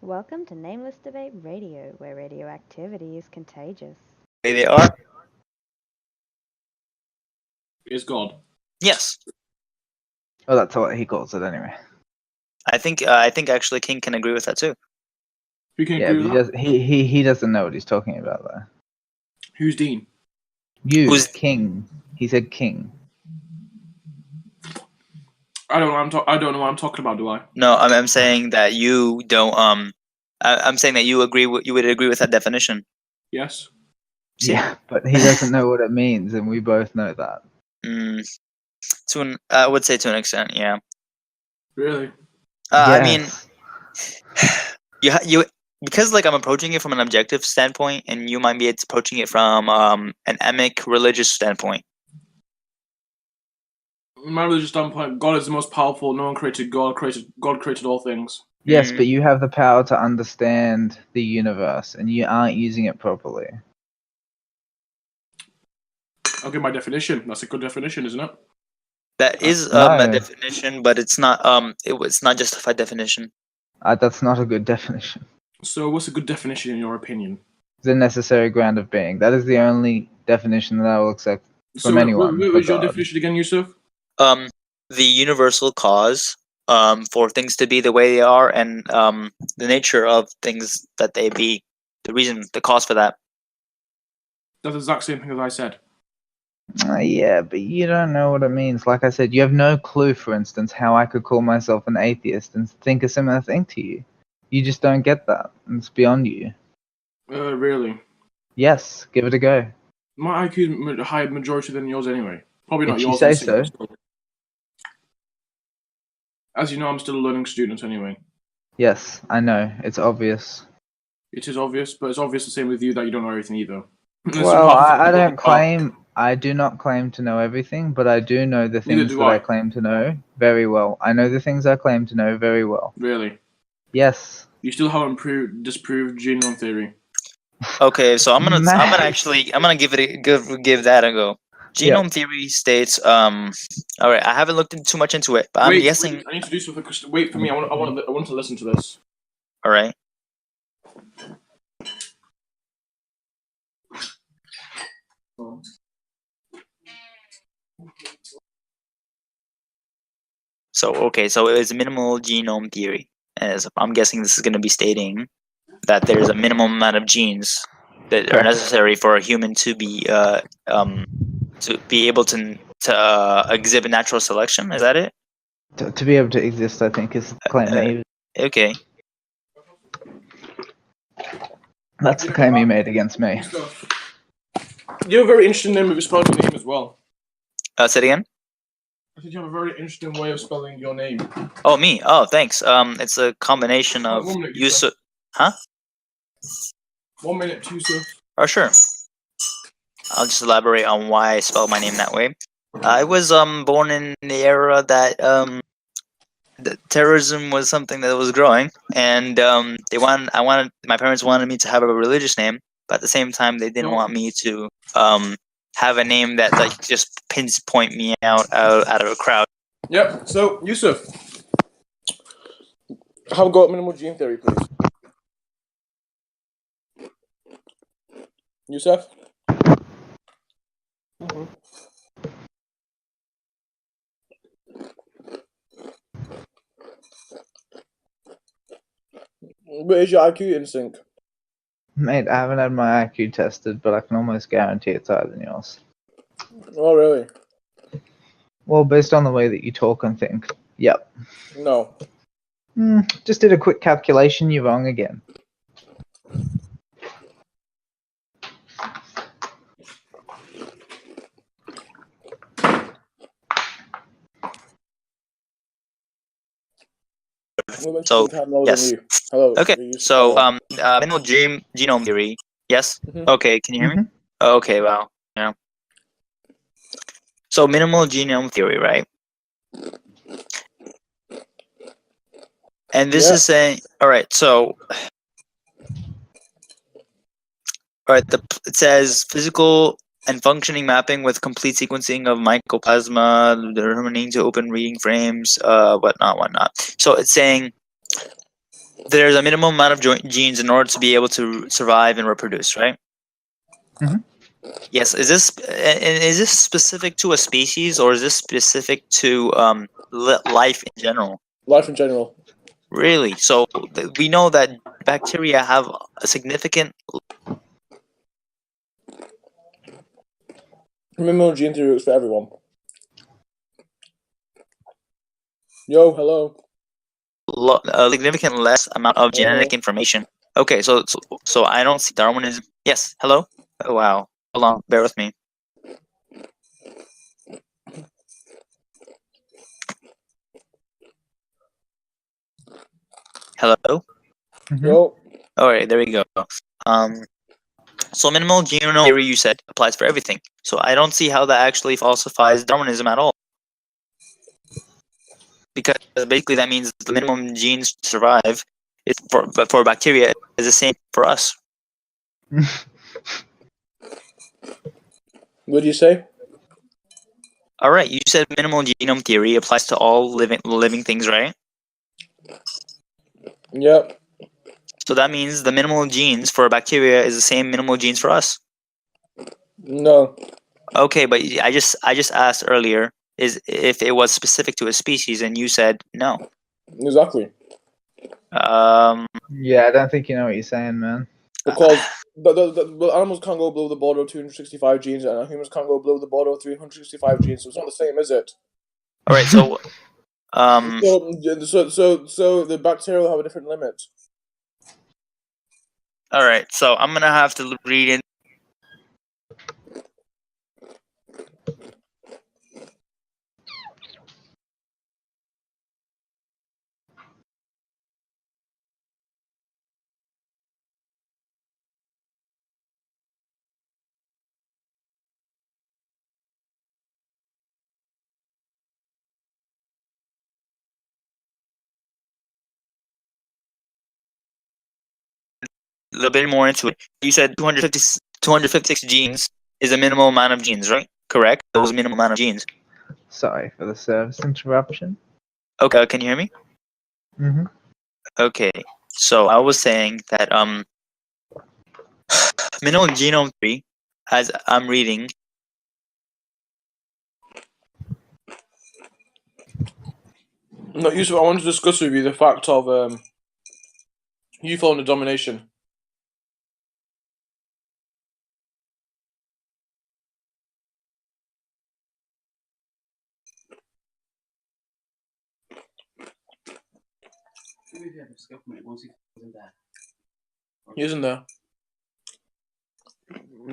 Welcome to Nameless Debate Radio, where radioactivity is contagious. They are? Is God. Yes. Oh, that's what he calls it anyway. I think actually King can agree with that too. Who can Yeah, agree but with that? he doesn't know what he's talking about though. Who's Dean? You, Who's- King. He said King. I don't know. I don't know what I'm talking about. Do I? No, I'm saying that you don't. I'm saying that you would agree with that definition. Yes. See? Yeah, but he doesn't know what it means, and we both know that. I would say to an extent, yeah. Really? I mean, Yes. you because like I'm approaching it from an objective standpoint, and you might be approaching it from an emic religious standpoint. My religious standpoint, God is the most powerful. No one created God. God created all things. Yes, but you have the power to understand the universe, and you aren't using it properly. I'll give my definition. That's a good definition, isn't it? That is No. a definition, but it's not it's not justified definition. That's not a good definition. So, what's a good definition in your opinion? It's a necessary ground of being. That is the only definition that I will accept from So, anyone. what for was your God. definition again, Yusuf? The universal cause for things to be the way they are, and the nature of things that they be, the cause for that. That's the exact same thing as I said. Yeah, but you don't know what it means. Like I said, you have no clue, for instance, how I could call myself an atheist and think a similar thing to you. You just don't get that. It's beyond you. Really? Yes, give it a go. My IQ is a higher majority than yours anyway. Probably not If you yours. say I'm so. saying. As you know, I'm still a learning student anyway. Yes, I know. It's obvious. It is obvious, but it's obvious the same with you that you don't know everything either. Well, I don't claim. I do not claim to know everything, but I do know the Neither things do that I. I claim to know very well. I know the things I claim to know very well. Really? Yes. You still haven't disproved genome theory. Okay, so I'm gonna Max. give that a go. Genome theory states all right, I haven't looked too much into it, but I'm guessing. Wait, I need to do something. Wait for me. I want to listen to this. All right. So it's minimal genome theory, as I'm guessing this is going to be stating that there's a minimum amount of genes that are necessary for a human to be able to exhibit natural selection. Is that it? To be able to exist, I think, is the claim that he. Okay. That's the claim he made against me. You have a very interesting name of spelling your name as well. Say it again. I think you have a very interesting way of spelling your name. Oh, me. Oh, thanks. It's a combination of 1 minute, Yusuf. Huh? 1 minute, Yusuf. Oh, sure. I'll just elaborate on why I spelled my name that way. I was born in the era that terrorism was something that was growing, and my parents wanted me to have a religious name, but at the same time they didn't want me to have a name that like just pinpoint me out of a crowd. Yep. So Yusuf, have got minimal gene theory, please. Yusuf. But is your IQ in sync? Mate, I haven't had my IQ tested, but I can almost guarantee it's higher than yours. Oh, really? Well, based on the way that you talk and think. Yep. No. Just did a quick calculation, you're wrong again. So, yes. Hello. Okay, so minimal genome theory. Yes. Mhm. Okay, can you hear me? Okay, wow. Yeah. So minimal genome theory, right? And this is saying, all right. So, all right. It says physical and functioning mapping with complete sequencing of mycoplasma, determining to open reading frames, whatnot. So it's saying there's a minimum amount of genes in order to be able to survive and reproduce, right? Mhm. Yes. Is this specific to a species, or is this specific to life in general? Life in general. Really? So we know that bacteria have a significant. Minimal gene theory works for everyone. Yo, hello. A significant less amount of genetic information. Okay, so I don't see Darwinism. Yes, hello. Oh, wow. Hold on, bear with me. Hello. Yo. All right, there we go. So minimal genome theory, you said, applies for everything. So I don't see how that actually falsifies Darwinism at all. Because basically that means the minimum genes to survive is for bacteria is the same for us. What did you say? All right, you said minimal genome theory applies to all living things, right? Yep. So that means the minimal genes for bacteria is the same minimal genes for us. No. Okay, but I just asked earlier is if it was specific to a species, and you said no. Exactly. Yeah, I don't think you know what you're saying, man. Because the animals can't go below the border of 265 genes, and humans can't go below the border of 365 genes. So it's not the same, is it? All right, so So the bacteria will have a different limit. all right, so I'm gonna have to read in. A little bit more into it. You said 256 genes is a minimal amount of genes, right? Correct. That was a minimal amount of genes. Sorry for the service interruption. Okay, can you hear me? Mm-hmm. Okay, so I was saying that minimal genome theory, as I'm reading. No, Yusuf, I want to discuss with you the fact of you following the domination. He isn't there.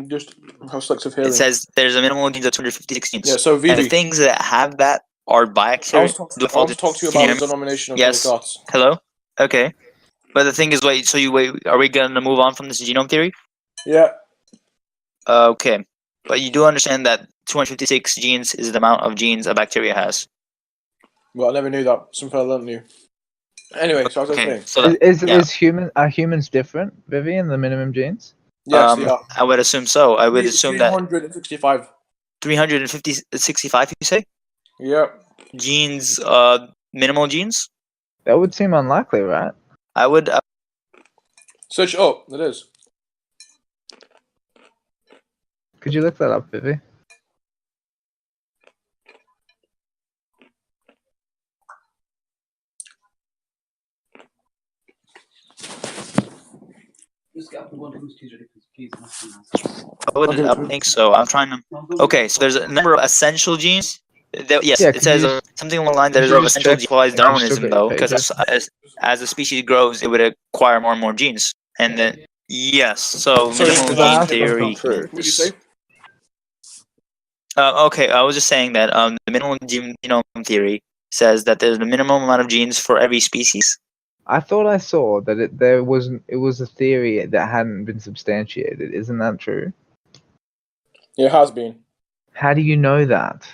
Just have selective hearing. It says there's a minimal genes of 256 genes. Yeah, so And the Vivi, things that have that are by I accident. want to talk to you about the denomination of Yes. Descartes. Hello? Okay. But the thing is, are we going to move on from this genome theory? Yeah. Okay. But you do understand that 256 genes is the amount of genes a bacteria has. Well, I never knew that. Something I learned new. Anyway, so as I was saying. So are humans different, Vivian, the minimum genes? Yes, they are. I would assume so. I would assume that 365. 365, you say? Yep. Genes, minimal genes? That would seem unlikely, right? I would. Search up. It is. Could you look that up, Vivi? I would think so. I'm trying to. Okay, so there's a number of essential genes. Yes, Yeah, it says something along the line that could is you of just essential check applies Darwinism, though, pages? because as the species grows, it would acquire more and more genes. And then, yes, so Sorry, minimal that's gene theory. What did you say? Okay, I was just saying that the minimal genome theory says that there's a minimum amount of genes for every species. I thought I saw that it was a theory that hadn't been substantiated. Isn't that true? It has been. How do you know that?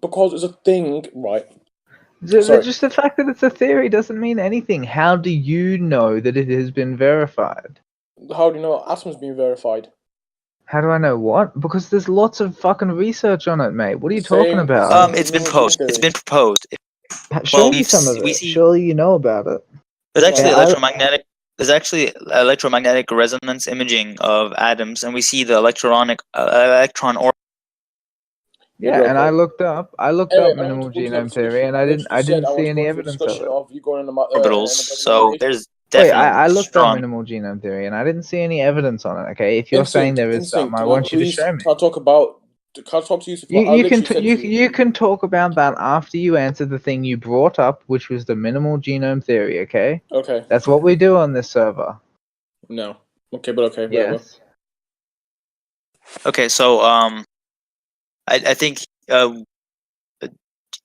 Because it's a thing, right? Sorry. Just the fact that it's a theory doesn't mean anything. How do you know that it has been verified? How do you know atom's been verified? How do I know what? Because there's lots of fucking research on it, mate. What are you talking about? It's been proposed. It's been proposed. Show me some of it. Surely you know about it. There's actually Yeah, electromagnetic resonance imaging of atoms, and we see the electron orbit. Yeah, and I okay. looked up Anyway, I want minimal to go to the genome theory, and I discussion. didn't You said I want see to go any to the evidence of discussion it. of you going in a Orbitals. So nomination. there's Wait, definitely I looked up strong. minimal genome theory, and I didn't see any evidence on it. Okay, if you're saying there is some, I Can want you to show me. Can I talk about? Can I talk to you? You can talk about that after you answer the thing you brought up, which was the minimal genome theory. Okay, Okay. that's what we do on this server. No. Okay, but okay, whatever. Yes. Okay, so I think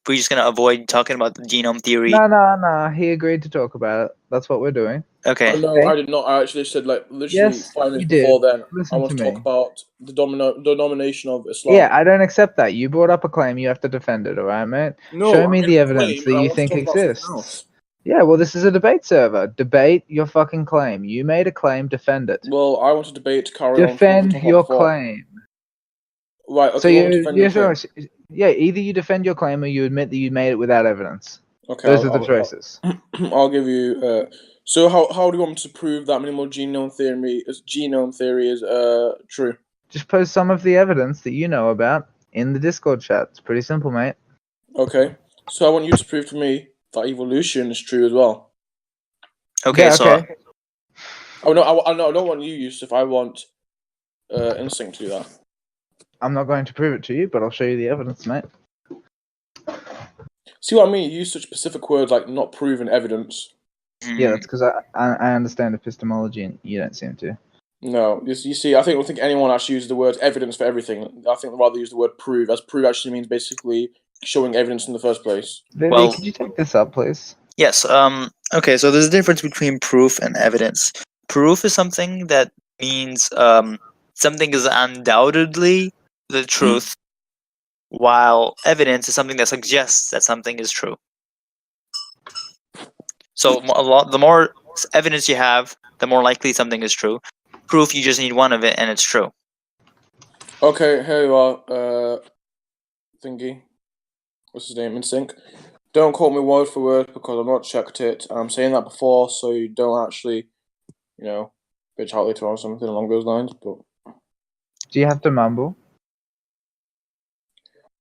we're just gonna avoid talking about the genome theory. No. He agreed to talk about it. That's what we're doing. Okay. Oh, no, Okay. I did not. I actually said like literally Yes, 5 minutes you did. before then. Listen I want to to talk me. about the domination of Islam. Yeah, I don't accept that. You brought up a claim. You have to defend it. All right, mate. No, Show I me made the a evidence claim, that and I you want to think talk about something else. exists. Yeah, well, this is a debate server. Debate your fucking claim. You made a claim. Defend it. Well, I want to debate carry on. Defend from your before. claim. Right. Okay. So you want to defend your claim? yeah, either you defend your claim or you admit that you made it without evidence. Okay. Those are the choices. I'll give you. So how do you want me to prove that minimal genome theory is true? Just post some of the evidence that you know about in the Discord chat. It's pretty simple, mate. Okay. So I want you to prove to me that evolution is true as well. Okay. Yeah, So okay. Oh no, I don't want you, Yusuf. I want Instinct to do that. I'm not going to prove it to you, but I'll show you the evidence, mate. See what I mean? You use such specific words like not proven evidence. Yeah, that's because I understand epistemology and you don't seem to. No, you see, I don't think anyone actually uses the word evidence for everything. I think they'd rather use the word prove, as prove actually means basically showing evidence in the first place. Vivi, Well- could you take this up, please? yes. Okay. So there's a difference between proof and evidence. Proof is something that means something is undoubtedly the truth, while evidence is something that suggests that something is true. So the more evidence you have, the more likely something is true. Proof, you just need one of it, and it's true. Okay, here you are, thingy. What's his name? Instinct. Don't quote me word for word because I've not checked it, and I'm saying that before, so you don't actually, bitch out later or something along those lines. But Do you have to mumble?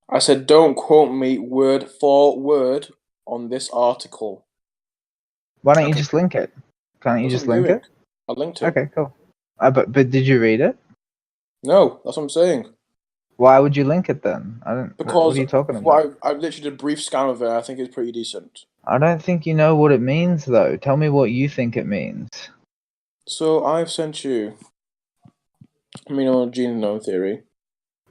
I said, don't quote me word for word on this article. Why don't you Okay. just link it? Can't you That's just what I'm link doing. it? I linked it. Okay, cool. But did you read it? No, that's what I'm saying. Why would you link it then? I don't. Because What are you talking about? I literally did a brief scan of it. I think it's pretty decent. I don't think you know what it means, though. Tell me what you think it means. So I've sent you genome theory.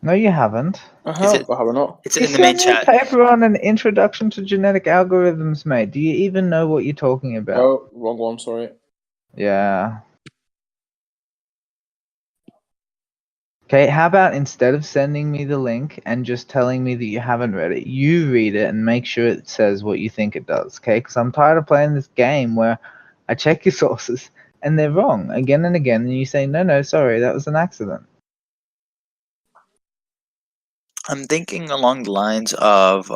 No, you haven't. I Is have, it- or have I not? It's You in the main sent me a chat. paper on an introduction to genetic algorithms, mate. Do you even know what you're talking about? Oh, wrong one. Sorry. Yeah. Okay, how about instead of sending me the link and just telling me that you haven't read it, you read it and make sure it says what you think it does, okay? Because I'm tired of playing this game where I check your sources and they're wrong again and again, and you say, no, sorry, that was an accident. I'm thinking along the lines of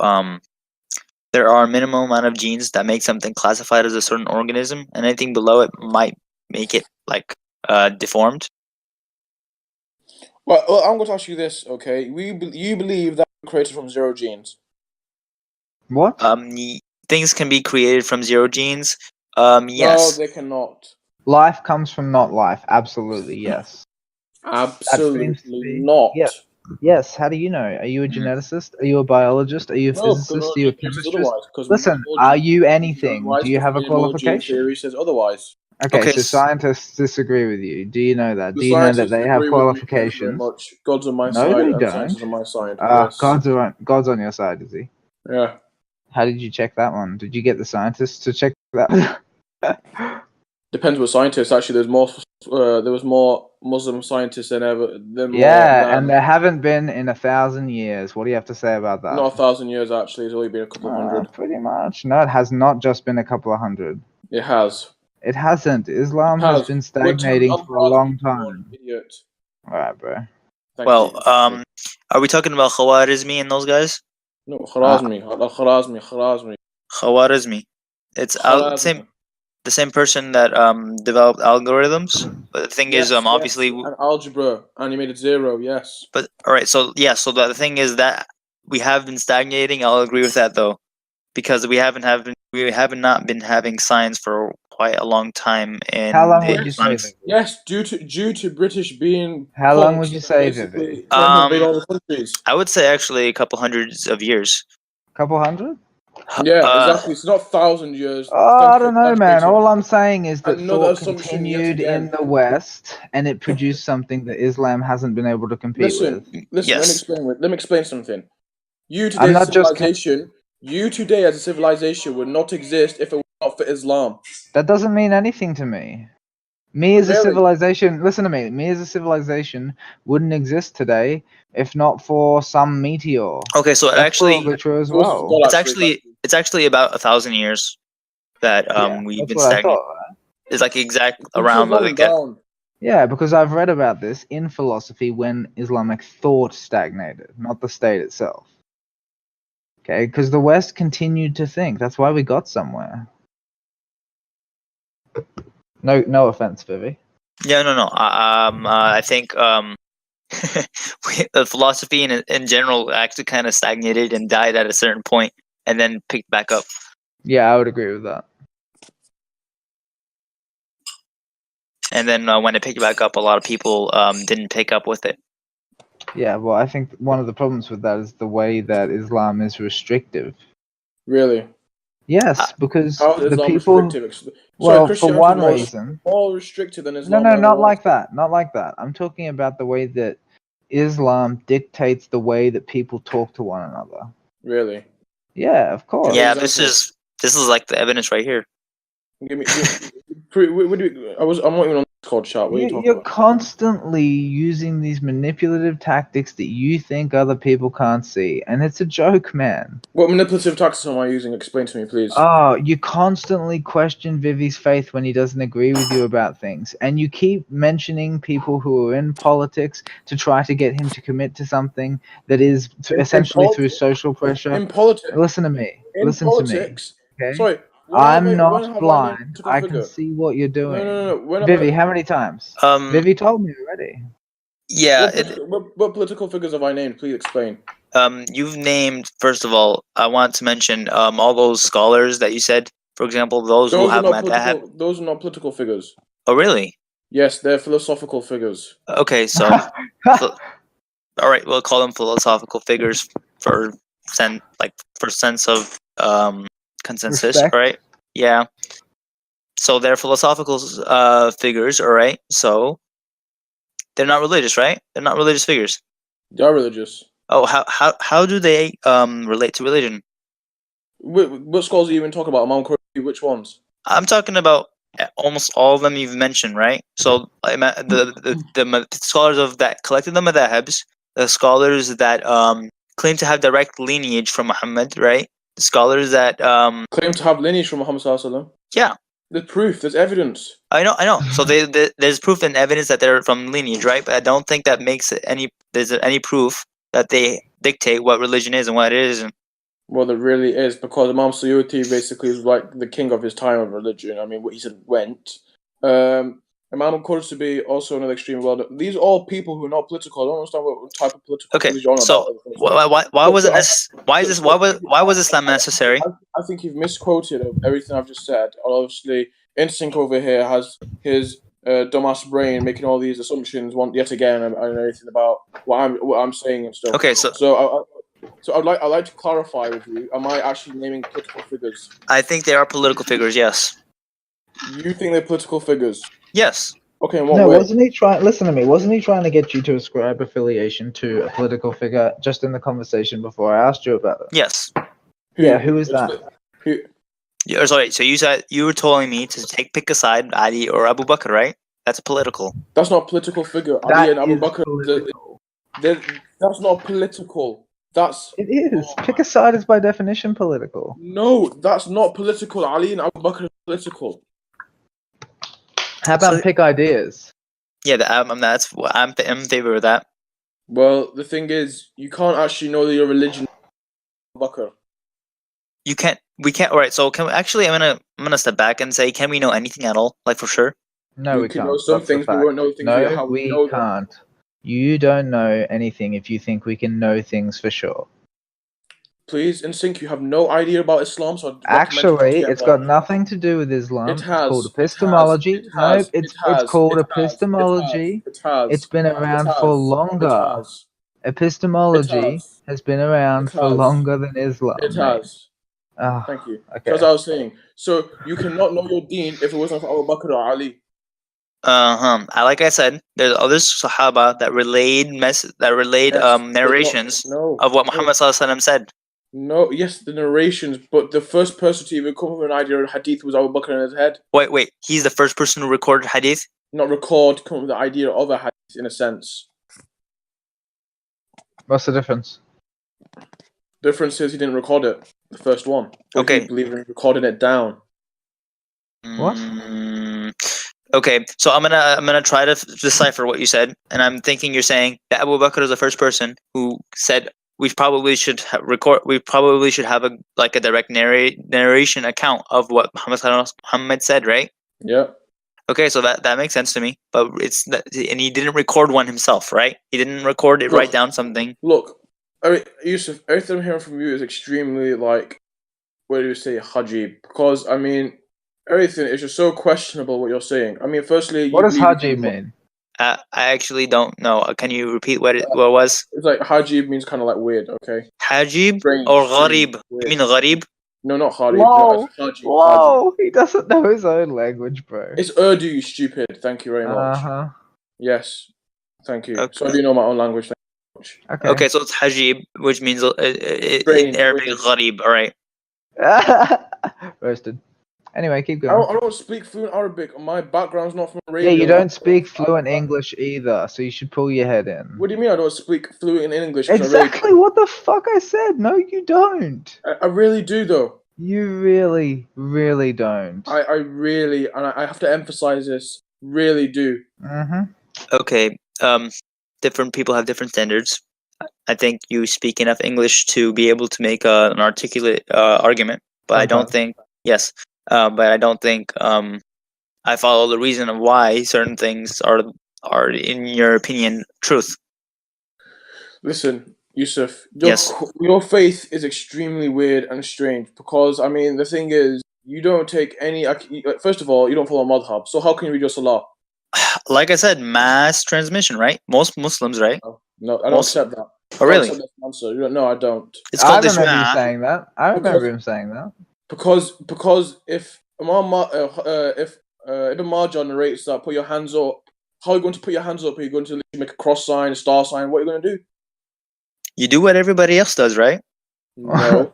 there are a minimum amount of genes that make something classified as a certain organism, and anything below it might make it deformed. Well, I'm going to ask you this, okay? You believe that we're created from 0 genes? What? Things can be created from 0 genes. No, Yes. they cannot. Life comes from not life. Absolutely, yes. Absolutely not. Yes, how do you know? Are you a geneticist? Are you a biologist? Are you a No, physicist? Are you a because chemist? otherwise. Because Listen, are you anything? Do you have a qualification? Theory says otherwise. Okay, so Okay, scientists disagree with you. Do you know that? The Do you know that scientists they have agree with me, thank you very qualifications? much. God's on my No, side, they and don't. science is on my side. Yes. God's on your side, is he? Yeah. How did you check that one? Did you get the scientists to check that? Depends what scientists. Actually, there was more Muslim scientists than ever. And there haven't been in 1,000 years. What do you have to say about that? Not 1,000 years, actually. It's only been a couple of hundred. Pretty much. No, it has not just been a couple of hundred. It has. It hasn't. Islam It has has. been stagnating for a long time. Idiot. Alright, bro. Thank well, you. are we talking about Khawarizmi and those guys? No, Kharazmi. Kharazmi. Khawarizmi. It's Kharazmi. the same person that developed algorithms. But the thing is, obviously, and algebra, and he made it 0. Yes. but all right. So yeah. So the thing is that we have been stagnating. I'll agree with that though, because we haven't not been having science for quite a long time. In How long the would you say? Islamic- Vivi? Yes, due to British being. How long punks would you and say, basically Vivi? trying to invade all the countries. I would say actually a couple hundreds of years. Couple hundred? Yeah, exactly. It's not 1,000 years. Oh, Thanks I for don't know, man. exaggerating. All I'm saying is that Another thought assumption yet continued in again. the West, and it produced something that Islam hasn't been able to compete with. Listen. Yes. Let me explain something. You I'm today, as a not just civilization, would not exist if it were not for Islam. That doesn't mean anything to me. Me as a Really? civilization, listen to me. Me as a civilization wouldn't exist today if not for some meteor. Okay, so it That's actually probably true as Yours is well. God, it's actually about 1,000 years that Yeah, we've that's been what I stagnant. thought. Right? It's like exact You're around going down. Yeah, because I've read about this in philosophy when Islamic thought stagnated, not the state itself. Okay, because the West continued to think. That's why we got somewhere. No offense, Vivi. Yeah, no. I think the philosophy in general actually kind of stagnated and died at a certain point, and then picked back up. Yeah, I would agree with that. And then when it picked back up, a lot of people didn't pick up with it. Yeah, well, I think one of the problems with that is the way that Islam is restrictive. Really? Yes, because How is the Islam people. restrictive? Well, for Christianity one is reason. more restricted than No, Islam. no, ever not was. like that. Not like that. I'm talking about the way that Islam dictates the way that people talk to one another. Really? Yeah, of course. Yeah, example. this is like the evidence right here. I'm not even on Discord chat. What are you talking You're about? constantly using these manipulative tactics that you think other people can't see, and it's a joke, man. What manipulative tactics am I using? Explain to me, please. Oh, you constantly question Vivi's faith when he doesn't agree with you about things, and you keep mentioning people who are in politics to try to get him to commit to something that is essentially through social pressure. In politics. Listen to me. Listen to me. Okay? Sorry. I'm not blind. I can see what you're doing. No. Vivi, how many times? Vivi told me already. Yeah. What political figures have I named? Please explain. You've named, first of all, I want to mention all those scholars that you said. For example, those who have madhab. Those are not political figures. Oh, really? Yes, they're philosophical figures. Okay, so all right, we'll call them philosophical figures for sense of consensus, Respect. right? Yeah. So they're philosophical figures, all right? So they're not religious, right? They're not religious figures. They are religious. Oh, how do they relate to religion? What scholars are you even talking about? Imam Qurtubi, which ones? I'm talking about almost all of them you've mentioned, right? So the scholars of that collected the madhabs, the scholars that claim to have direct lineage from Muhammad, right? The scholars that claim to have lineage from Muhammad Sallallahu Alaihi Wasallam. Yeah. There's proof. There's evidence. I know. So there's proof and evidence that they're from lineage, right? But I don't think that makes it there's any proof that they dictate what religion is and what it isn't. Well, there really is, because Imam Suyuti basically is like the king of his time of religion. I mean, what he said went. Imam Qurtubi, also another extreme world. These are all people who are not political. I don't understand what type of political. Okay, so why was Islam necessary? I think you've misquoted everything I've just said. Obviously, Instinct over here has his dumbass brain making all these assumptions. Yet again, I don't know anything about what I'm saying and stuff. Okay, So I'd like to clarify with you. Am I actually naming political figures? I think they are political figures. Yes. You think they're political figures? Yes. Okay. In what way? Wasn't he trying? Listen to me. Wasn't he trying to get you to ascribe affiliation to a political figure just in the conversation before I asked you about it? Yes. Who is that? Yeah, sorry. So you were telling me to pick a side, Ali or Abu Bakr, right? That's political. That's not a political figure. Ali and Abu Bakr. That's not political. It is. Pick a side is by definition political. No, that's not political. Ali and Abu Bakr are political. How about pick ideas? Yeah, I'm in favor of that. Well, the thing is, you can't actually know your religion. Abu Bakr. You can't. we can't. All right. So can we, actually, I'm gonna step back and say, can we know anything at all? Like for sure? No, we can can't. know some That's the things, we fact. won't know things. No, how we know them. can't. You don't know anything if you think we can know things for sure. Please, Instinct, you have no idea about Islam, so I'd recommend you Actually, get it's one. got nothing to do with Islam. It It's has. called It epistemology. has. It has. Nope, it's It has. called It has. epistemology. It has. It's been around It for has. longer. It has. Epistemology has. has been around It for has. longer than Islam. It mate. has. Ah, Thank you. okay. So as I was saying, so you cannot know your deen if it wasn't for Abu Bakr or Ali. Like I said, there's other Sahaba that relayed narrations of what Muhammad Sallallahu Alaihi Wasallam said. No, yes, the narrations, but the first person to even come up with an idea of hadith was Abu Bakr in his head. Wait, he's the first person who recorded hadith? Not record, come up with the idea of a hadith in a sense. What's the difference? The difference is he didn't record it, the first one. But Okay. he believed in recording it down. What? Okay, so I'm gonna try to decipher what you said, and I'm thinking you're saying that Abu Bakr is the first person who said we probably should have a direct narration account of what Muhammad said, right? Yeah. Okay, so that makes sense to me, but and he didn't record one himself, right? He didn't record it, write down something. Look, I mean, Yusuf, everything I'm hearing from you is extremely what do you say, hajib? Because I mean, everything is just so questionable what you're saying. I mean, firstly, what does hajib mean? I actually don't know. Can you repeat what it was? It's like hajib means kind of like weird. Okay. Hajib or gharib? You mean gharib? No, not gharib. Whoa, no, hajib. whoa! He doesn't know his own language, bro. It's Urdu, you stupid. Thank you very much. Yes, thank you. Okay. So I do know my own language. Thank you very much. Okay, so it's hajib, which means in Arabic gharib. All right. Roasted. Anyway, keep I going. don't speak fluent Arabic. My background's not from radio. Yeah, you don't speak fluent English either, so you should pull your head in. What do you mean I don't speak fluent in English? Exactly what the fuck I said. No, you don't. I really do, though. You really, really don't. I really, and I have to emphasize this, really do. Okay. Different people have different standards. I think you speak enough English to be able to make an articulate argument, but I don't think yes. But I don't think I follow the reason of why certain things are in your opinion truth. Listen, Yusuf, Yes. Your faith is extremely weird and strange because I mean the thing is you don't take any. First of all, you don't follow madhab, so how can you read your salah? Like I said, mass transmission, right? Most Muslims, right? No, I don't accept that. Oh, really? No, I don't. It's called I remember you saying that. I remember him saying that. Because if Ibn Majah narrates that, put your hands up. How are you going to put your hands up? Are you going to make a cross sign, a star sign? What are you going to do? You do what everybody else does, right? No.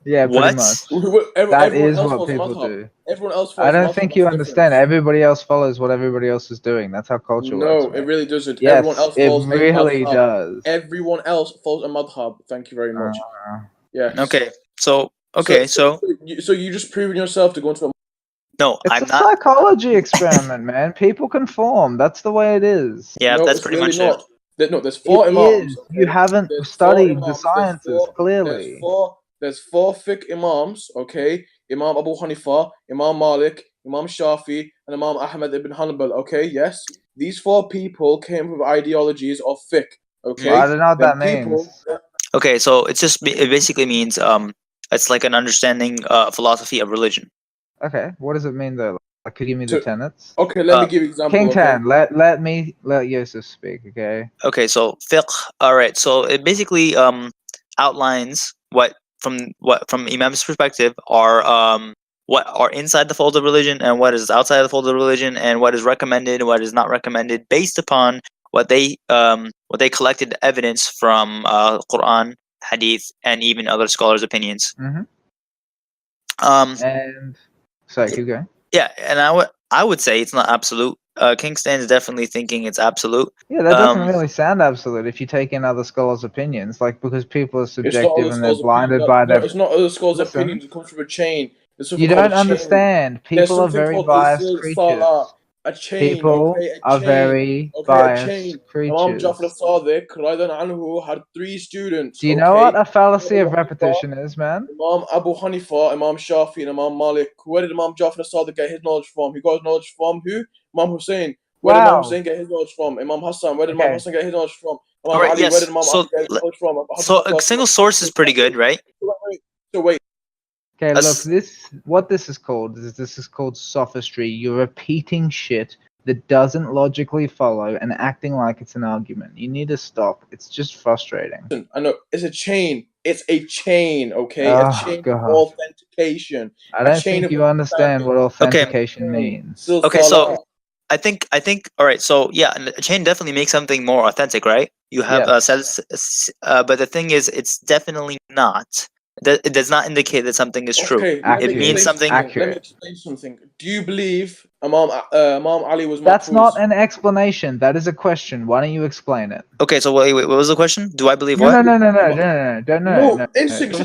Yeah, pretty much. That is what people do. Everyone else follows I don't think you understand. Everybody else follows what everybody else is doing. That's how culture works. No, it really doesn't. Yes, everyone else it follows really does. Everyone else follows a madhab. Thank you very much. Yeah. Okay. So you just proven yourself to go into a. No, it's I'm a not. Psychology experiment, man. People conform. That's the way it is. Yeah, no, that's pretty really much not. it. There's four imams. Okay? You haven't studied the sciences, clearly. There's four fiqh imams, okay? Imam Abu Hanifa, Imam Malik, Imam Shafi, and Imam Ahmad ibn Hanbal, okay? Yes. These four people came with ideologies of fiqh, okay? Well, I don't know what that means. Okay, so it basically means it's like an understanding philosophy of religion. Okay, what does it mean though? Like, could you give me the tenets? Okay, let me give you an example. King Tan, let Yusuf speak, okay? Okay, so fiqh. All right, so it basically outlines what from Imam's perspective are what are inside the fold of religion and what is outside the fold of religion and what is recommended and what is not recommended based upon what they collected evidence from Quran, Hadith, and even other scholars' opinions. And sorry, keep going. Yeah, and I would say it's not absolute. King Stan is definitely thinking it's absolute. Yeah, that doesn't really sound absolute if you take in other scholars' opinions, like because people are subjective and they're blinded by their. It's not other scholars' opinions. It comes from a chain. You don't understand. People are very biased creatures. a chain. People Okay, a are chain. very Okay, a biased chain. Imam Jafar creatures. al-Sadiq, radiallahu anhu, had 3 students. Do you know okay? what a fallacy Imam of Abu Hanifa, repetition is, man? Imam Abu Hanifa, Imam Shafi, and Imam Malik. Where did Imam Jafar al-Sadiq get his knowledge from? He got his knowledge from who? Imam Hussein. Where did Imam Wow. Hussein get his knowledge from? Imam Hassan. Where did Imam Okay. Hassan get his knowledge from? Imam All right. Ali. Where did Yes. Imam Ali get his knowledge from? So a single source is pretty good, right? So wait. Okay, look, That's- what this is called sophistry. You're repeating shit that doesn't logically follow and acting like it's an argument. You need to stop. It's just frustrating. Listen, I know it's a chain. It's a chain, okay? Oh, a chain God. of authentication. I A don't chain think of you understand what authentication means. Okay, so I think all right. So yeah, a chain definitely makes something more authentic, right? You have Yes. but the thing is, it's definitely not. It does not indicate that something is true. Okay, Accurate. It means something. Let me explain something. Do you believe Imam Ali was That's mahfuz? not an explanation. That is a question. Why don't you explain it? Okay, so wait, what was the question? Do I believe No, what? no. Instinct.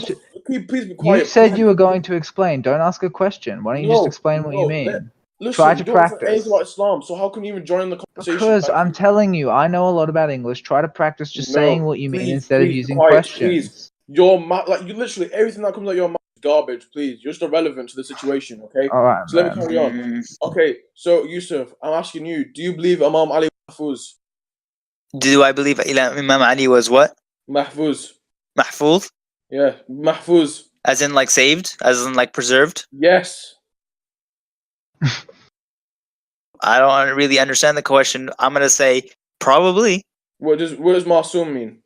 Please be quiet. You said you were going to explain. Don't ask a question. Why don't you just explain what you mean? Listen, Try to you don't know practice. anything about Islam, so how can you even join the conversation? Because I'm telling you, I know a lot about English. Try to practice just saying what you mean instead of using questions. Please. Your like you literally everything that comes out of your mouth is garbage. Please, you're just irrelevant to the situation. Okay. All right. So let me carry on. Okay. So Yusuf, I'm asking you: do you believe Imam Ali mahfuz? Do I believe Imam Ali was what? Mahfuz. Mahfuz? Yeah, mahfuz. As in like saved? As in like preserved? Yes. I don't really understand the question. I'm gonna say probably. What does Masoom mean?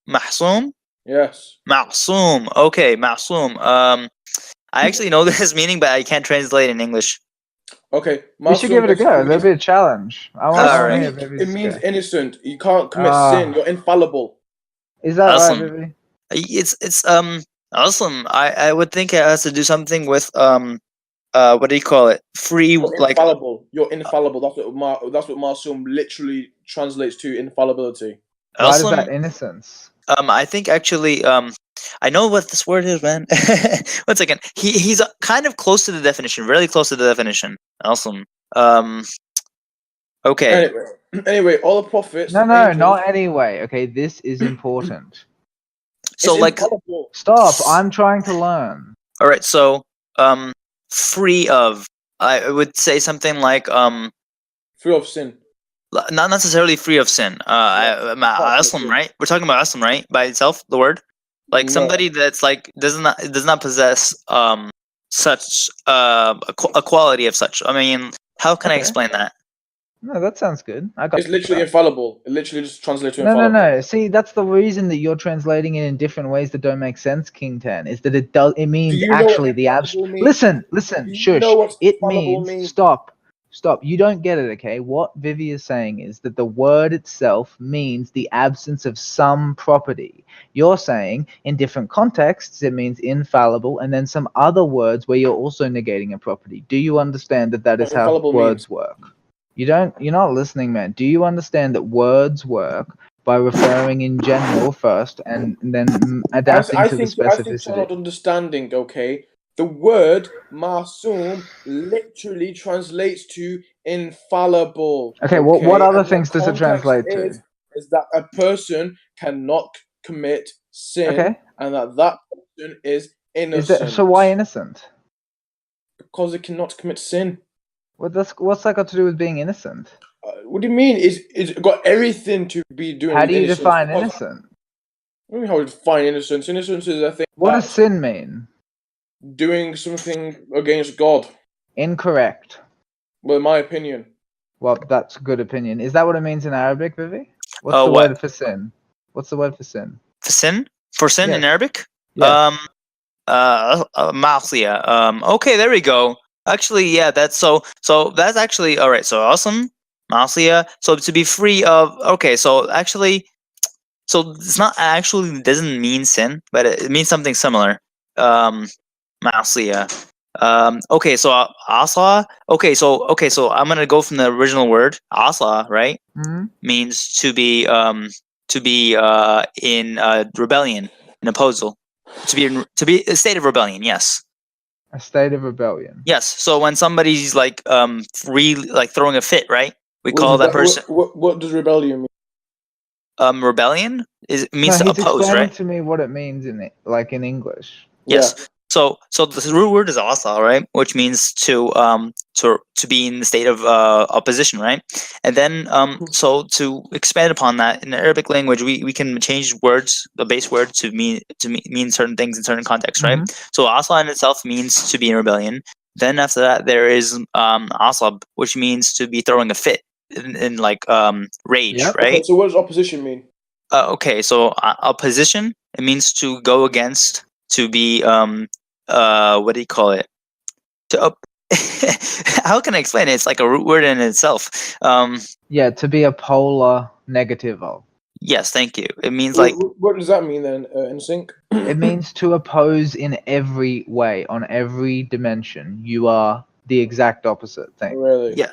Mahsoom? Yes. Ma'soom. Okay, Ma'soom. I actually know this meaning, but I can't translate in English. Okay. We should give it a go. That'll be a challenge. It means innocent. You can't commit sin. You're infallible. Is that awesome. right, Vivi? It's awesome. I would think it has to do something with what do you call it? Free You're like infallible. You're infallible. That's what Masoom literally translates to infallibility. Why awesome. is that innocence? I think actually I know what this word is, man. 1 second. He's kind of close to the definition, really close to the definition. Awesome. Okay. Anyway, all the prophets. No, not anyway. Okay, this is important. So like infallible. Stop. I'm trying to learn. All right. So free of, I would say something like free of sin. Not necessarily free of sin. Aslam, right? We're talking about Aslam, right? By itself, the word, like somebody that's like does not possess such a quality of such. I mean, how can I explain that? No, that sounds good. It's literally infallible. It literally just translates to infallible. No. See, that's the reason that you're translating it in different ways that don't make sense, King Ten. Is that it means actually the abstract. Listen, shush. It means stop. You don't get it, okay? What Vivi is saying is that the word itself means the absence of some property. You're saying in different contexts it means infallible, and then some other words where you're also negating a property. Do you understand that is how words work? You're not listening, man. Do you understand that words work by referring in general first and then adapting to the specificity? I think you're not understanding, okay? The word Masoom literally translates to infallible. Okay, what other things does it translate to? Is that a person cannot commit sin, and that person is innocent. So why innocent? Because it cannot commit sin. What's that got to do with being innocent? What do you mean? It's got everything to be doing. How do you define innocent? What do you mean how to define innocence? Innocence is, I think. What does sin mean? Doing something against God. Incorrect. Well, in my opinion. Well, that's a good opinion. Is that what it means in Arabic, Vivi? What's the word for sin? What's the word for sin? For sin? For sin in Arabic? Yes. Ma'siyah. Okay, there we go. Actually, yeah, that's so that's actually all right. So awesome, Ma'siyah. So to be free of, okay, so actually, so it's not actually doesn't mean sin, but it means something similar. Ma'siyah. Okay, so asa. Okay, so I'm gonna go from the original word asa, right? Mm-hmm. Means to be in rebellion, in opposal, to be a state of rebellion. Yes. A state of rebellion. Yes. So when somebody's like throwing a fit, right? We call that person What does rebellion mean? rebellion. It means No, to he's oppose, explaining right? to me what it means in it, like in English. Yes. Yeah. So the root word is asa, right? Which means to be in the state of opposition, right? And then so to expand upon that in the Arabic language, we can change words, the base word to mean certain things in certain contexts, right? So asa in itself means to be in rebellion. Then after that there is asab, which means to be throwing a fit in like rage, Yep. right? Okay, so what does opposition mean? Okay, so opposition, it means to go against, to be what do you call it? How can I explain it? It's like a root word in itself. Yeah, to be a polar negative of. Yes, thank you. It means like What does that mean then, in sync? It means to oppose in every way, on every dimension. You are the exact opposite thing. Really? yeah.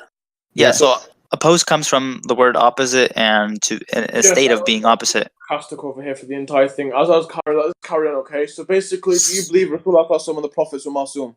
Yes. So oppose comes from the word opposite, and to a state of being opposite. Sarcastic over here for the entire thing. As I was let's carry on, okay? So basically, do you believe Rasulullah some of the prophets were Masum?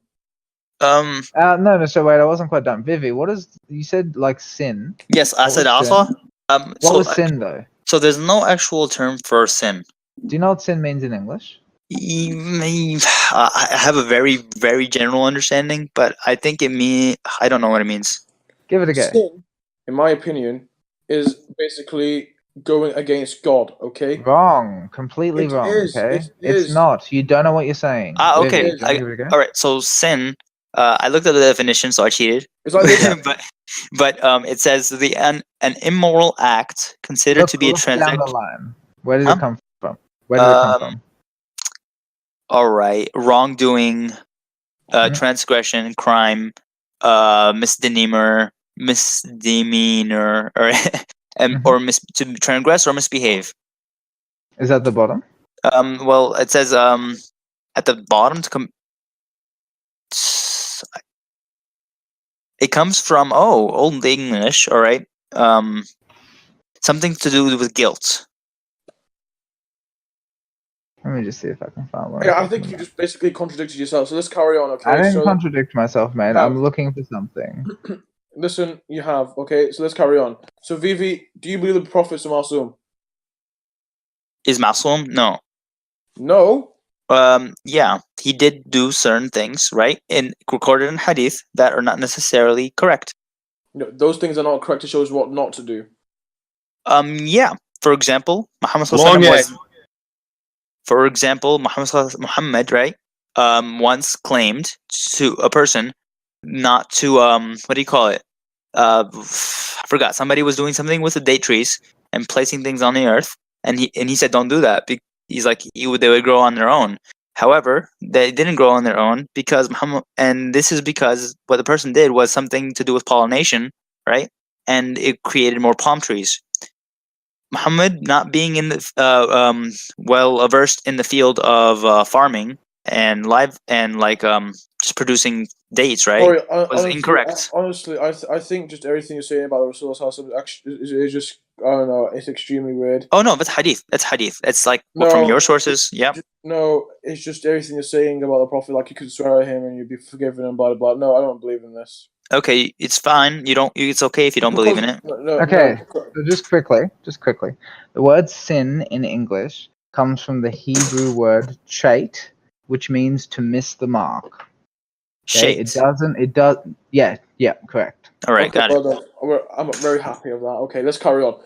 No, so wait, I wasn't quite done. Vivi, what is, you said like sin. Yes, I What said was also. sin? What was sin though? So there's no actual term for sin. Do you know what sin means in English? I have a very, very general understanding, but I think I don't know what it means. Give it a go. Sin, in my opinion, is basically going against God, okay? Wrong. Completely It wrong, is, okay? it it's is. not. You don't know what you're saying. Okay. Vivi, do you wanna give it a go? All right. So sin. I looked at the definition, so I cheated. It's like this. but it says an immoral act considered to be a Look down the transaction. line. Where did Huh? it come from? Where did it come from? All right, wrongdoing, transgression, crime, misdemeanor, or to transgress or misbehave. Is that the bottom? Well, it says at the bottom to come. It comes from Old English. All right, something to do with guilt. Let me just see if I can find one. Yeah, I think you just basically contradicted yourself. So let's carry on, okay? I didn't contradict myself, man. I'm looking for something. Listen, you have, okay? So let's carry on. So Vivi, do you believe the prophets are Masum? Is Masum? No. No. Yeah, he did do certain things, right? Recorded in hadith that are not necessarily correct. No, those things are not correct. It shows what not to do. Yeah. For example, Muhammad, right? Once claimed to a person not to what do you call it? I forgot. Somebody was doing something with the date trees and placing things on the earth, and he said, "Don't do that." He's like, they would grow on their own. However, they didn't grow on their own because Muhammad, and this is because what the person did was something to do with pollination, right? And it created more palm trees. Muhammad, not being in the well versed in the field of farming and just producing dates, right? Sorry, was incorrect. Honestly, I think just everything you're saying about the Rasulullah actually is just, I don't know, it's extremely weird. Oh no, that's hadith. It's like from your sources. Yeah. No, it's just everything you're saying about the Prophet. Like you could swear at him and you'd be forgiven and blah blah blah. No, I don't believe in this. Okay, it's fine. It's okay if you don't believe in it. Okay, so just quickly, the word sin in English comes from the Hebrew word chait, which means to miss the mark. Okay? Yeah, correct. All right, got it. I'm very happy of that. Okay, let's carry on.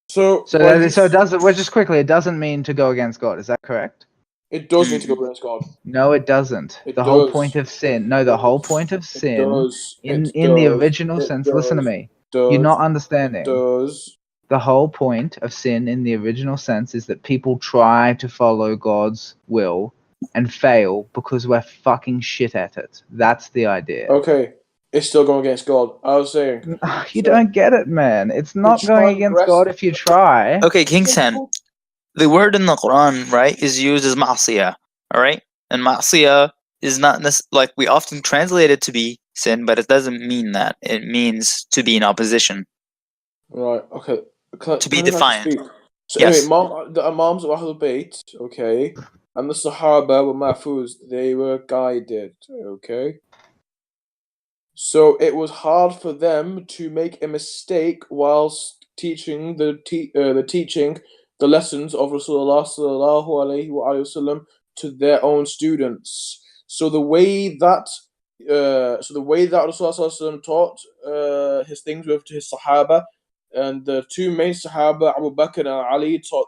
So it doesn't. Well, just quickly, it doesn't mean to go against God. Is that correct? It does mean to go against God. No, it doesn't. The whole point of sin. No, the whole point of sin in the original sense. Listen to me. You're not understanding. The whole point of sin in the original sense is that people try to follow God's will and fail because we're fucking shit at it. That's the idea. Okay. It's still going against God. I was saying. You don't get it, man. It's not going against God if you try. Okay, King Sen. The word in the Quran, right, is used as ma'siyah, all right? And ma'siyah is not like we often translate it to be sin, but it doesn't mean that. It means to be in opposition. Right, okay. To be defiant. So anyway, the Imams of Ahlul Bayt, okay, and the Sahaba were mahfuz. They were guided. Okay. So it was hard for them to make a mistake whilst teaching the lessons of Rasulullah sallallahu alaihi wasallam to their own students. So the way that Rasulullah sallallahu alaihi wasallam taught his things with to his Sahaba, and the two main Sahaba, Abu Bakr and Ali, taught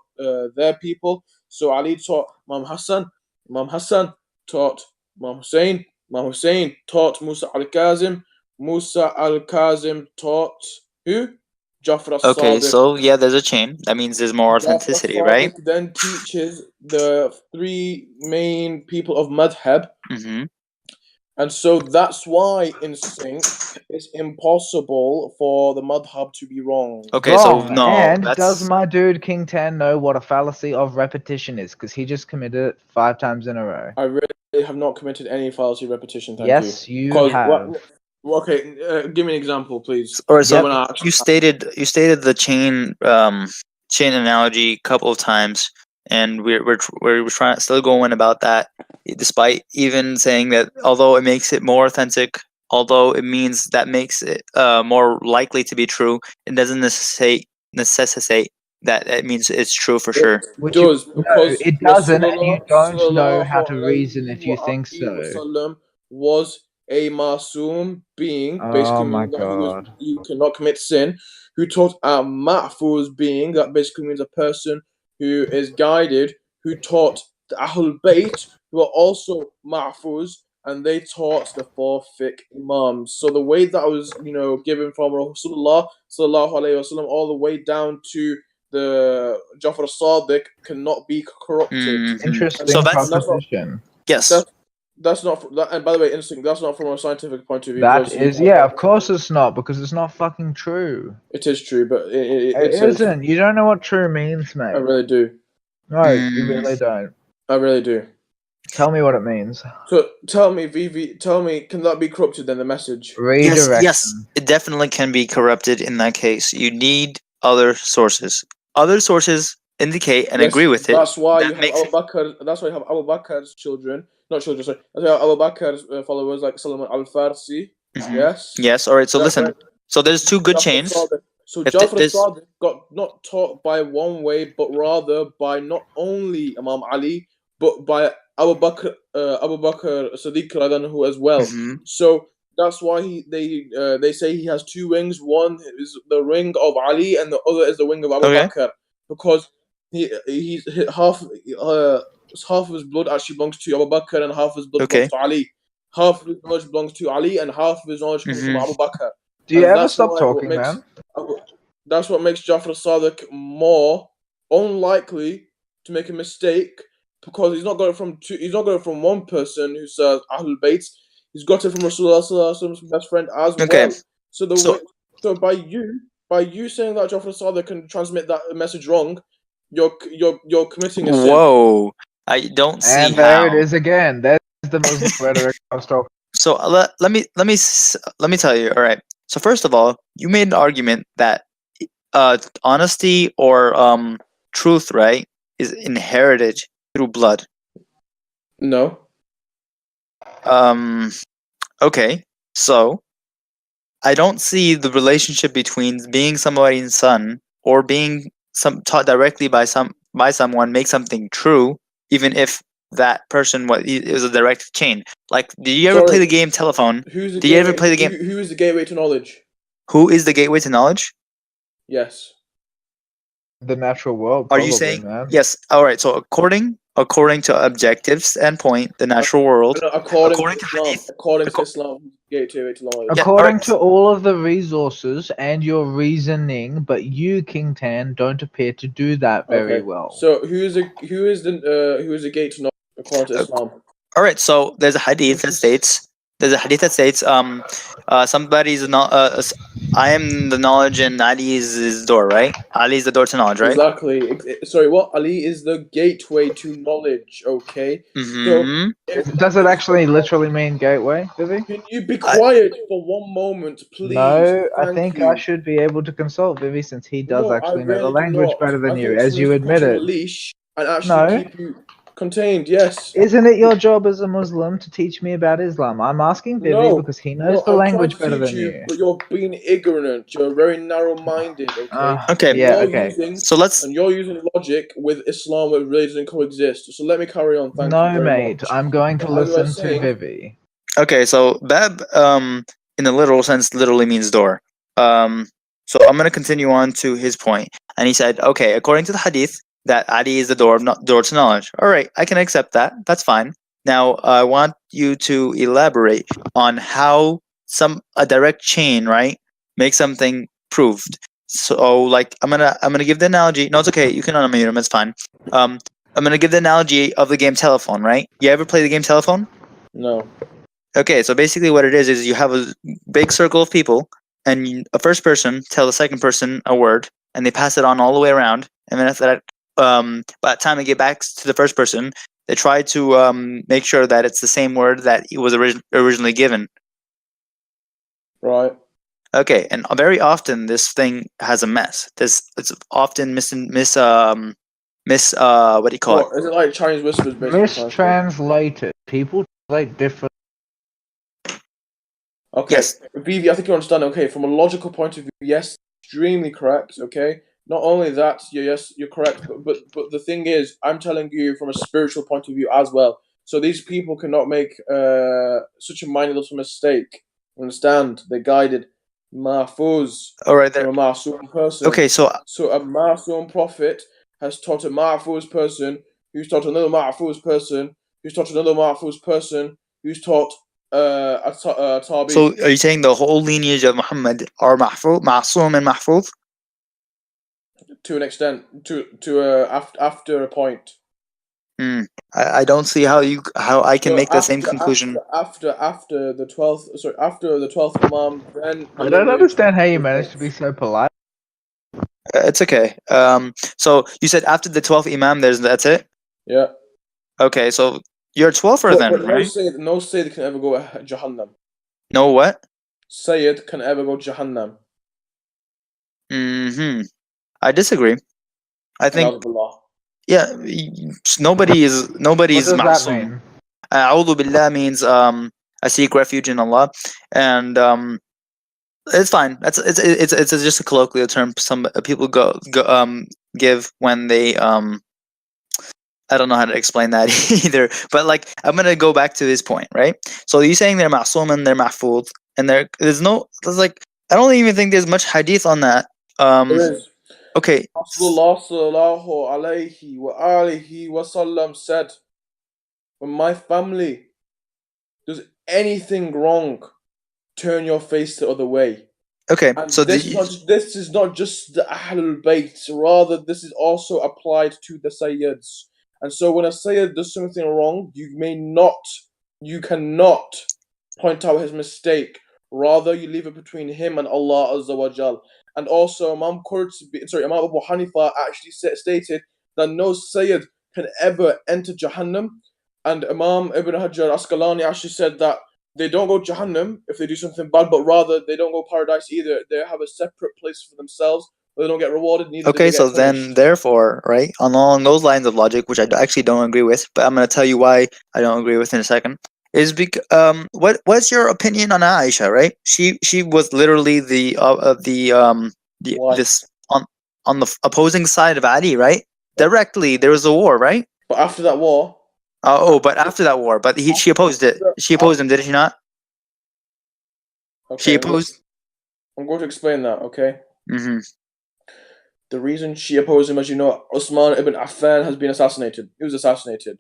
their people. So Ali taught Imam Hassan taught Imam Hussein taught Musa al-Kazim. Musa al-Kazim taught who? Jafar al-Sadiq. Okay, so yeah, there's a chain. That means there's more authenticity, Jafar right? al-Sadiq then teaches the three main people of madhab. Mm-hmm. And so that's why in sync it's impossible for the madhab to be wrong. Okay, so Wrong. no, And that's does my dude King Tan know what a fallacy of repetition is? Because he just committed it 5 times in a row. I really have not committed any fallacy repetition. Thank Yes, you. you have. Okay, give me an example, please. Or so When I actually- you stated the chain analogy a couple of times, and we're trying still going about that, despite even saying that although it makes it more authentic, although it means that makes it more likely to be true, it doesn't necessitate that it means it's true for sure. It does, because it doesn't, and you don't Rasulullah know how to sallallahu reason if you alayhi think wa so. sallam was a masoom being, basically Oh my meaning that god. he cannot commit sin, who taught a mahfuz being, that basically means a person who is guided, who taught the Ahlul Bayt, who are also mahfuz, and they taught the 4 fiqh imams. So the way that was, given from Rasulullah sallallahu alayhi wa sallam all the way down to the Jafar al-Sadiq cannot be corrupted. Mhm. Interesting So that's- proposition. Yes. That's not, and by the way, interesting. That's not from a scientific point of view. That obviously, is, yeah, of course it's not, because it's not fucking true. it is true, but It it's isn't. You don't know what true means, mate. I really do. No, you Mm. really don't. I really do. Tell me what it means. So tell me, Vivi, can that be corrupted then, the message? Redirection. Yes, it definitely can be corrupted in that case. You need other sources. Other sources indicate and Yes, agree with it. That's why That you have makes Abu Bakr. That's why you have Abu Bakr's children, not children. Sorry, that's why Abu Bakr's followers like Salman al-Farsi. Mhm. Yes. Yes, all right. So That's listen. right. So there's two good Jafar chains. al-Sadiq. So If Jafar this- al-Sadiq got not taught by one way, but rather by not only Imam Ali, but by Abu Bakr Siddiq radhiyallahu as well. Mhm. So that's why they say he has 2 wings. One is the ring of Ali, and the other is the wing of Abu Okay. Bakr, because he's half of his blood actually belongs to Abu Bakr, and half of his blood Okay. belongs to Ali. Half of his knowledge belongs to Ali, and half of his knowledge comes from Mhm. Abu Bakr. Do you And ever that's stop why talking, what makes- man? That's what makes Jafar al-Sadiq more unlikely to make a mistake, because he's not got it from one person who says Ahlul Bayt. He's got it from Rasulullah sallallahu alaihi wasallam's best friend as Okay. well. So by you saying that Jafar al-Sadiq can transmit that message wrong, you're committing a sin. Whoa. I don't see And there how. it is again. There's the Muslim rhetoric I was talking. So let me tell you. All right. So first of all, you made an argument that honesty or truth, right, is inherited through blood. No. Okay. So I don't see the relationship between being somebody's son or being taught directly by someone make something true, even if that person was a direct chain. Like, did you ever Sorry. play the game Telephone? Who's the Do you ever gateway- play the game? Who is the gateway to knowledge? Who is the gateway to knowledge? Yes. The natural world. Are Probably, you saying man. yes? All right. So according to objective standpoint, the natural world. According to to Islam, hadith- Islam, gateway to knowledge. Yeah, According alright. to all of the resources and your reasoning, but you, King Tan, don't appear to do that very Okay. well. So who is the gate to knowledge according to Islam? All right. So there's a hadith that states. Somebody's not. I am the knowledge, and Ali is his door. Right? Ali is the door to knowledge. Right? Exactly. Sorry, what? Ali is the gateway to knowledge. Okay. Mm-hmm. Does it actually literally mean gateway, Vivi? Can you be quiet for one moment, please? No, I Thank think you. I should be able to consult Vivi since he does No, actually I know the really do language not. better than I you, think as you someone's put you on a admitted. leash and actually No. keep you contained, yes. Isn't it your job as a Muslim to teach me about Islam? I'm asking Vivi No, because he knows the I'm trying language to better teach than you, you. but you're being ignorant. You're very narrow-minded, okay? Okay. Yeah, You're okay. using So let's. and you're using logic with Islam where religion doesn't coexist. So let me carry on. Thank you No, very mate. much. I'm going to As I listen was to saying, Vivi. Okay, so Bab, in the literal sense, literally means door. So I'm gonna continue on to his point, and he said, okay, according to the hadith, that Ali is the door door to knowledge. All right, I can accept that. That's fine. Now I want you to elaborate on how a direct chain, right, makes something proved. So like I'm gonna give the analogy. No, it's okay. You can unmute him. It's fine. I'm gonna give the analogy of the game telephone. Right? You ever play the game telephone? no. Okay, so basically what it is you have a big circle of people, and a first person tells a second person a word, and they pass it on all the way around, and then after that, by the time they get back to the first person, they try to make sure that it's the same word that it was originally given. Right. Okay, and very often this thing has a mess. It's often what do you call it? What is it like Chinese whispers, basically? Mistranslated. People translate different. Okay, Yes. Vivi, I think you understand. Okay, from a logical point of view, yes, extremely correct. Okay, not only that, yes, you're correct, but the thing is, I'm telling you from a spiritual point of view as well. So these people cannot make such a minor little mistake. Understand? They're guided. Mahfuz All right, from there. a Ma'soom person. Okay, so So a Ma'soom prophet has taught a Mahfuz person, who's taught another Mahfuz person, who's taught another Mahfuz person, who's taught a Tabi. so are you saying the whole lineage of Muhammad are Ma'soom and Mahfuz? To an extent, after a point. I don't see how I can So make the same conclusion. after the 12th Imam, then the I don't lineage understand how you is managed to be so polite. It's okay. So you said after the 12th Imam, that's it. Yeah. Okay, so you're 12er then, But right? no Sayyid can ever go Jahannam. No what? Sayyid can ever go Jahannam. I disagree. I think Alhamdulillah. yeah, nobody is What does that ma'soom. mean? A'udhu billah means I seek refuge in Allah, and it's fine. It's just a colloquial term some people give when they I don't know how to explain that either. But like I'm gonna go back to this point, right? So you're saying they're ma'soom and they're mahfuz, and there's like I don't even think there's much hadith on that. There is. Okay. Rasulullah sallallahu alayhi wa alihi wa sallam said, when my family does anything wrong, turn your face the other way. Okay. And So this is not just the Ahlul Bayt, rather this is also applied to the Sayyids. And so when a Sayyid does something wrong, you cannot point out his mistake. Rather, you leave it between him and Allah Azza wa Jal. And also, Imam Abu Hanifa actually stated that no Sayyid can ever enter Jahannam. And Imam Ibn Hajar Asqalani actually said that they don't go Jahannam if they do something bad, but rather they don't go paradise either. They have a separate place for themselves where they don't get rewarded, neither do okay, they so get punished. then therefore, right, along those lines of logic, which I actually don't agree with, but I'm gonna tell you why I don't agree with in a second. Is because what's your opinion on Aisha? Right, she was literally Why? this on the opposing side of Ali, right? Directly, there was a war, right? But after that war, But after that war, but she opposed it. She opposed him, did she not? okay, She opposed. I'm going to explain that, okay? Mm-hmm. The reason she opposed him, as you know, Usman ibn Affan has been assassinated. He was assassinated.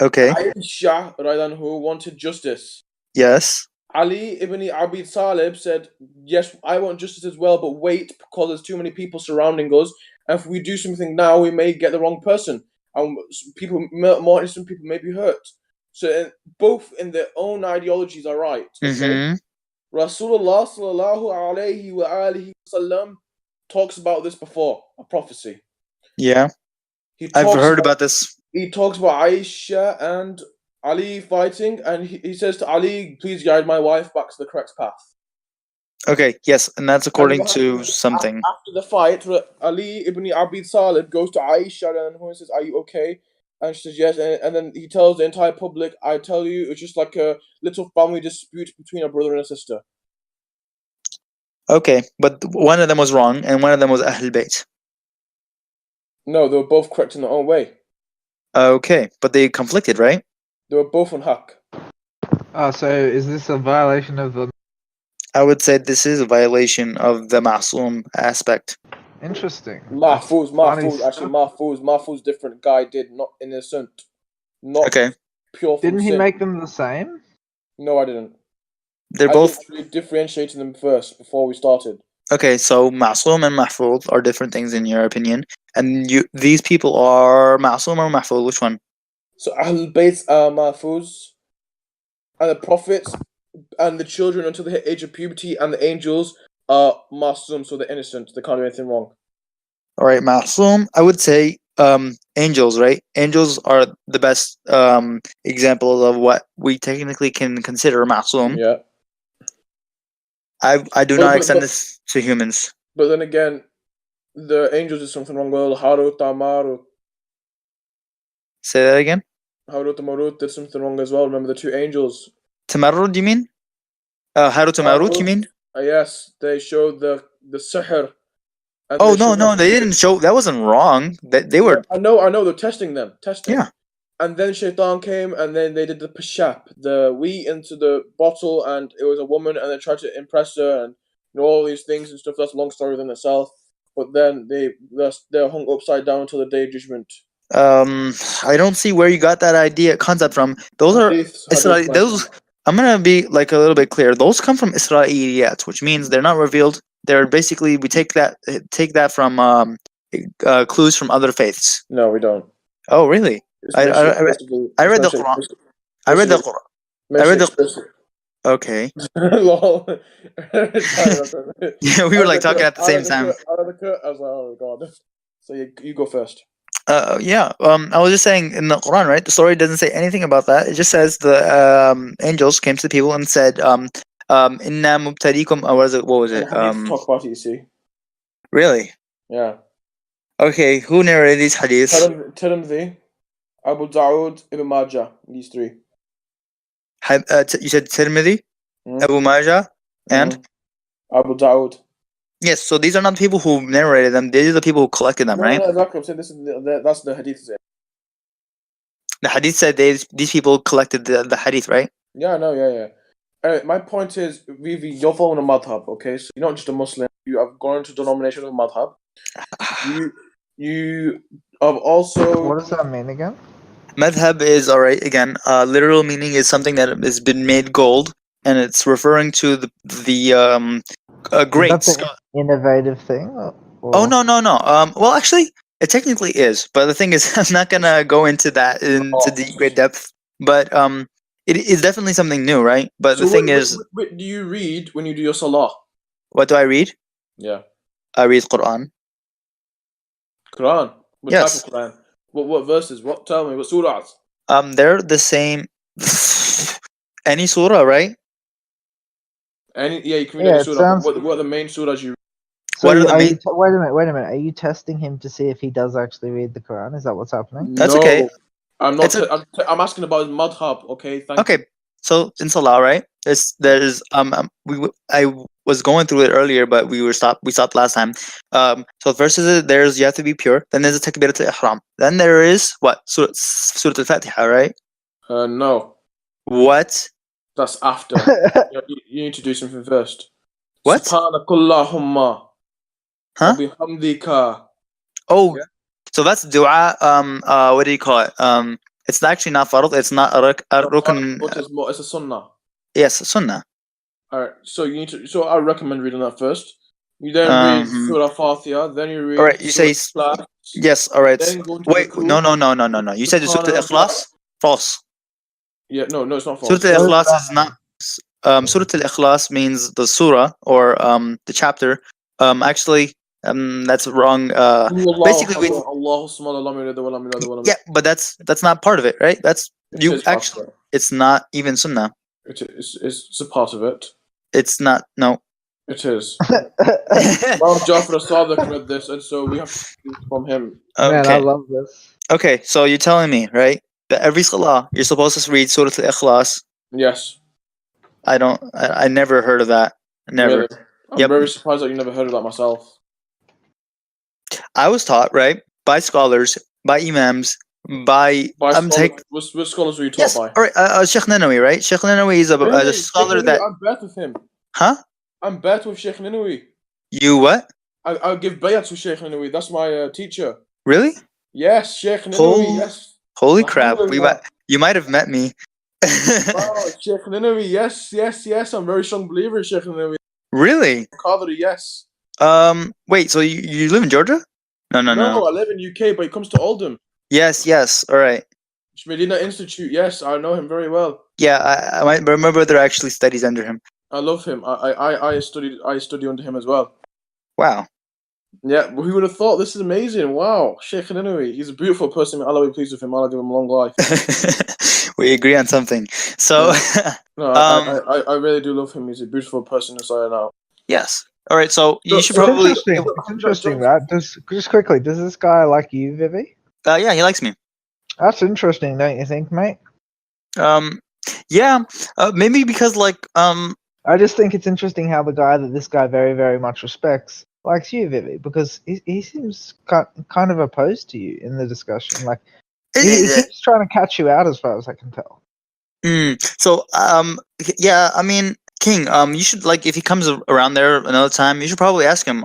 Okay. Aisha, who wanted justice. Yes. Ali ibn Abi Talib said, yes, I want justice as well, but wait, because there's too many people surrounding us. And if we do something now, we may get the wrong person. And more innocent people may be hurt. So both in their own ideologies are right. Okay? Mm-hmm. Rasulullah sallallahu alayhi wa alihi wasallam talks about this before, a prophecy. Yeah. I've heard about this. He talks about Aisha and Ali fighting, and he says to Ali, please guide my wife back to the correct path. Okay, yes, and that's according to something. After the fight, Ali ibn Abi Talib goes to Aisha and says, are you okay? And she says yes, and then he tells the entire public, I tell you, it's just like a little family dispute between a brother and a sister. Okay, but one of them was wrong, and one of them was Ahl Bayt. No, they were both correct in their own way. Okay, but they conflicted, right? They were both on haq. So is this a violation of the... I would say this is a violation of the Ma'soom aspect. Interesting. Mahfuz, different. Guy did not innocent. Not Okay. pure from Didn't he sin. make them the same? No, I didn't. They're I both... literally differentiated them first before we started. Okay, so Ma'soom and Mahfuz are different things in your opinion. And these people are Ma'soom or Mahfuz? Which one? So Ahlul Bayt are Mahfuz, and the prophets, and the children until they hit age of puberty, and the angels are Ma'soom, so they're innocent. They can't do anything wrong. All right, Ma'soom. I would say angels, right? Angels are the best examples of what we technically can consider Ma'soom. Yeah. I do not extend this to humans. But then again, the angels did something wrong. Well, Harut, Marut. Say that again. Harut and Marut did something wrong as well. Remember the two angels? Tamarrud, you mean? Harut and Marut, you mean? Yes, they showed the sihr. Oh no, they didn't show. That wasn't wrong. They were. I know. They're testing them. Yeah. And then Shaitan came, and then they did the pashap, the wheat into the bottle, and it was a woman, and they tried to impress her, and all these things and stuff. That's a long story within itself. But then they're hung upside down until the day of judgment. I don't see where you got that concept from. Those are Israeli. Those, I'm gonna be like a little bit clear. Those come from Israeliyat, which means they're not revealed. They're basically, we take that from clues from other faiths. No, we don't. Oh, really? I read the Quran. I read the Quran. Okay. Lol. Yeah, we were like talking at the same time. Out of the cut, I was like, oh god. So you go first. Yeah. I was just saying in the Quran, right? The story doesn't say anything about that. It just says the angels came to the people and said, "Inna mubtadikum." Or what was it? Talk about it, you see. Really? Yeah. Okay. Who narrated these hadiths? Tirmidhi, Abu Dawood, Ibn Majah. These three. You said Tirmidhi, Abu Majah, and Abu Dawood. Yes, so these are not the people who narrated them. These are the people who collected them, right? No, exactly. I'm saying that's the hadith. The hadith said these people collected the hadith, right? Yeah, no, yeah. My point is, Vivi, you're following a madhab, okay? So you're not just a Muslim. You have gone into denomination of madhab. You have also... What does that mean again? Madhab is, alright, again, literal meaning is something that has been made gold, and it's referring to the greats. Is that the innovative thing? Or? Oh, no. Well, actually, it technically is, but the thing is, I'm not gonna go into that into great depth. But it is definitely something new, right? But so the thing is, what do you read when you do your salah? What do I read? Yeah, I read Quran. Quran. What yes. type of Quran? What verses? What? Tell me. What surahs? They're the same. Any surah, right? You can read any surah. What are the main surahs you read? So wait a minute. Are you testing him to see if he does actually read the Quran? Is that what's happening? That's okay. I'm not. I'm asking about his madhab. Okay. Thank you. So in Salah, right? I was going through it earlier, but we stopped last time. So first there's you have to be pure. Then there's a takbirat al-ihram. Then there is what? Surah al-Fatiha, right? No. What? That's after. You need to do something first. What? Subhanakallahumma. Huh? Bihamdika. Oh, yeah. So that's dua. What do you call it? It's actually not farad. It's not a rukn. It's a sunnah. Yes, a sunnah. Alright, so you need to. So I recommend reading that first. You then read Surah Fatiha. Then you read. Alright, you say. Yes. Alright. Wait. No. You said Surah Al-Ikhlas. False. Yeah. No. It's not false. Surah Al-Ikhlas is not. Surah Al-Ikhlas means the surah or the chapter. Actually. That's wrong. Basically, yeah, but that's not part of it, right? Actually. It's not even sunnah. It's a part of it. It's not. No. It is. Well, Jafar Sadiq read this, and so we have to from him. Okay. Man, I love this. Okay, so you're telling me, right, that every salah you're supposed to read Surah Al-Ikhlas. Yes. I never heard of that. Never. Really? I'm Yep. very surprised that you never heard of that myself. I was taught, right, by scholars, by imams, by What scholars were you taught yes, by? all right, Sheikh Nanawi, right? Sheikh Nanawi is a Really? scholar Sheikh that. Nanawi, I'm bet with him. Huh? I'm bet with Sheikh Nanawi. You what? I'll give bayat to Sheikh Nanawi. That's my teacher. Really? Yes, Sheikh Nanawi. Yes. Holy crap! Alhamdulillah. You might have met me. Wow, Sheikh Nanawi. Yes. I'm a very strong believer in Sheikh Nanawi. Really? Qadri, yes. Wait. So you live in Georgia? No. No, I live in UK, but he comes to Oldham. Yes. All right. Medina Institute. Yes, I know him very well. Yeah, my brother actually studies under him. I love him. I studied under him as well. Wow. Yeah, who would have thought? This is amazing. Wow, Sheikh Nanawi. He's a beautiful person. May Allah be pleased with him. Allah give him a long life. We agree on something. So, no, I really do love him. He's a beautiful person inside and out. Yes. All right. So you should probably. It's interesting that just quickly. Does this guy like you, Vivi? Yeah, he likes me. That's interesting, don't you think, mate? Yeah. Maybe because I just think it's interesting how the guy that this guy very, very much respects likes you, Vivi, because he seems kind of opposed to you in the discussion. Like he keeps trying to catch you out, as far as I can tell. So yeah, I mean, King, you should, like, if he comes around there another time, you should probably ask him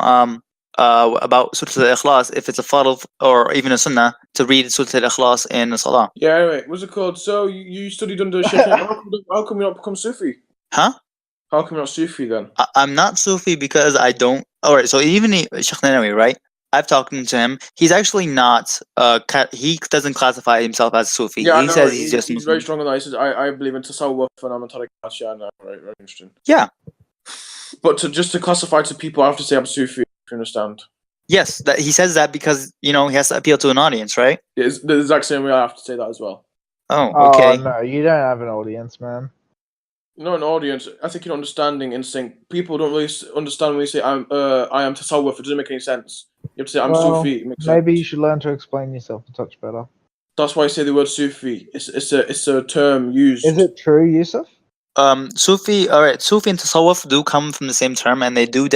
about Surah Al-Ikhlas, if it's a fardh or even a sunnah to read Surah Al-Ikhlas in the salah. Yeah, anyway, what's it called? So you studied under Sheikh. How come you not become Sufi? Huh? How come you're not Sufi then? I'm not Sufi because I don't. Alright, so even Sheikh Nanawi, right? I've talked to him. He's actually not. He doesn't classify himself as Sufi. Yeah, he says he's just. He's very strong on that. He says, "I believe in tasawwuf and I'm a tariqat." Yeah, no, right, very interesting. Yeah. But to classify to people, I have to say I'm Sufi. If you understand. Yes, that he says that because he has to appeal to an audience, right? It's the exact same way I have to say that as well. Oh, okay. Oh no, you don't have an audience, man. No, an audience. I think you're understanding instinct. People don't really understand when you say I am tasawwuf. It doesn't make any sense. You have to say I'm Sufi. It makes maybe sense. you should learn to explain yourself a touch better. That's why I say the word Sufi. It's a term used. Is it true, Yusuf? Sufi. All right, Sufi and Tasawwuf do come from the same term, and they do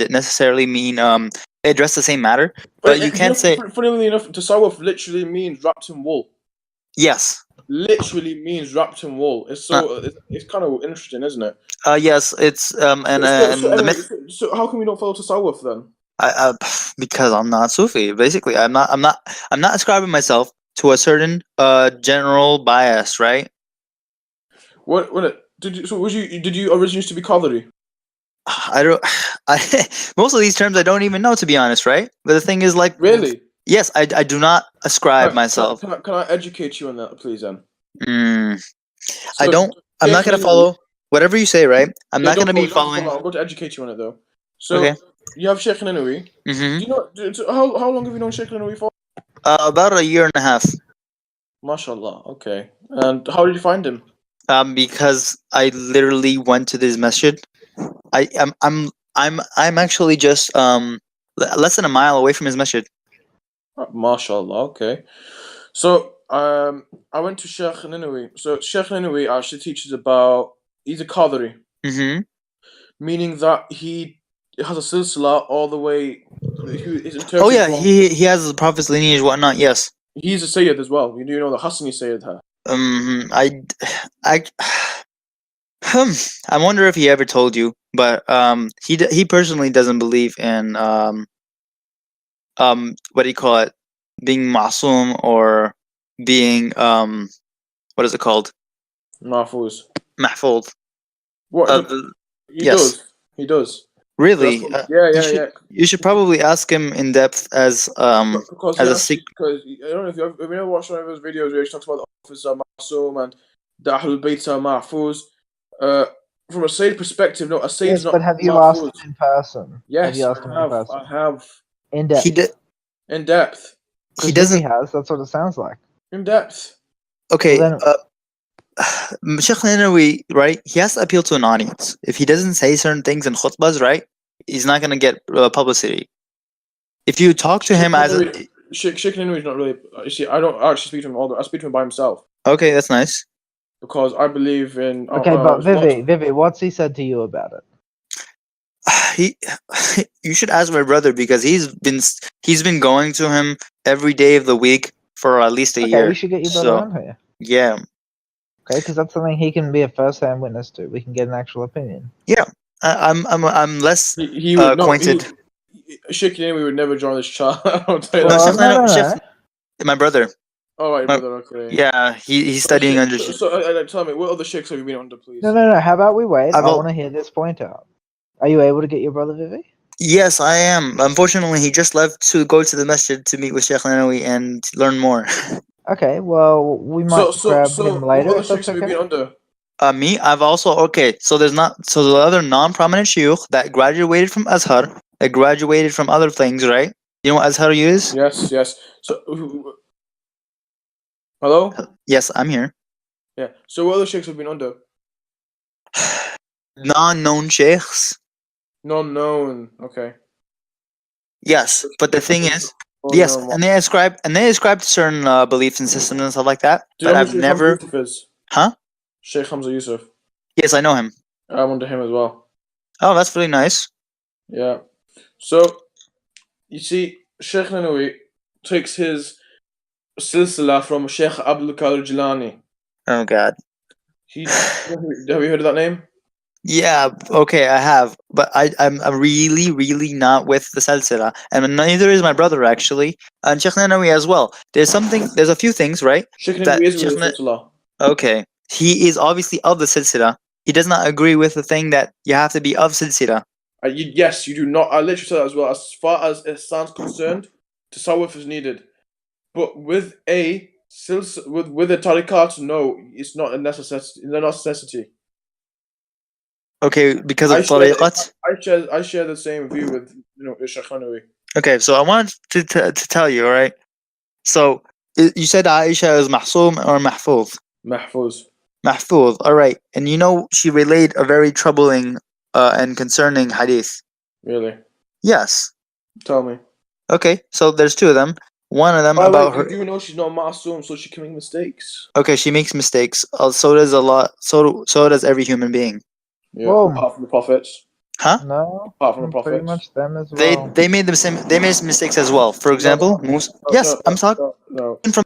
necessarily mean they address the same matter. But you can't say. Funnily enough, Tasawwuf literally means wrapped in wool. Yes. Literally means wrapped in wool. It's it's kind of interesting, isn't it? Yes, it's So how come you don't follow Tasawwuf then? Because I'm not Sufi. Basically, I'm not ascribing myself to a certain general bias, right? Did you originally used to be Qadri? Most of these terms I don't even know, to be honest, right? But the thing is, like, really? Yes, I do not ascribe myself. Can I educate you on that, please, then? I don't. I'm not gonna follow whatever you say, right? I'm not gonna be following. I'm going to educate you on it, though. So you have Sheikh Nanawi. Mm-hmm. Do you know how long have you known Sheikh Nanawi for? About a year and a half. MashaAllah. Okay. And how did you find him? Because I literally went to this masjid. I'm actually just less than a mile away from his masjid. MashaAllah. Okay. So I went to Sheikh Nanawi. So Sheikh Nanawi actually teaches about, he's a Qadri. Mm-hmm. Meaning that he has a silsila all the way. Oh yeah, he has the Prophet's lineage, whatnot. Yes. He's a Sayyid as well. You do know the Hassani Sayyid. I wonder if he ever told you, but he personally doesn't believe in what do you call it, being masum or being what is it called? Mahfuz. What? He does. Really? Yeah. You should probably ask him in depth as a secret. Because I don't know if you ever watched one of his videos where he talks about the Office Masum and the Ahlul Bayt Mahfuz. From a Sayyid perspective, no, a Sayyid's not. But have you asked him in person? Yes, I have. In depth. In depth. He doesn't. He has. That's what it sounds like. In depth. Okay. Sheikh Nanawi, right? He has to appeal to an audience. If he doesn't say certain things in khutbahs, right, he's not gonna get publicity. If you talk to him Sheikh Nanoui is not really. You see, I don't actually speak to him all the. I speak to him by himself Okay, that's nice. because I believe in. Okay, but Vivi, what's he said to you about it? He, you should ask my brother because he's been going to him every day of the week for at least a Okay, year. we should get your brother on here. Yeah. Okay, because that's something he can be a first-hand witness to. We can get an actual opinion. Yeah. I'm less He would acquainted. Sheikh Nanoui would never join this chat. I'll tell you No, that. Sheikh my brother. All right, My- brother. Okay. Yeah, he's studying under. So, tell me, what other sheikhs have you been under, please? No. How about we wait? I've I al- want to hear this point out. Are you able to get your brother Vivi? Yes, I am. Unfortunately, he just left to go to the masjid to meet with Sheikh Nanawi and learn more. Okay, well, we might grab him later. What other If sheikhs that's have you okay. been under? Me, I've also so there's not so the other non-prominent shiuch that graduated from Azhar, that graduated from other things, right? You know what Azhar is? Yes. So, hello? Yes, I'm here. Yeah. So, what other sheikhs have you been under? Non-known sheikhs. Non-known. Okay. Yes, but the thing is, Oh, yes, no. and they ascribe to certain beliefs and systems and stuff like that. Do you But know I've who Sheikh never. Hamza Yusuf is? Huh? Sheikh Hamza Yusuf. Yes, I know him. I'm under him as well. Oh, that's really nice. Yeah. So, you see, Sheikh Nanoui takes his silsila from Sheikh Abdul Qadir Jilani. Oh God. Have you heard of that name? Yeah, okay, I have, but I'm really, really not with the Salsila, and neither is my brother actually, and Sheikh Nanawi as well. There's a few things, right? Sheikh That Nanoui is with Sheikh the silsila. Okay, he is obviously of the Silsila. He does not agree with the thing that you have to be of Silsila. Yes, you do not. I literally said that as well. As far as Ihsan's concerned, tasawwuf is needed, but with a with a tariqat, no, it's not a necessity. It's not a necessity. Okay, because of tariqat. I share the same view with Sheikh Nanoui. Okay, so I wanted to tell you, all right. So you said Aisha is mahsum or mahfuz. Mahfuz. Mahfuz, all right, and you know she relayed a very troubling and concerning hadith. Really? Yes. Tell me. Okay, so there's two of them. One of them By the about way, her. you do know she's not ma'asum, so she can make mistakes. Okay, she makes mistakes. So does a lot. So does every human being. Yeah, Whoa. apart from the prophets. Huh? No, Apart from the pretty prophets. much them as well. They made the same. They made mistakes as well. For example, yes, I'm talking No. from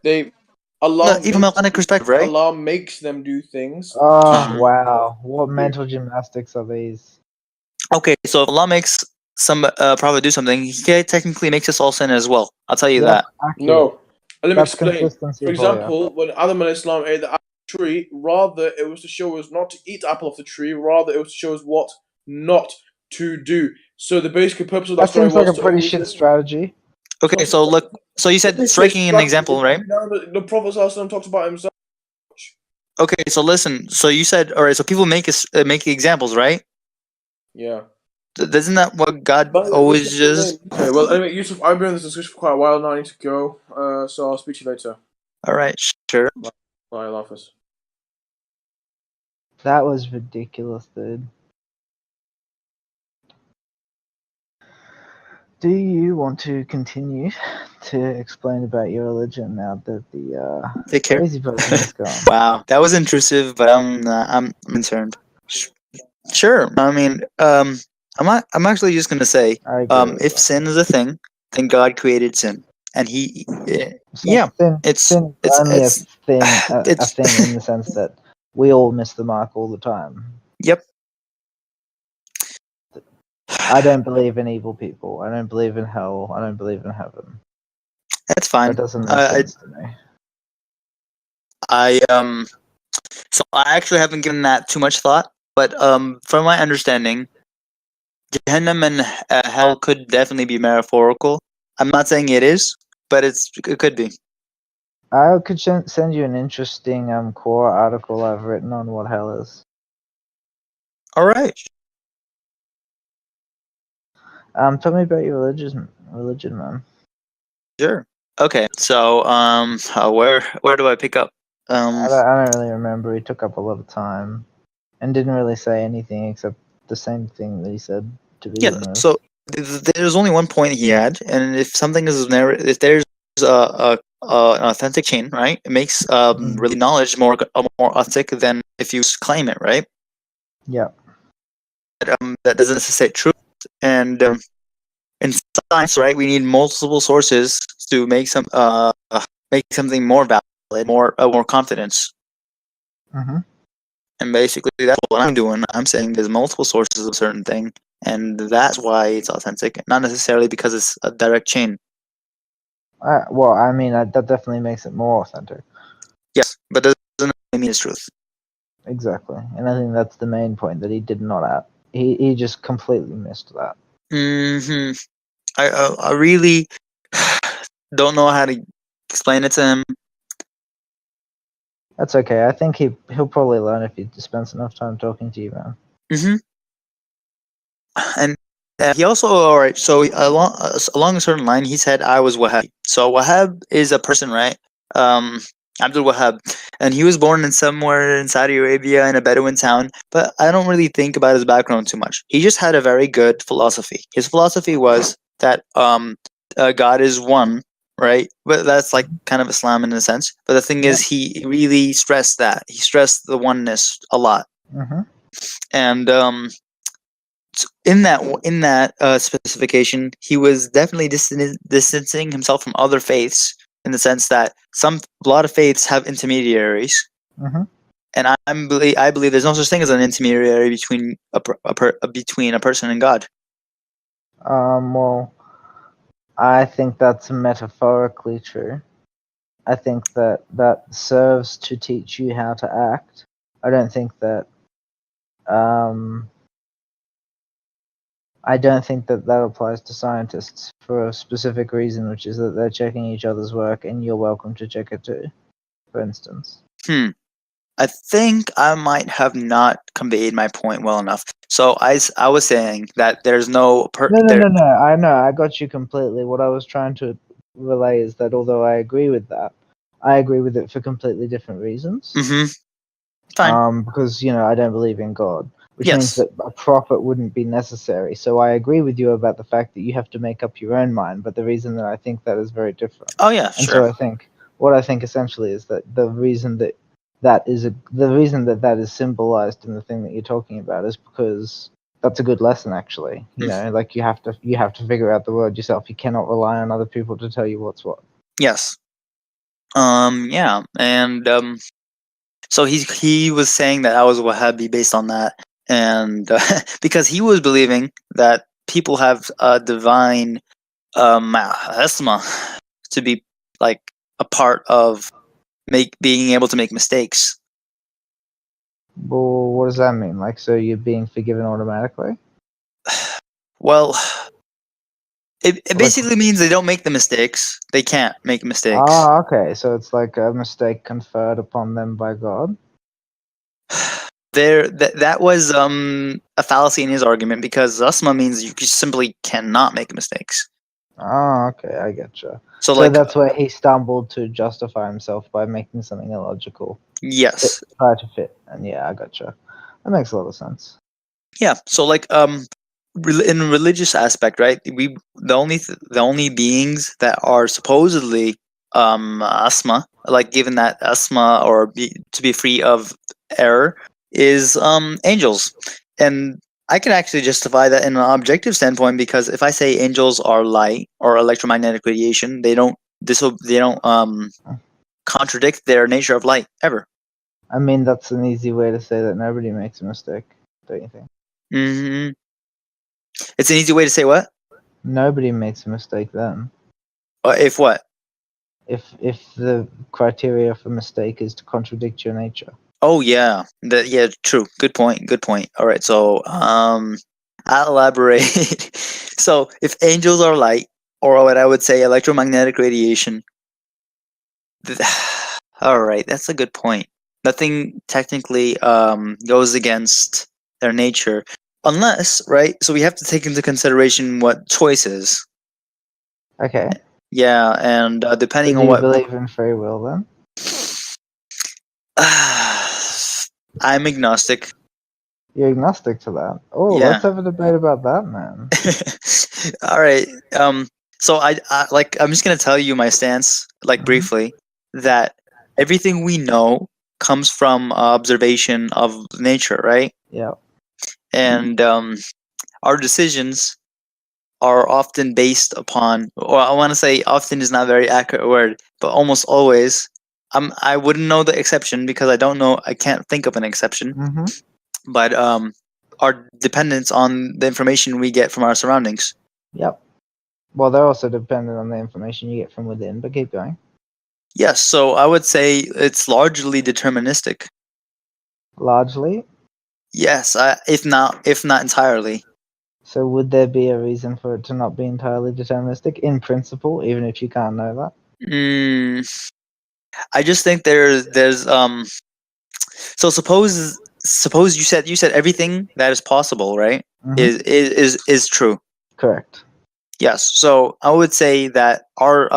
Allah even from a Quranic perspective, right? Allah makes them do things. Oh, wow. What mental gymnastics are these? Okay, so if Allah makes some prophet do something, He technically makes us all sin as well. I'll tell you that. Accurate. No. Let me That's explain. consistency For for example, when Adam and Islam ate the apple tree, rather it was to show us not to eat the apple off the tree, rather it was to show us what not to do. So the basic purpose of that That story seems like was a pretty shit strategy. Okay, so look. So you said striking an example, right? The Prophet ﷺ talks about himself. Okay, so listen. So you said, all right. So people make examples, right? Yeah. Isn't that what God always just? Okay, well, anyway, Yusuf, I've been in this discussion for quite a while now. I need to go. So I'll speak to you later. All right, sure. Bye, Allah Hafiz. That was ridiculous, dude. Do you want to continue to explain about your religion now that the Take care. crazy person is gone? Wow, that was intrusive, but I'm concerned. Sure. I mean, I'm actually just gonna say, I agree with if that. sin is a thing, then God created sin, and He, So yeah, sin it's is only a thing it's in the sense that we all miss the mark all the time. yep. I don't believe in evil people. I don't believe in hell. I don't believe in heaven. That's fine. That doesn't make sense to me. So I actually haven't given that too much thought, but from my understanding, Jahannam and hell could definitely be metaphorical. I'm not saying it is, but it could be. I could send you an interesting core article I've written on what hell is. All right. Tell me about your religion, man. Sure. Okay. So where do I pick up? I don't really remember. He took up a lot of time and didn't really say anything except the same thing that he said to begin with. So there's only one point he had, and if something is if there's an authentic chain, right? It makes really knowledge more authentic than if you claim it, right? Yeah. That doesn't necessitate truth. And in science, right, we need multiple sources to make something more valid, more confidence. Mm-hmm. And basically, that's what I'm doing. I'm saying there's multiple sources of a certain thing, and that's why it's authentic, not necessarily because it's a direct chain. Well, I mean, that definitely makes it more authentic. Yes, but doesn't mean it's truth. Exactly, and I think that's the main point that he did not add. He just completely missed that. Hmm. I really don't know how to explain it to him. That's okay. I think he'll probably learn if he spends enough time talking to you, man. Hmm. And he also, all right. So along a certain line, he said I was Wahhab. So Wahhab is a person, right? Abdul Wahhab, and he was born in somewhere in Saudi Arabia in a Bedouin town. But I don't really think about his background too much. He just had a very good philosophy. His philosophy was that God is one, right? But that's like kind of Islam in a sense. But the thing is, he really stressed that. He stressed the oneness a lot. Mm-hmm. And in that specification, he was definitely distancing himself from other faiths in the sense that a lot of faiths have intermediaries, Mm-hmm. and I believe there's no such thing as an intermediary between between a person and God. Well, I think that's metaphorically true. I think that serves to teach you how to act. I don't think that that applies to scientists for a specific reason, which is that they're checking each other's work, and you're welcome to check it too. For instance. I think I might have not conveyed my point well enough. So I was saying that there's no No. I know. I got you completely. What I was trying to relay is that although I agree with that, I agree with it for completely different reasons. Mm-hmm. Fine. Because I don't believe in God, which Yes. means that a prophet wouldn't be necessary. So I agree with you about the fact that you have to make up your own mind. But the reason that I think that is very different. Oh yeah, And sure. so what I think essentially is that the reason that is symbolized in the thing that you're talking about is because that's a good lesson, actually. Like you have to figure out the word yourself. You cannot rely on other people to tell you what's what. Yes. Yeah, and so he was saying that I was Wahhabi based on that, and because he was believing that people have a divine asma to be like a part of being able to make mistakes. Well, what does that mean? Like, so you're being forgiven automatically? Well, it basically means they don't make the mistakes. They can't make mistakes. Ah, okay. So it's like a mistake conferred upon them by God. That was a fallacy in his argument because asma means you simply cannot make mistakes. Oh, okay, I getcha. So that's where he stumbled to justify himself by making something illogical. Yes. Try to fit, and yeah, I gotcha. That makes a lot of sense. Yeah. So in religious aspect, right? The only beings that are supposedly asma, like given that asma or to be free of error, is angels, and I can actually justify that in an objective standpoint because if I say angels are light or electromagnetic radiation, they don't contradict their nature of light ever. I mean, that's an easy way to say that nobody makes a mistake, don't you think? Mm-hmm. It's an easy way to say what? Nobody makes a mistake then. If what? If the criteria for mistake is to contradict your nature. Oh yeah, true. Good point. All right, so I'll elaborate. So if angels are light, or what I would say electromagnetic radiation, all right, that's a good point. Nothing technically goes against their nature, unless right. So we have to take into consideration what choices. Okay. Yeah, and depending So on do you what. believe in free will then? I'm agnostic. You're agnostic to that. Oh, Yeah. let's have a debate about that, man. All right. So I'm just gonna tell you my stance, like briefly, that everything we know comes from observation of nature, right? Yeah. And our decisions are often based upon, or I want to say often is not a very accurate word, but almost always. I wouldn't know the exception because I can't think of an exception. Mm-hmm. But our dependence on the information we get from our surroundings. Yep. Well, they're also dependent on the information you get from within, but keep going. Yes, so I would say it's largely deterministic. Largely. Yes, if not entirely. So would there be a reason for it to not be entirely deterministic in principle, even if you can't know that? I just think there's so suppose you said everything that is possible, right? Mhm. Is true. Correct. Yes. So I would say that our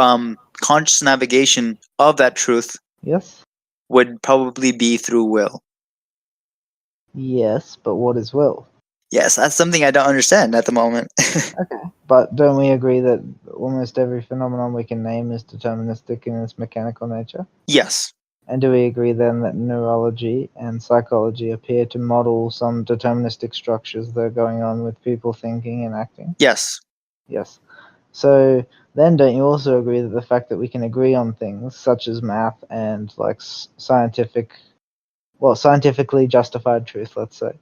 conscious navigation of that truth Yes. would probably be through will. Yes, but what is will? Yes, that's something I don't understand at the moment. Okay. But don't we agree that almost every phenomenon we can name is deterministic in its mechanical nature? Yes. And do we agree then that neurology and psychology appear to model some deterministic structures that are going on with people thinking and acting? Yes. Yes. So then don't you also agree that the fact that we can agree on things such as math and like scientifically justified truth, let's say,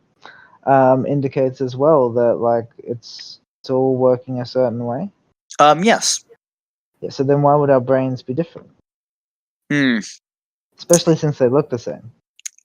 indicates as well that like it's all working a certain way? Yes. Yeah, so then why would our brains be different? Especially since they look the same.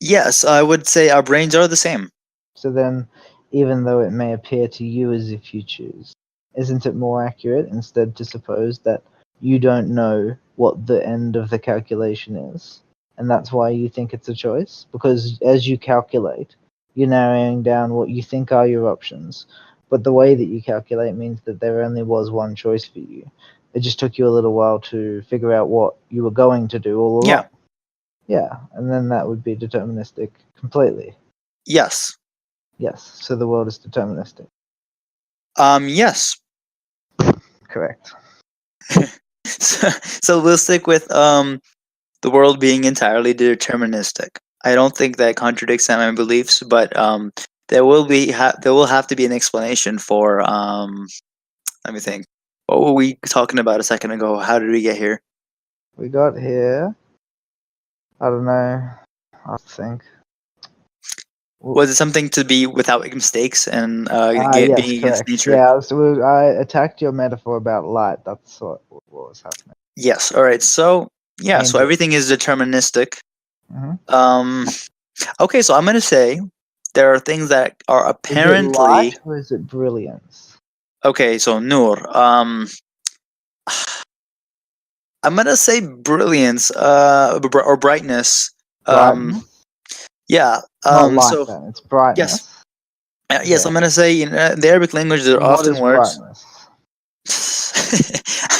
Yes, I would say our brains are the same. So then, even though it may appear to you as if you choose, isn't it more accurate instead to suppose that you don't know what the end of the calculation is, and that's why you think it's a choice? Because as you calculate, you're narrowing down what you think are your options, but the way that you calculate means that there only was one choice for you. It just took you a little while to figure out what you were going to do all along. Yeah. Yeah, and then that would be deterministic completely. Yes. Yes, so the world is deterministic. Yes. Correct. So we'll stick with the world being entirely deterministic. I don't think that contradicts my beliefs, but there will have to be an explanation for let me think. What were we talking about a second ago? How did we get here? We got here. I don't know. I think. Was it something to be without mistakes and Yes, being against correct. nature? Yeah, so I attacked your metaphor about light. That's what was happening. Yes. All right. So yeah. So Angel. everything is deterministic. Mhm. Okay. So I'm gonna say there are things that are Is it apparently light or is it brilliance? okay. So nur. I'm gonna say brilliance. Or brightness. Brightness? Yeah. Not light So then. It's brightness. yes. Okay. I'm gonna say in the Arabic language there are And what often is words. brightness?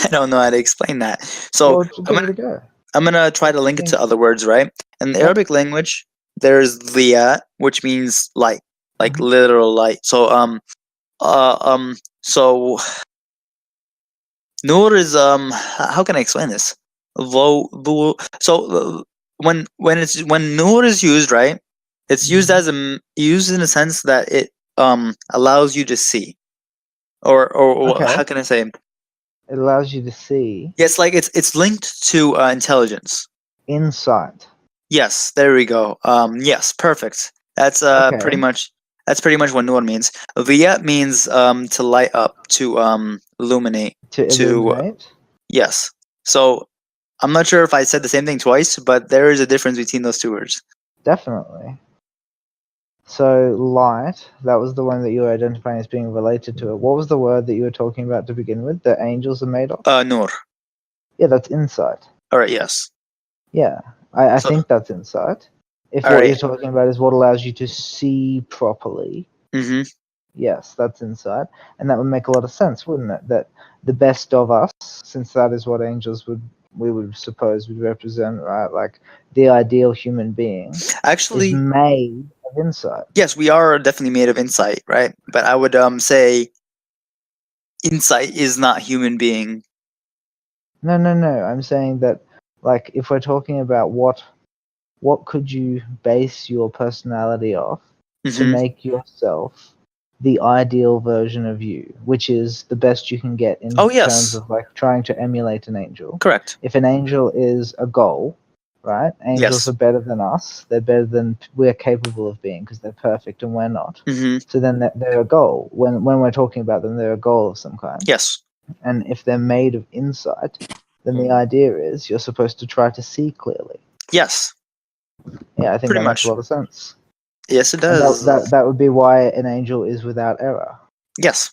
I don't know how to explain that. So Well, give it a go. I'm gonna try to link it to other words, right? In the Yep. Arabic language, there's liya, which means light, like Mhm. literal light. So so nur is how can I explain this? So when nur is used, right? It's used as used in a sense that it allows you to see, or Okay. how can I say? It allows you to see Yes, like it's linked to intelligence. insight. Yes, there we go. Yes, perfect. That's Okay. pretty much what nur means. Viya means to light up, to illuminate, To to illuminate. yes. So I'm not sure if I said the same thing twice, but there is a difference between those two words. Definitely. So light, that was the one that you were identifying as being related to it. What was the word that you were talking about to begin with? That angels are made of? Nur. Yeah, that's insight. All right. Yes. Yeah, I So- think that's insight. If All what right. you're talking about is what allows you to see properly, Mm-hmm. yes, that's insight. And that would make a lot of sense, wouldn't it? That the best of us, since that is what angels we would suppose would represent, right? Like the ideal human being is Actually, made of insight. yes, we are definitely made of insight, right? But I would say insight is not human being. No. I'm saying that, like, if we're talking about what could you base your personality off to Mhm. make yourself the ideal version of you, which is the best you can get in Oh, yes. terms of like trying to emulate an angel. Correct. If an angel is a goal, right? Angels Yes. are better than us. They're better than we're capable of being because they're perfect and we're not. Hmm. So then they're a goal. When we're talking about them, they're a goal of some kind. Yes. And if they're made of insight, then the idea is you're supposed to try to see clearly. Yes. Yeah, I think Pretty that makes much. a lot of sense. Yes, it And does. that would be why an angel is without error. Yes.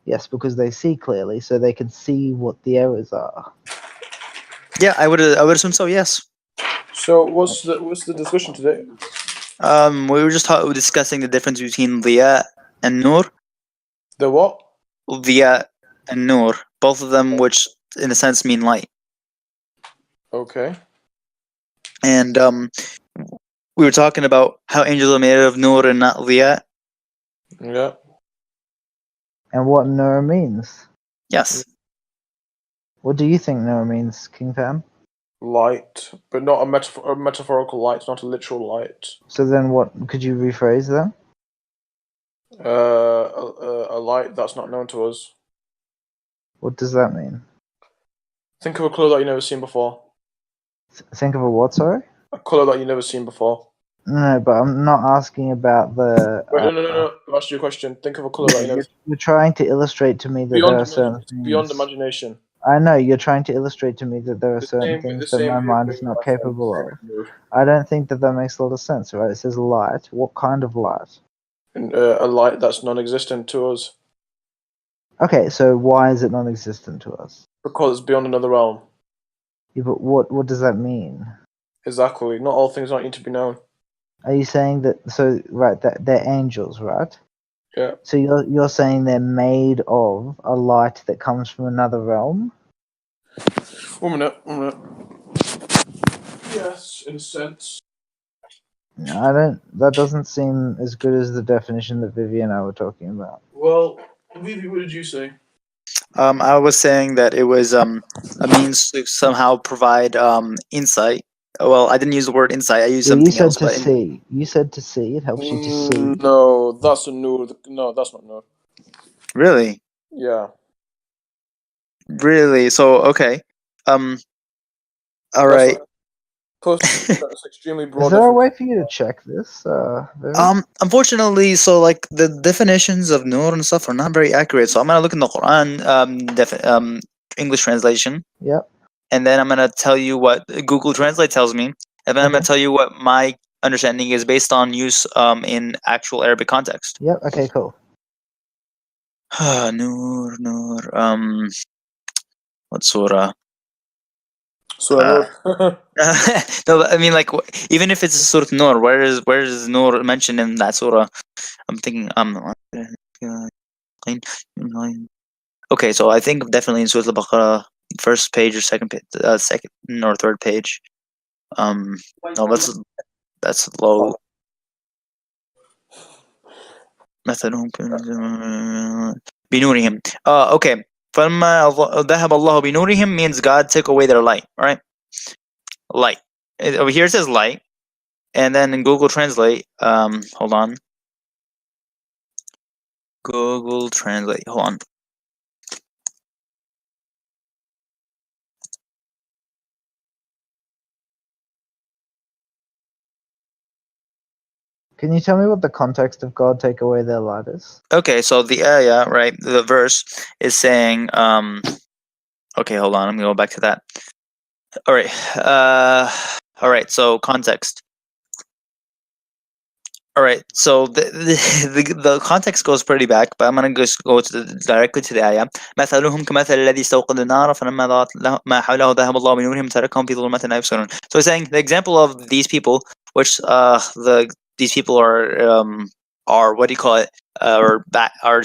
Yes, because they see clearly, so they can see what the errors are. Yeah, I would assume so. Yes. So what's the discussion today? We were just discussing the difference between Diya and Nur. The what? Diya and Nur, both of them, which in a sense mean light. Okay. And we were talking about how angels are made of Nur and not Diya. Yeah. And what Nur means. Yes. What do you think Nur means, King Fan? Light, but not a metaphorical light, not a literal light. So then what, could you rephrase that? A light that's not known to us. What does that mean? Think of a colour that you've never seen before. Think of a what, sorry? A colour that you've never seen before. No, but I'm not asking about the... Wait, no. I've asked you a question. Think of a colour that you never You're trying to illustrate to me that there are certain things... beyond imagination. I know, you're trying to illustrate to me that there are The certain same things that my way mind with is not my friend capable of. Move. I don't think that makes a lot of sense, right? It says light. What kind of light? A light that's non-existent to us Okay, so why is it non-existent to us? because it's beyond another realm. Yeah, but what does that mean? Exactly. Not all things need to be known. Are you saying that? So right, that they're angels, right? Yeah. So you're saying they're made of a light that comes from another realm? 1 minute. Yes, in a sense. I don't. That doesn't seem as good as the definition that Vivi and I were talking about. Well, Vivi, what did you say? I was saying that it was a means to somehow provide insight. Well, I didn't use the word insight. I used Yeah, you something said else. to But see. You said to see. It helps you to see. No, that's a nur. No, that's not nur. really, Yeah. really. So okay. All right. That's extremely broad. Is there a way for you to check this? Vivi? Unfortunately, so like the definitions of nur and stuff are not very accurate. So I'm gonna look in the Quran English translation. Yep. And then I'm gonna tell you what Google Translate tells me, and then I'm gonna tell you what my understanding is based on use in actual Arabic context. Yep. Okay. Cool. Nur. What surah? So No, I mean like even if it's Surah Nur, where is Nur mentioned in that surah? I'm thinking okay, so I think definitely in Surah Al-Baqarah, first page or second or third page. No, that's low. مثلهم بنورهم. Okay. فلما ذهب الله بنورهم means God took away their light, right? Light. Over here it says light, and then in Google Translate, hold on. Google Translate, hold on. Can you tell me what the context of God take away their light is? Okay, so the ayah, right, the verse is saying, okay, hold on, I'm gonna go back to that. All right, so context. All right, so the context goes pretty back, but I'm gonna just go directly to the ayah. مثلهم كمثل الذي استوقد النار فلما ضاءت ما حوله ذهب الله بنورهم تركهم في ظلمات لا يبصرون. So it's saying the example of these people, which these people are what do you call it, or that are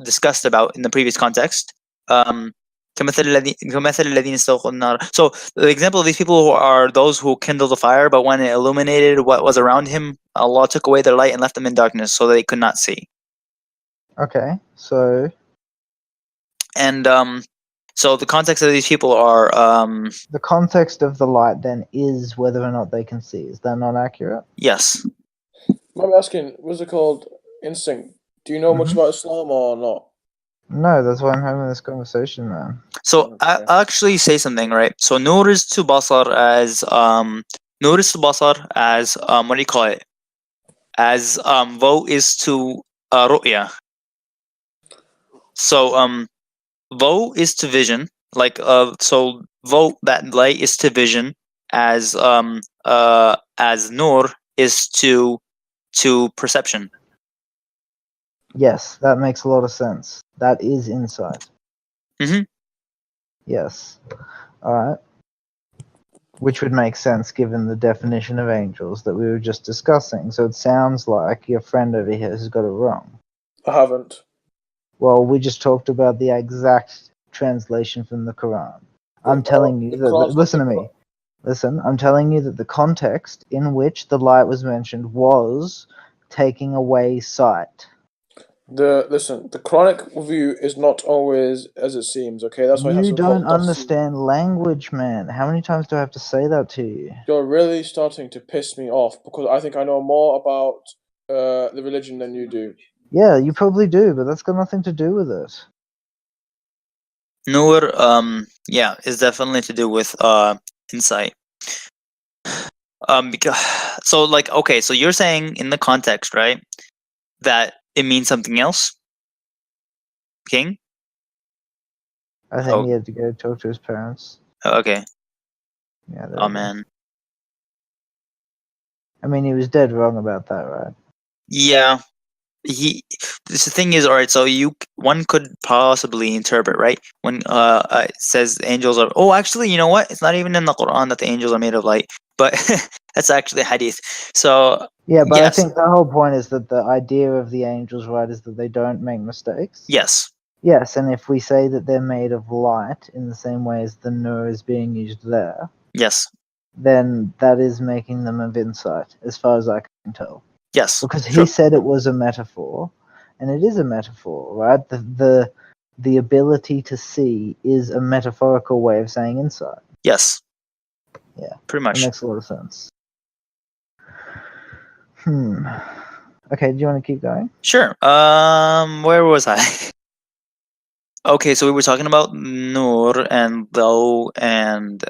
discussed about in the previous context. كمثل الذين استوقدوا النار. So the example of these people are those who kindled the fire, but when it illuminated what was around him, Allah took away their light and left them in darkness, so they could not see. Okay, so And so the context of these people are The context of the light then is whether or not they can see. Is that not accurate? yes. I'm asking, what's it called? Instinct. Do you know much Mhm. about Islam or not? No, that's why I'm having this conversation, man. So Okay. I'll actually say something, right? So nur is to basar as nur is to basar as what do you call it? As vo is to ru'ya. So vo is to vision, like so vo, that light is to vision, as nur is to perception. Yes, that makes a lot of sense. That is insight. Mhm. Yes. All right. Which would make sense given the definition of angels that we were just discussing. So it sounds like your friend over here has got it wrong. I haven't. Well, we just talked about the exact translation from the Quran. I'm telling you that. Listen to me. Listen, I'm telling you that the context in which the light was mentioned was taking away sight. The Quranic view is not always as it seems. Okay, that's why it has You to involve don't tafsir. understand language, man. How many times do I have to say that to you? You're really starting to piss me off because I think I know more about the religion than you do. Yeah, you probably do, but that's got nothing to do with it. Nur yeah, is definitely to do with insight. Because so like okay, so you're saying in the context, right, that it means something else, King? I think he had to go talk to his parents. Okay. Yeah. Oh man. I mean, he was dead wrong about that, right? Yeah. The thing is, all right. So one could possibly interpret, right, when it says angels are. Oh, actually, you know what? It's not even in the Quran that the angels are made of light, but that's actually hadith. So Yeah, but yes, I think the whole point is that the idea of the angels, right, is that they don't make mistakes. yes, Yes, and if we say that they're made of light in the same way as the nur is being used there, yes, then that is making them of insight, as far as I can tell. yes. Because he True. said it was a metaphor, and it is a metaphor, right? The ability to see is a metaphorical way of saying insight. Yes. Yeah. Pretty That much. makes a lot of sense. Okay, do you want to keep going? Sure. Where was I? Okay, so we were talking about Nur and Though and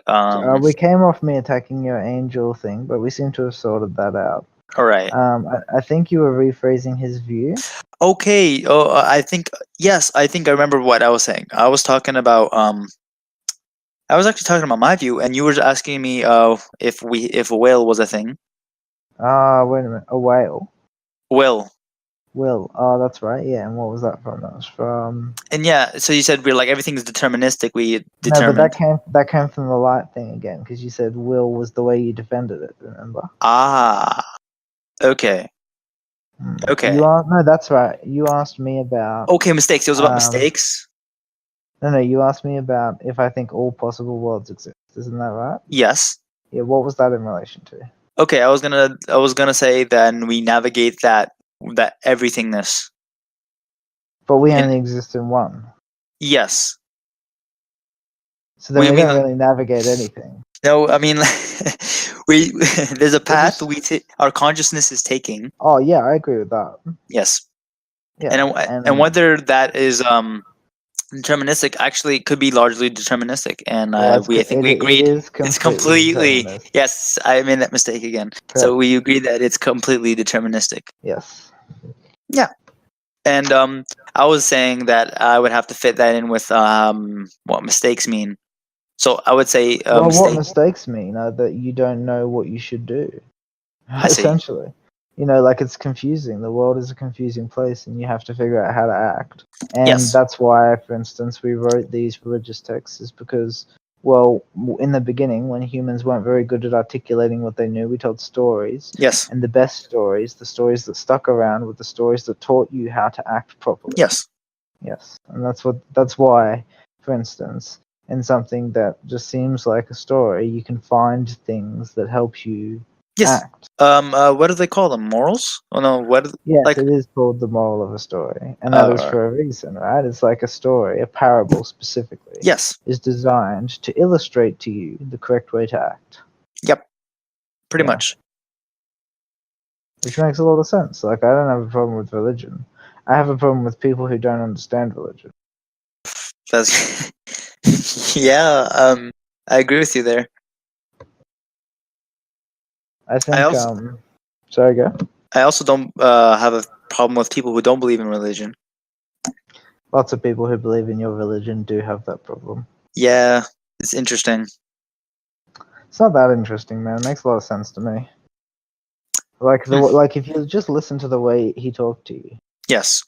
We came off me attacking your angel thing, but we seem to have sorted that out. all right. I think you were rephrasing his view. Okay. Oh, I think yes. I think I remember what I was saying. I was talking about I was actually talking about my view, and you were asking me if a whale was a thing. Wait a minute, a whale. Will. Will. Oh, that's right. Yeah, and what was that from? That was from. And yeah, so you said we're like everything is deterministic. We No, determine. but that came from the light thing again, because you said will was the way you defended it. Remember? Ah. Okay. Okay. No, that's right. You asked me about. Okay, mistakes. It was about mistakes. No, you asked me about if I think all possible worlds exist. Isn't that right? Yes. Yeah. What was that in relation to? Okay, I was gonna say then we navigate that everythingness. But we only exist in one. Yes. So then we don't really navigate anything. No, I mean, there's a path our consciousness is taking. Oh yeah, I agree with that. Yes. Yeah, and whether that is deterministic, actually it could be largely deterministic, and I think we agreed it's completely. Yes, I made that mistake again. Correct. So we agreed that it's completely deterministic. Yes. Yeah. And I was saying that I would have to fit that in with what mistakes mean. So I would say what mistakes mean are that you don't know what you should do. I see. Essentially. Like it's confusing. The world is a confusing place, and you have to figure out how to act. And that's why, for instance, we wrote these religious texts, is because, well, in the beginning, when humans weren't very good at articulating what they knew, we told stories. Yes. And the best stories, the stories that stuck around, were the stories that taught you how to act properly. Yes. Yes. And that's why, for instance, in something that just seems like a story, you can find things that help you Yes. act. What do they call them? Morals? Oh no. What? Yes, Like. it is called the moral of a story, and that is for a reason, right? It's like a story, a parable specifically, Yes. is designed to illustrate to you the correct way to act. Yep. Pretty Yeah. much. Which makes a lot of sense. Like, I don't have a problem with religion. I have a problem with people who don't understand religion. That's. Yeah. I agree with you there. I think. also- Sorry, go. I also don't have a problem with people who don't believe in religion. Lots of people who believe in your religion do have that problem. Yeah, it's interesting. It's not that interesting, man. It makes a lot of sense to me. Like like if you just listen to the way he talked to you. Yes.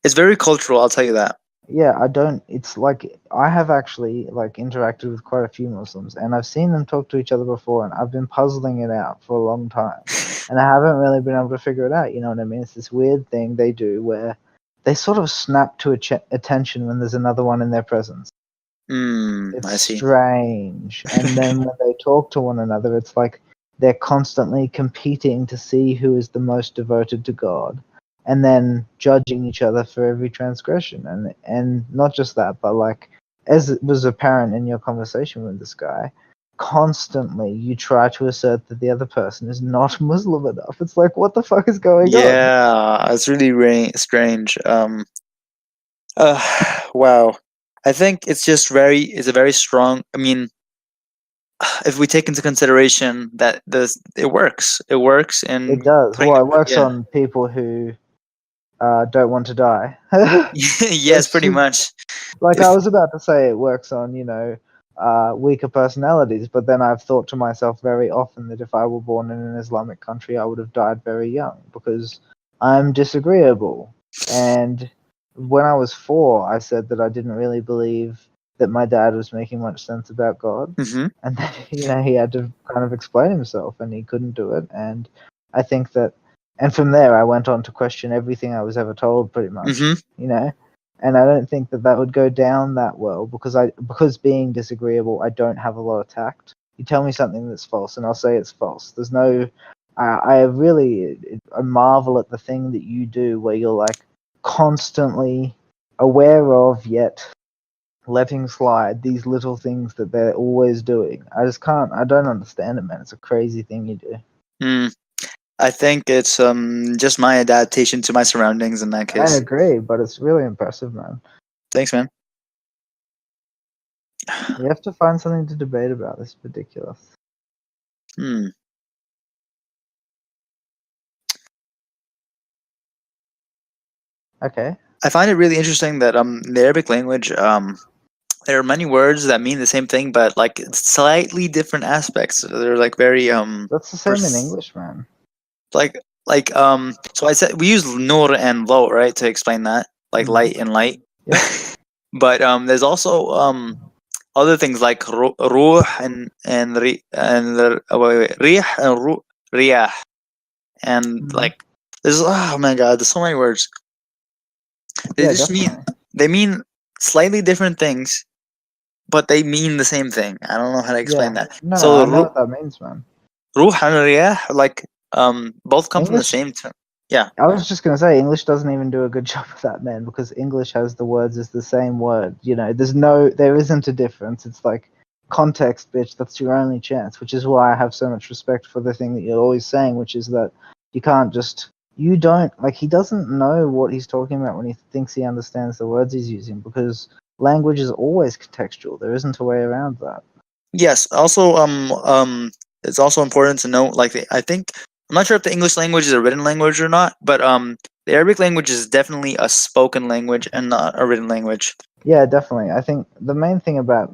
It's very cultural, I'll tell you that. Yeah, I don't. It's like I have actually like interacted with quite a few Muslims, and I've seen them talk to each other before, and I've been puzzling it out for a long time, and I haven't really been able to figure it out. You know what I mean? It's this weird thing they do where they sort of snap to attention when there's another one in their presence. It's I see. strange, and then when they talk to one another, it's like they're constantly competing to see who is the most devoted to God, and then judging each other for every transgression. And not just that, but like as it was apparent in your conversation with this guy, constantly you try to assert that the other person is not Muslim enough. It's like, what the fuck is going on? Yeah, it's really strange. Wow. I think it's a very strong. I mean, if we take into consideration that it works, and It does. putting Well, it works yeah. on people who don't want to die. Yes, pretty much. Like If I was about to say, it works on weaker personalities, but then I've thought to myself very often that if I were born in an Islamic country, I would have died very young because I'm disagreeable. And when I was 4, I said that I didn't really believe that my dad was making much sense about God, Mhm. and then he had to kind of explain himself, and he couldn't do it. And I think that, and from there, I went on to question everything I was ever told, pretty much. Mhm. And I don't think that that would go down that well because being disagreeable, I don't have a lot of tact. You tell me something that's false, and I'll say it's false. There's no, I marvel at the thing that you do where you're like constantly aware of yet letting slide these little things that they're always doing. I don't understand it, man. It's a crazy thing you do. I think it's just my adaptation to my surroundings in that I case. agree, but it's really impressive, man. Thanks, man. You have to find something to debate about. This is ridiculous. Okay. I find it really interesting that in the Arabic language there are many words that mean the same thing, but like slightly different aspects. They're like very That's the same in English, man. like so I said we use nur and lo, right, to explain that, like light and light. Yep. But there's also other things like ruh and ri and rih and riyah, and like there's oh my god, there's so many words. They just mean slightly different things, but they mean the same thing. I don't know how to explain that. No, So I know what that means, man. ruh and riyah, like both come from the English- same term. Yeah. I was just gonna say English doesn't even do a good job of that, man, because English has the words as the same word. There isn't a difference. It's like context, bitch. That's your only chance, which is why I have so much respect for the thing that you're always saying, which is that you can't just he doesn't know what he's talking about when he thinks he understands the words he's using, because language is always contextual. There isn't a way around that. Yes. Also, it's also important to note, like, I think I'm not sure if the English language is a written language or not, but the Arabic language is definitely a spoken language and not a written language. Yeah, definitely. I think the main thing about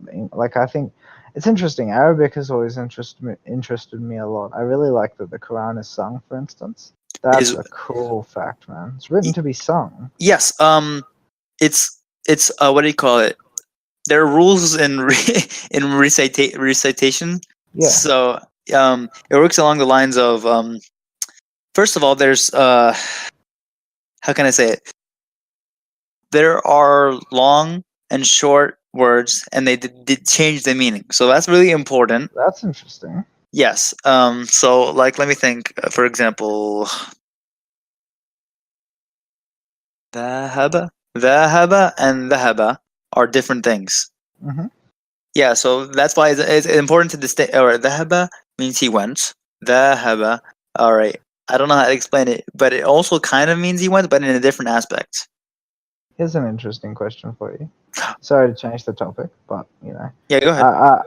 I think it's interesting. Arabic has always interested me a lot. I really like that the Quran is sung, for instance. That's a cool fact, man. It's written to be sung. Yes. It's what do you call it? There are rules in recitation. Yeah. So it works along the lines of first of all, there's how can I say it? There are long and short words, and they did change the meaning. So that's really important. That's interesting. Yes. So, like, let me think. For example, dhahaba and dhahaba are different things. Mm-hmm. Yeah. So that's why it's important to distinguish. Or dhahaba means he went. Dhahaba. All right. I don't know how to explain it, but it also kind of means he went, but in a different aspect. Here's an interesting question for you. Sorry to change the topic, but Yeah. Go ahead.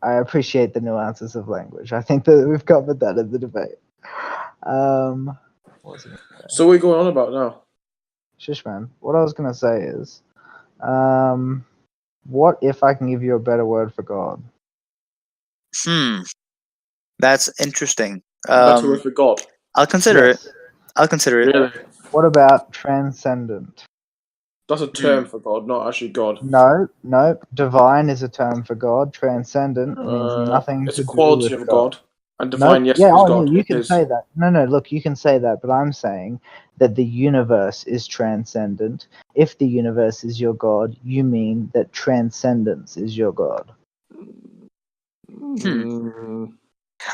I appreciate the nuances of language. I think that we've covered that in the debate. What was it? So what are you going on about now? Shush, man. What I was gonna say is, what if I can give you a better word for God? That's interesting. Better word for God. I'll consider it. Yes. I'll consider it. Really? What about transcendent? That's a term for God, not actually God. No. Divine is a term for God. Transcendent means nothing It's to a do quality with of God. God. And divine, Nope. yes, Yeah, it is oh, God. yeah, you It can is. say that. No, look, you can say that, but I'm saying that the universe is transcendent. If the universe is your God, you mean that transcendence is your God.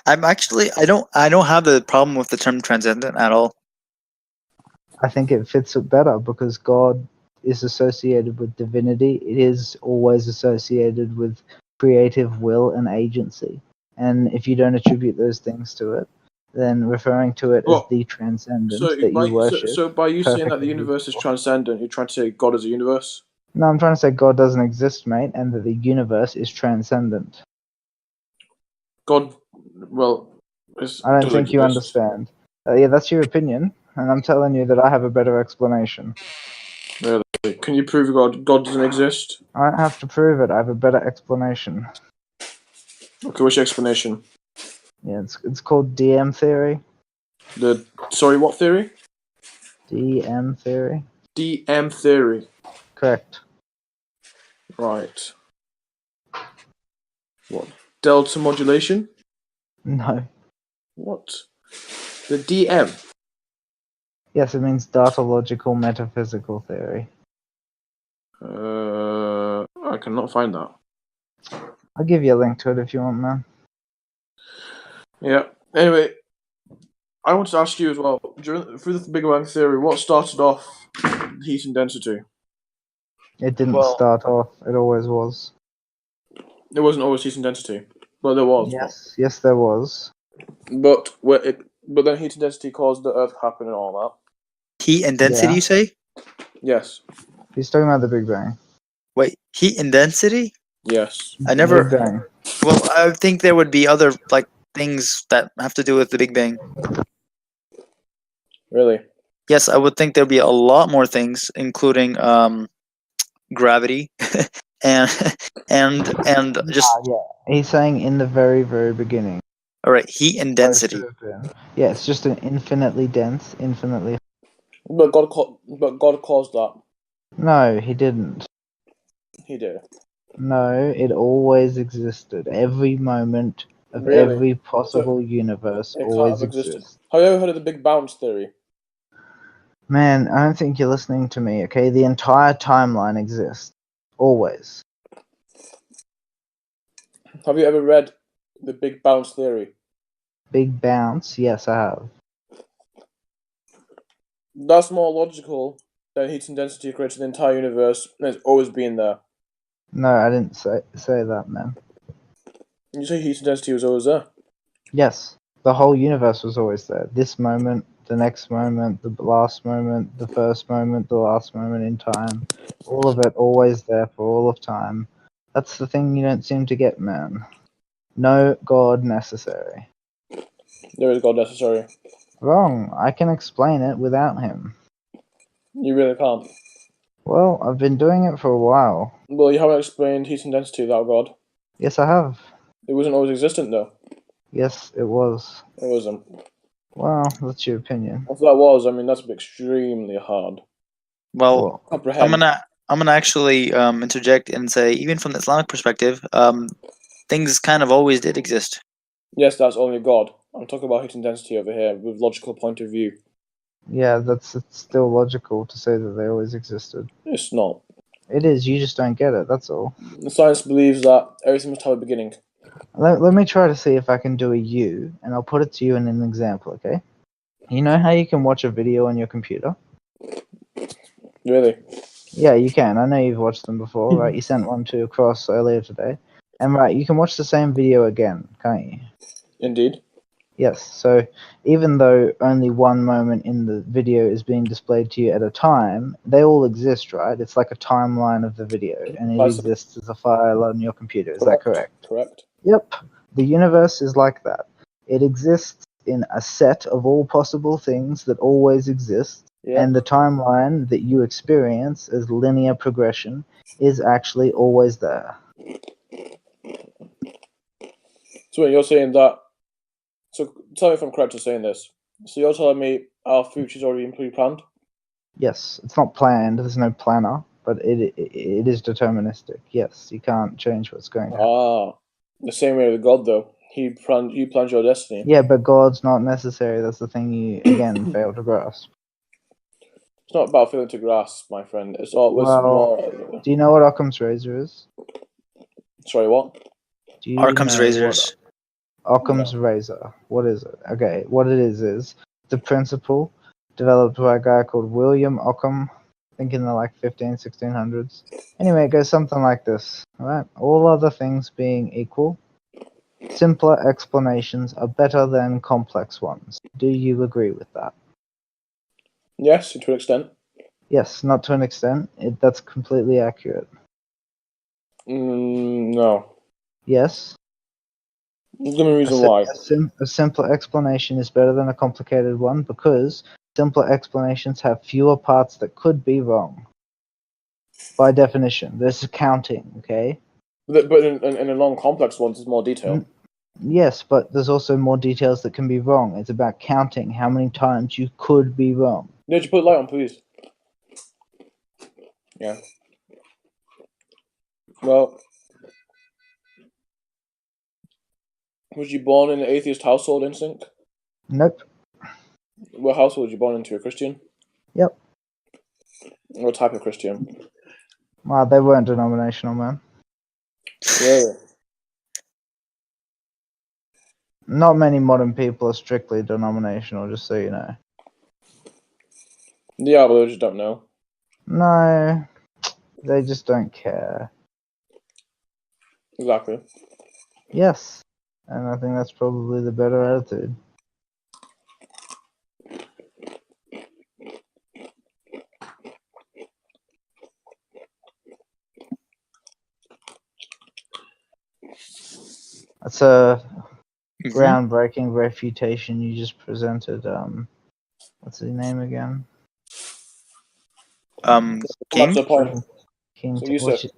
I don't have the problem with the term transcendent at all. I think it fits it better because God is associated with divinity. It is always associated with creative will and agency. And if you don't attribute those things to it, then referring to it as the transcendent that you worship. So by you saying that the perfectly universe is reasonable. transcendent, you're trying to say God is a universe? No, I'm trying to say God doesn't exist, mate, and that the universe is transcendent. God, well, I don't does think you exist. understand. Yeah, that's your opinion, and I'm telling you that I have a better explanation. Really? Can you prove God doesn't exist? I don't have to prove it. I have a better explanation. Okay, what's your explanation? Yeah, it's called DM theory. Sorry, what theory? DM theory. DM theory. Correct. Right. What? Delta modulation? No. What? The DM? Yes, it means datalogical metaphysical theory. I cannot find that. I'll give you a link to it if you want, man. Yeah. Anyway, I want to ask you as well. Through the Big Bang Theory, what started off heat and density? It didn't Well- start off. It always was. It wasn't always heat and density. Well, there was. Yes, there was. But then heat and density caused the Earth to happen and all that. Heat and density, Yeah. you say? Yes. He's talking about the Big Bang. Wait, heat and density? Yes. I never. Big Bang. Well, I think there would be other things that have to do with the Big Bang. Really? Yes, I would think there'd be a lot more things, including gravity and just Yeah. He's saying in the very, very beginning. all right, heat and density. Should have been. Yeah, it's just an infinitely dense, infinitely. But God caused that. No, he didn't. He did. No, it always existed. Every moment of Really? every possible universe It can't always have existed. exists. Have you ever heard of the Big Bounce theory? Man, I don't think you're listening to me, okay? The entire timeline exists. Always. Have you ever read the Big Bounce theory? Big bounce? Yes, I have. That's more logical than heat and density created the entire universe and it's always been there. No, I didn't say that, man. You say heat and density was always there. Yes, the whole universe was always there. This moment, the next moment, the last moment, the first moment, the last moment in time. All of it always there for all of time. That's the thing you don't seem to get, man. No God necessary. There is God necessary. Wrong. I can explain it without him. You really can't. Well, I've been doing it for a while. Well, you haven't explained heat and density without God. Yes, I have. It wasn't always existent, though. Yes, it was. It wasn't. Well, that's your opinion. If that was, I mean, that's extremely hard. Well, Comprehend. I'm gonna actually interject and say, even from the Islamic perspective, things kind of always did exist. Yes, that's only God. I'm talking about heat and density over here with logical point of view. Yeah, it's still logical to say that they always existed. It's not. It is, you just don't get it, that's all. The science believes that everything must have a beginning. Let me try to see if I can do a you, and I'll put it to you in an example, okay? You know how you can watch a video on your computer? Really? Yeah, you can. I know you've watched them before, right? You sent one to Cross earlier today. And right, you can watch the same video again, can't you? Indeed. Yes, so even though only one moment in the video is being displayed to you at a time, they all exist, right? It's like a timeline of the video, and it exists as a file on your computer. Is that correct? Correct. Yep. The universe is like that. It exists in a set of all possible things that always exist, Yeah. and the timeline that you experience as linear progression is actually always there. So you're saying that. So tell me if I'm correct in saying this. So you're telling me our future's already been pre-planned? Yes, it's not planned. There's no planner, but it is deterministic. Yes, you can't change what's going to happen. Ah, the same way with God, though. You planned your destiny. Yeah, but God's not necessary. That's the thing you again fail to grasp. It's not about failing to grasp, my friend. It's all. Well, more. Do you know what Occam's razor is? Sorry, what? Do you Occam's know razors. what Occam's razor? What is it? Okay, what it is the principle developed by a guy called William Occam, I think in the like 1600s. Anyway, it goes something like this, right? All other things being equal, simpler explanations are better than complex ones. Do you agree with that? Yes, to an extent. Yes, not to an extent. That's completely accurate. No. Yes. Give me a reason why. A simpler explanation is better than a complicated one because simpler explanations have fewer parts that could be wrong. By definition, there's counting, okay? But in a non-complex ones, there's more detail. Yes, but there's also more details that can be wrong. It's about counting how many times you could be wrong. Did you put light on, please? Yeah. Well, was you born in an atheist household, Instinct? Nope. What household were you born into? A Christian? Yep. What type of Christian? Well, they weren't denominational, man. Really? Not many modern people are strictly denominational, just so you know. Yeah, but they just don't know. No, they just don't care. Exactly. Yes, and I think that's probably the better attitude. That's a groundbreaking refutation you just presented. What's his name again? King? That's the point. King. So Yusuf.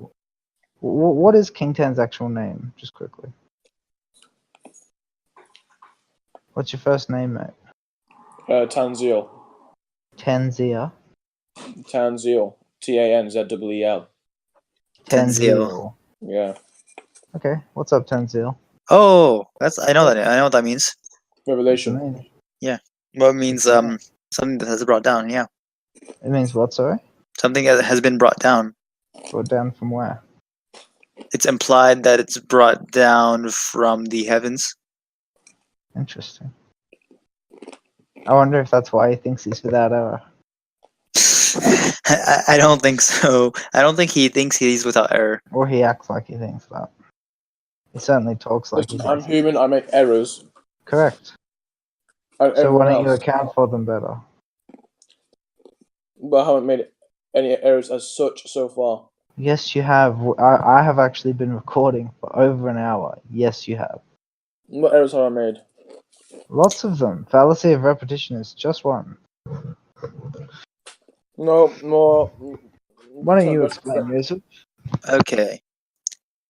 What is King Ten's actual name? Just quickly. What's your first name, mate? Tanzil. Tanzia. Tanzil. Tanzeel. Tanzil. Yeah. Okay. What's up, Tanzil? Oh, I know what that means. Revelation. Yeah. Well, it means something that has brought down. Yeah. It means what? Sorry. Something that has been brought down. Brought down from where? It's implied that it's brought down from the heavens. Interesting. I wonder if that's why he thinks he's without error. I don't think so. I don't think he thinks he's without error. Or he acts like he thinks that. He certainly talks like he Listen, I'm thinks. human. I make errors. Correct. So why don't you account for them better? But I haven't made any errors as such so far. Yes, you have. I have actually been recording for over an hour. Yes, you have. What errors have I made? Lots of them. Fallacy of repetition is just one. No, more. Why don't you explain, Yusuf? Okay.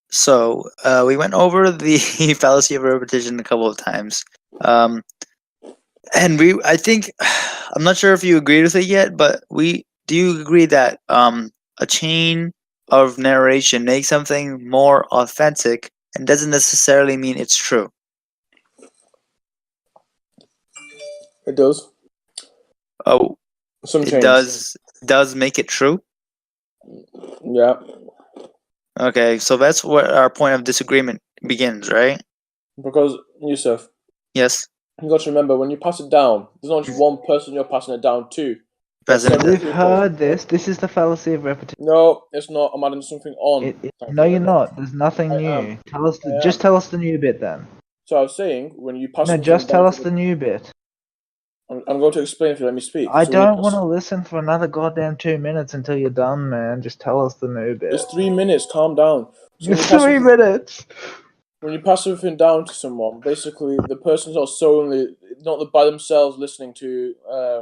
So we went over the fallacy of repetition a couple of times, and I think I'm not sure if you agreed with it yet, but do you agree that a chain of narration makes something more authentic and doesn't necessarily mean it's true? It does. Oh, Some it chains. does make it true. Yeah. Okay, so that's where our point of disagreement begins, right? Because, Yusuf, Yes. you got to remember, when you pass it down, there's not just one person you're passing it down to. There's President. several We've people. heard this. This is the fallacy of repetition. No, it's not. I'm adding something on. No, you're not. There's nothing I new. am. Tell us. I Just am. tell us the new bit then. So I was saying, when you pass No, something just down tell to us the new bit. I'm going to explain if you let me speak. I So when you don't pass- want to listen for another goddamn 2 minutes until you're done, man. Just tell us the new bit. It's 3 minutes. Calm down. So when It's you pass 3 something- minutes. When you pass something down to someone, basically the person's not solely not by themselves listening to. I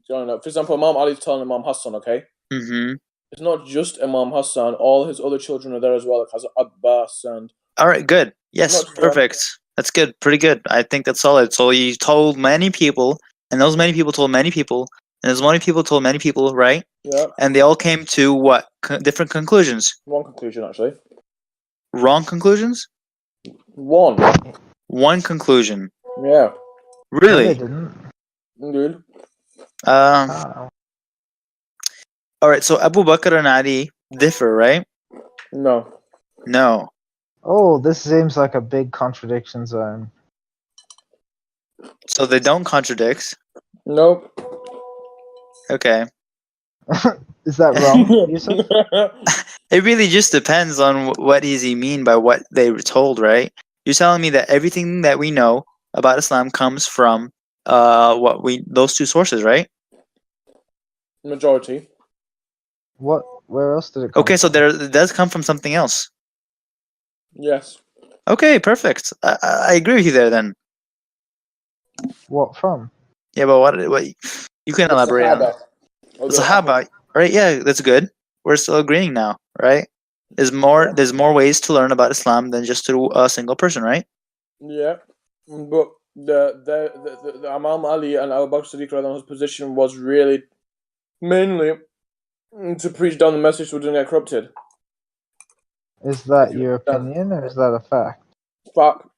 don't know. For example, Imam Ali's telling Imam Hassan, okay. Mm-hmm. It's not just Imam Hassan. All his other children are there as well, like Hazrat Abbas and. All right, good. Yes, Not just perfect. That's good. Pretty good. I think that's solid. So you told many people, and those many people told many people, and those many people told many people, right? Yeah. And they all came to what? Different conclusions. One conclusion, actually. Wrong conclusions? One. One conclusion. Yeah. No, they Really? didn't. Dude. Oh. All right, so Abu Bakr and Ali differ, right? No. No. Oh, this seems like a big contradiction zone. So they don't contradict. Nope. Okay. Is that wrong, Yusuf? It really just depends on what does he mean by what they were told, right? You're telling me that everything that we know about Islam comes from those two sources, right? Majority. What? Where else did it come Okay, so from? it does come from something else. Yes. Okay, perfect. I agree with you there then. What from? Yeah, but what you can elaborate on Sahaba. the Sahaba, right? Yeah, that's good. We're still agreeing now, right? There's more ways to learn about Islam than just through a single person, right? Yeah, but the Imam Ali and Abu Bakr Siddiq radhiyallahu anhu's position was really mainly to preach down the message so it didn't get corrupted. Is that your opinion or is that a fact? Fuck.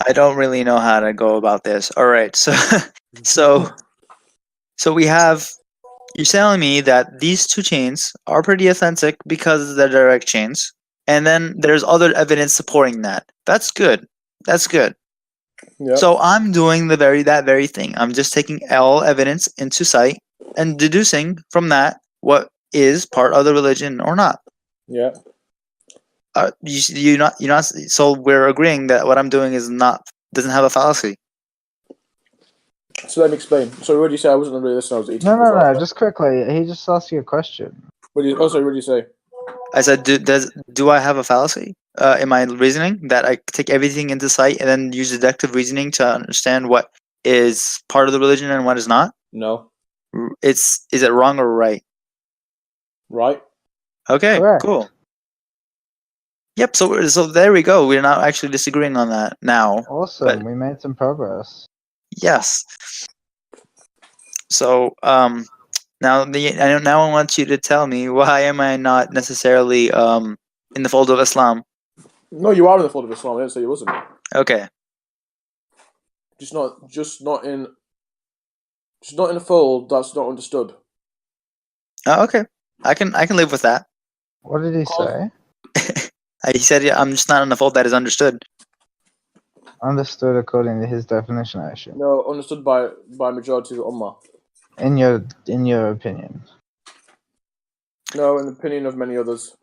I don't really know how to go about this. All right, so we have. You're telling me that these two chains are pretty authentic because they're direct chains, and then there's other evidence supporting that. That's good. That's good. Yeah. So I'm doing that very thing. I'm just taking all evidence into sight and deducing from that what is part of the religion or not. Yeah. You're not. So we're agreeing that what I'm doing doesn't have a fallacy. So let me explain. So what did you say? I wasn't really listening. I was eating. No. Just quickly. He just asked you a question. What did you say? I said, do I have a fallacy in my reasoning that I take everything into sight and then use deductive reasoning to understand what is part of the religion and what is not? No. Is it wrong or right? Right. Okay, Correct. cool. Yep. So there we go. We're not actually disagreeing on that now. Awesome. But- We made some progress. Yes. So now I want you to tell me why am I not necessarily in the fold of Islam? No, you are in the fold of Islam. I didn't say you wasn't. Okay. Just not in a fold that's not understood. Oh, okay. I can live with that. What did he say? He said, yeah, I'm just not in the fold that is understood. Understood according to his definition, I assume. No, understood by majority of the ummah. In your opinion. No, in the opinion of many others.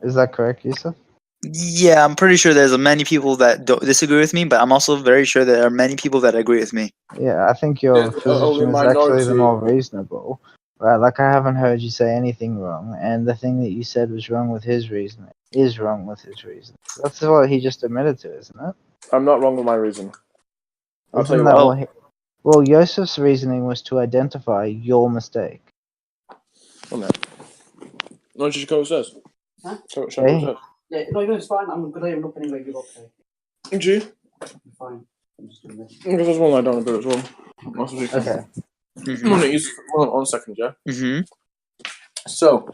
Is that correct, Yusuf? Yeah, I'm pretty sure there's many people that don't disagree with me, but I'm also very sure there are many people that agree with me. Yeah, I think your There's only position is actually the minority. more reasonable. Right, like I haven't heard you say anything wrong, and the thing that you said was wrong with his reasoning is wrong with his reasoning. That's what he just admitted to, isn't it? I'm not wrong with my reason. I'll tell you Isn't that what. Well, Yosef's reasoning was to identify your mistake. Oh, man. No, just what it says. Huh? Show what it says. Yeah, no, it's fine. I'm going to even up anyway. You're okay. Did you? I'm fine. I'm just doing this. Because there's one I don't agree as well. That's what you can. Okay. Mm-hmm. One second, yeah? Mm-hmm. So,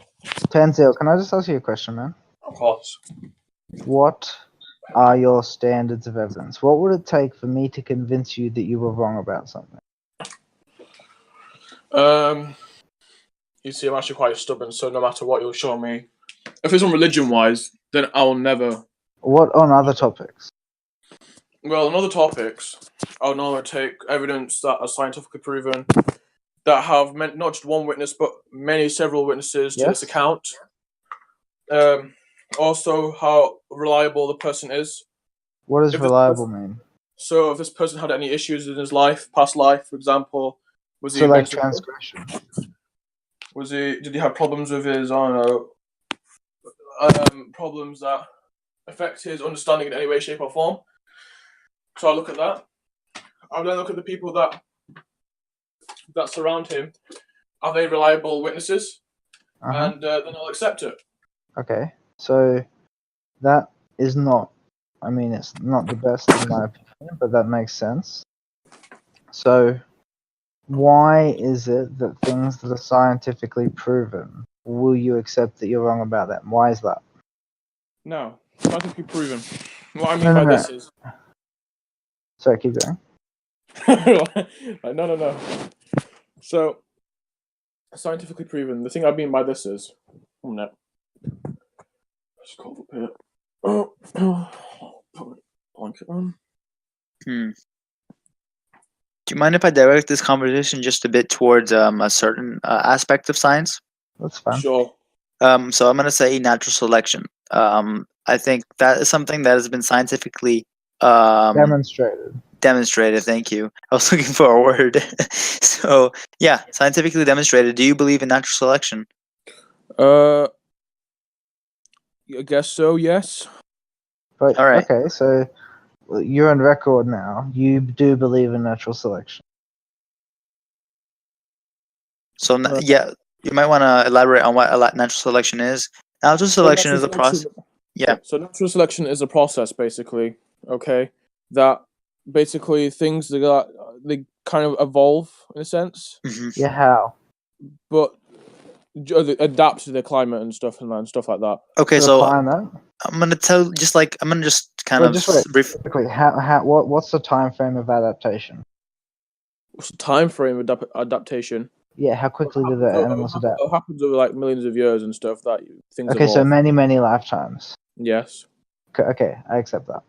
Tanzil, can I just ask you a question, man? of course. What are your standards of evidence? What would it take for me to convince you that you were wrong about something? you see, I'm actually quite stubborn. So no matter what you'll show me, if it's on religion-wise, then I'll never. What on other topics? Well, on other topics, I'll normally take evidence that are scientifically proven, that have not just one witness, but several witnesses to this Yes. account. Also, how reliable the person is. What does If this reliable mean? So, if this person had any issues in his past life, for example, was he So like mentally? transgression. Did he have problems with his? I don't know. Problems that affect his understanding in any way, shape, or form. So I look at that. I'll then look at the people that surround him. Are they reliable witnesses? Uh-huh. And then I'll accept it. Okay. So that is not. I mean, it's not the best in my opinion, but that makes sense. So, why is it that things that are scientifically proven, will you accept that you're wrong about them? Why is that? No, scientifically proven. What I mean by this is. Sorry, keep going. No. So, scientifically proven. The thing I mean by this is. No. Let's call up here. Put blanket on. Do you mind if I direct this conversation just a bit towards a certain aspect of science? That's fine. Sure. So I'm going to say natural selection. I think that is something that has been scientifically Demonstrated. Thank you. I was looking for a word. So yeah, scientifically demonstrated. Do you believe in natural selection? I guess so. Yes. But, All right. okay, so you're on record now. You do believe in natural selection. So yeah, you might want to elaborate on what natural selection is. Natural selection is a process. Yeah. So natural selection is a process, basically. Okay, that basically things they kind of evolve in a sense. Mm-hmm. Yeah, how? But adapt to the climate and stuff like that. Okay, To the so climate? I'm gonna Quickly, what's the time frame of adaptation? What's the time frame of adaptation? Yeah, how quickly do the animals adapt? It happens over like millions of years and stuff. That things Okay, evolve. so many lifetimes. Yes. Okay, I accept that.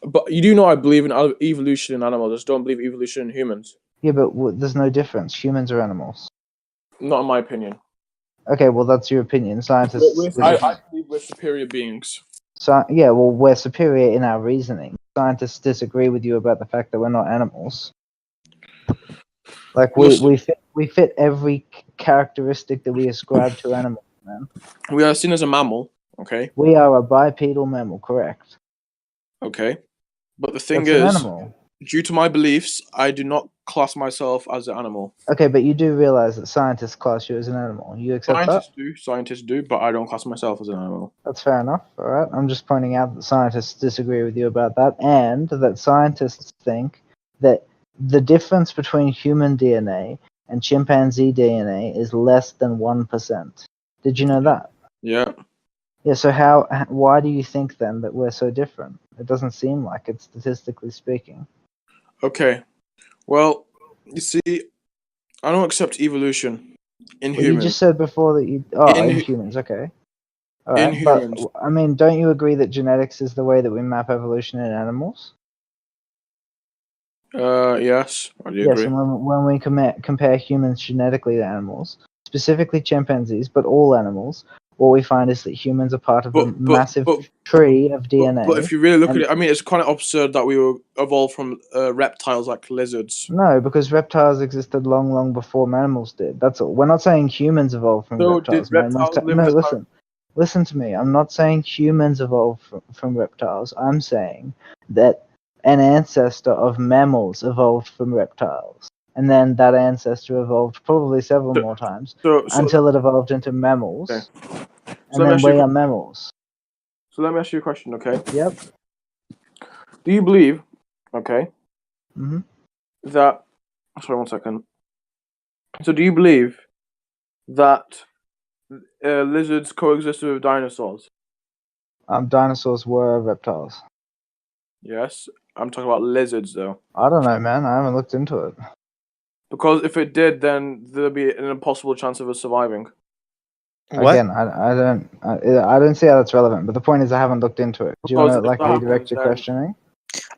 But you do know I believe in evolution in animals. I just don't believe evolution in humans. Yeah, but there's no difference. Humans are animals. Not in my opinion. Okay, well that's your opinion. Scientists. I believe we're superior beings. So yeah, well we're superior in our reasoning. Scientists disagree with you about the fact that we're not animals. Like we fit every characteristic that we ascribe to animals, man. We are seen as a mammal. Okay. We are a bipedal mammal, correct? Okay. But the thing That's an is, animal. due to my beliefs, I do not class myself as an animal. Okay, but you do realize that scientists class you as an animal. You accept that? Scientists do, but I don't class myself as an animal. That's fair enough, alright? I'm just pointing out that scientists disagree with you about that, and that scientists think that the difference between human DNA and chimpanzee DNA is less than 1%. Did you know that? Yeah. Yeah, so why do you think then that we're so different? It doesn't seem like it, statistically speaking. Okay. Well, you see, I don't accept evolution in humans. You just said before that you... Oh, in humans, okay. All right, humans. But, I mean, don't you agree that genetics is the way that we map evolution in animals? Yes, I do agree. Yes, and when we compare humans genetically to animals, specifically chimpanzees, but all animals, what we find is that humans are part of a massive tree of DNA. But if you really look at it, I mean, it's kind of absurd that we were evolved from reptiles like lizards. No, because reptiles existed long before mammals did. That's all. We're not saying humans evolved from reptiles. Did reptiles live Listen to me. I'm not saying humans evolved from reptiles. I'm saying that an ancestor of mammals evolved from reptiles. And then that ancestor evolved probably several more times until it evolved into mammals. Okay. And then we are mammals. So let me ask you a question, okay? Yep. Do you believe, okay, that... Sorry, 1 second. So do you believe that lizards coexisted with dinosaurs? Dinosaurs were reptiles. Yes. I'm talking about lizards, though. I don't know, man. I haven't looked into it. Because if it did, then there'd be an impossible chance of us surviving. What? Again, I don't see how that's relevant. But the point is, I haven't looked into it. Do you want Because to if that redirect happens, your then- questioning?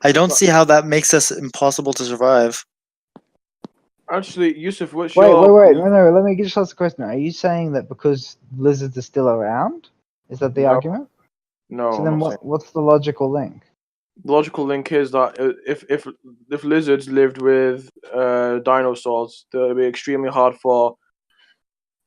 I don't see how that makes us impossible to survive. Actually, Yusuf, what's Wait. your... No. Let me just ask a question. Are you saying that because lizards are still around? Is that the No. argument? No, So I'm then, not saying. what's the logical link? The logical link is that if lizards lived with dinosaurs, it would be extremely hard for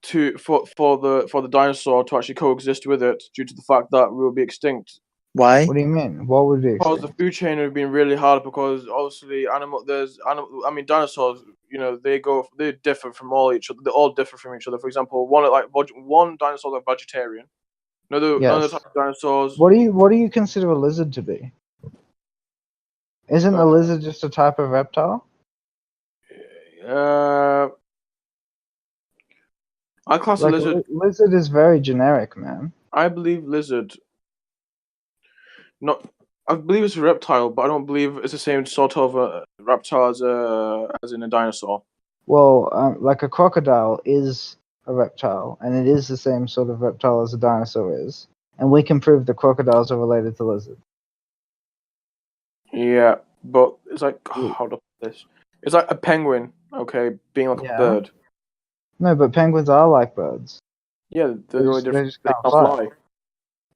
the dinosaur to actually coexist with it due to the fact that we will be extinct. Why? What do you mean? What would be Because the extinct? food chain would have been really hard because obviously dinosaurs, they differ from all each other. They all differ from each other. For example, one dinosaur is vegetarian. Another Yes. type of dinosaurs. What do you consider a lizard to be? Isn't a lizard just a type of reptile? I class a Like lizard. lizard is very generic, man. I believe lizard. I believe it's a reptile, but I don't believe it's the same sort of a reptile as in a dinosaur. Well, like a crocodile is a reptile, and it is the same sort of reptile as a dinosaur is, and we can prove that crocodiles are related to lizards. Yeah, but it's like how to put this? It's like a penguin, okay, being like a bird. No, but penguins are like birds. Yeah, they're really different. just They can't can't fly. fly.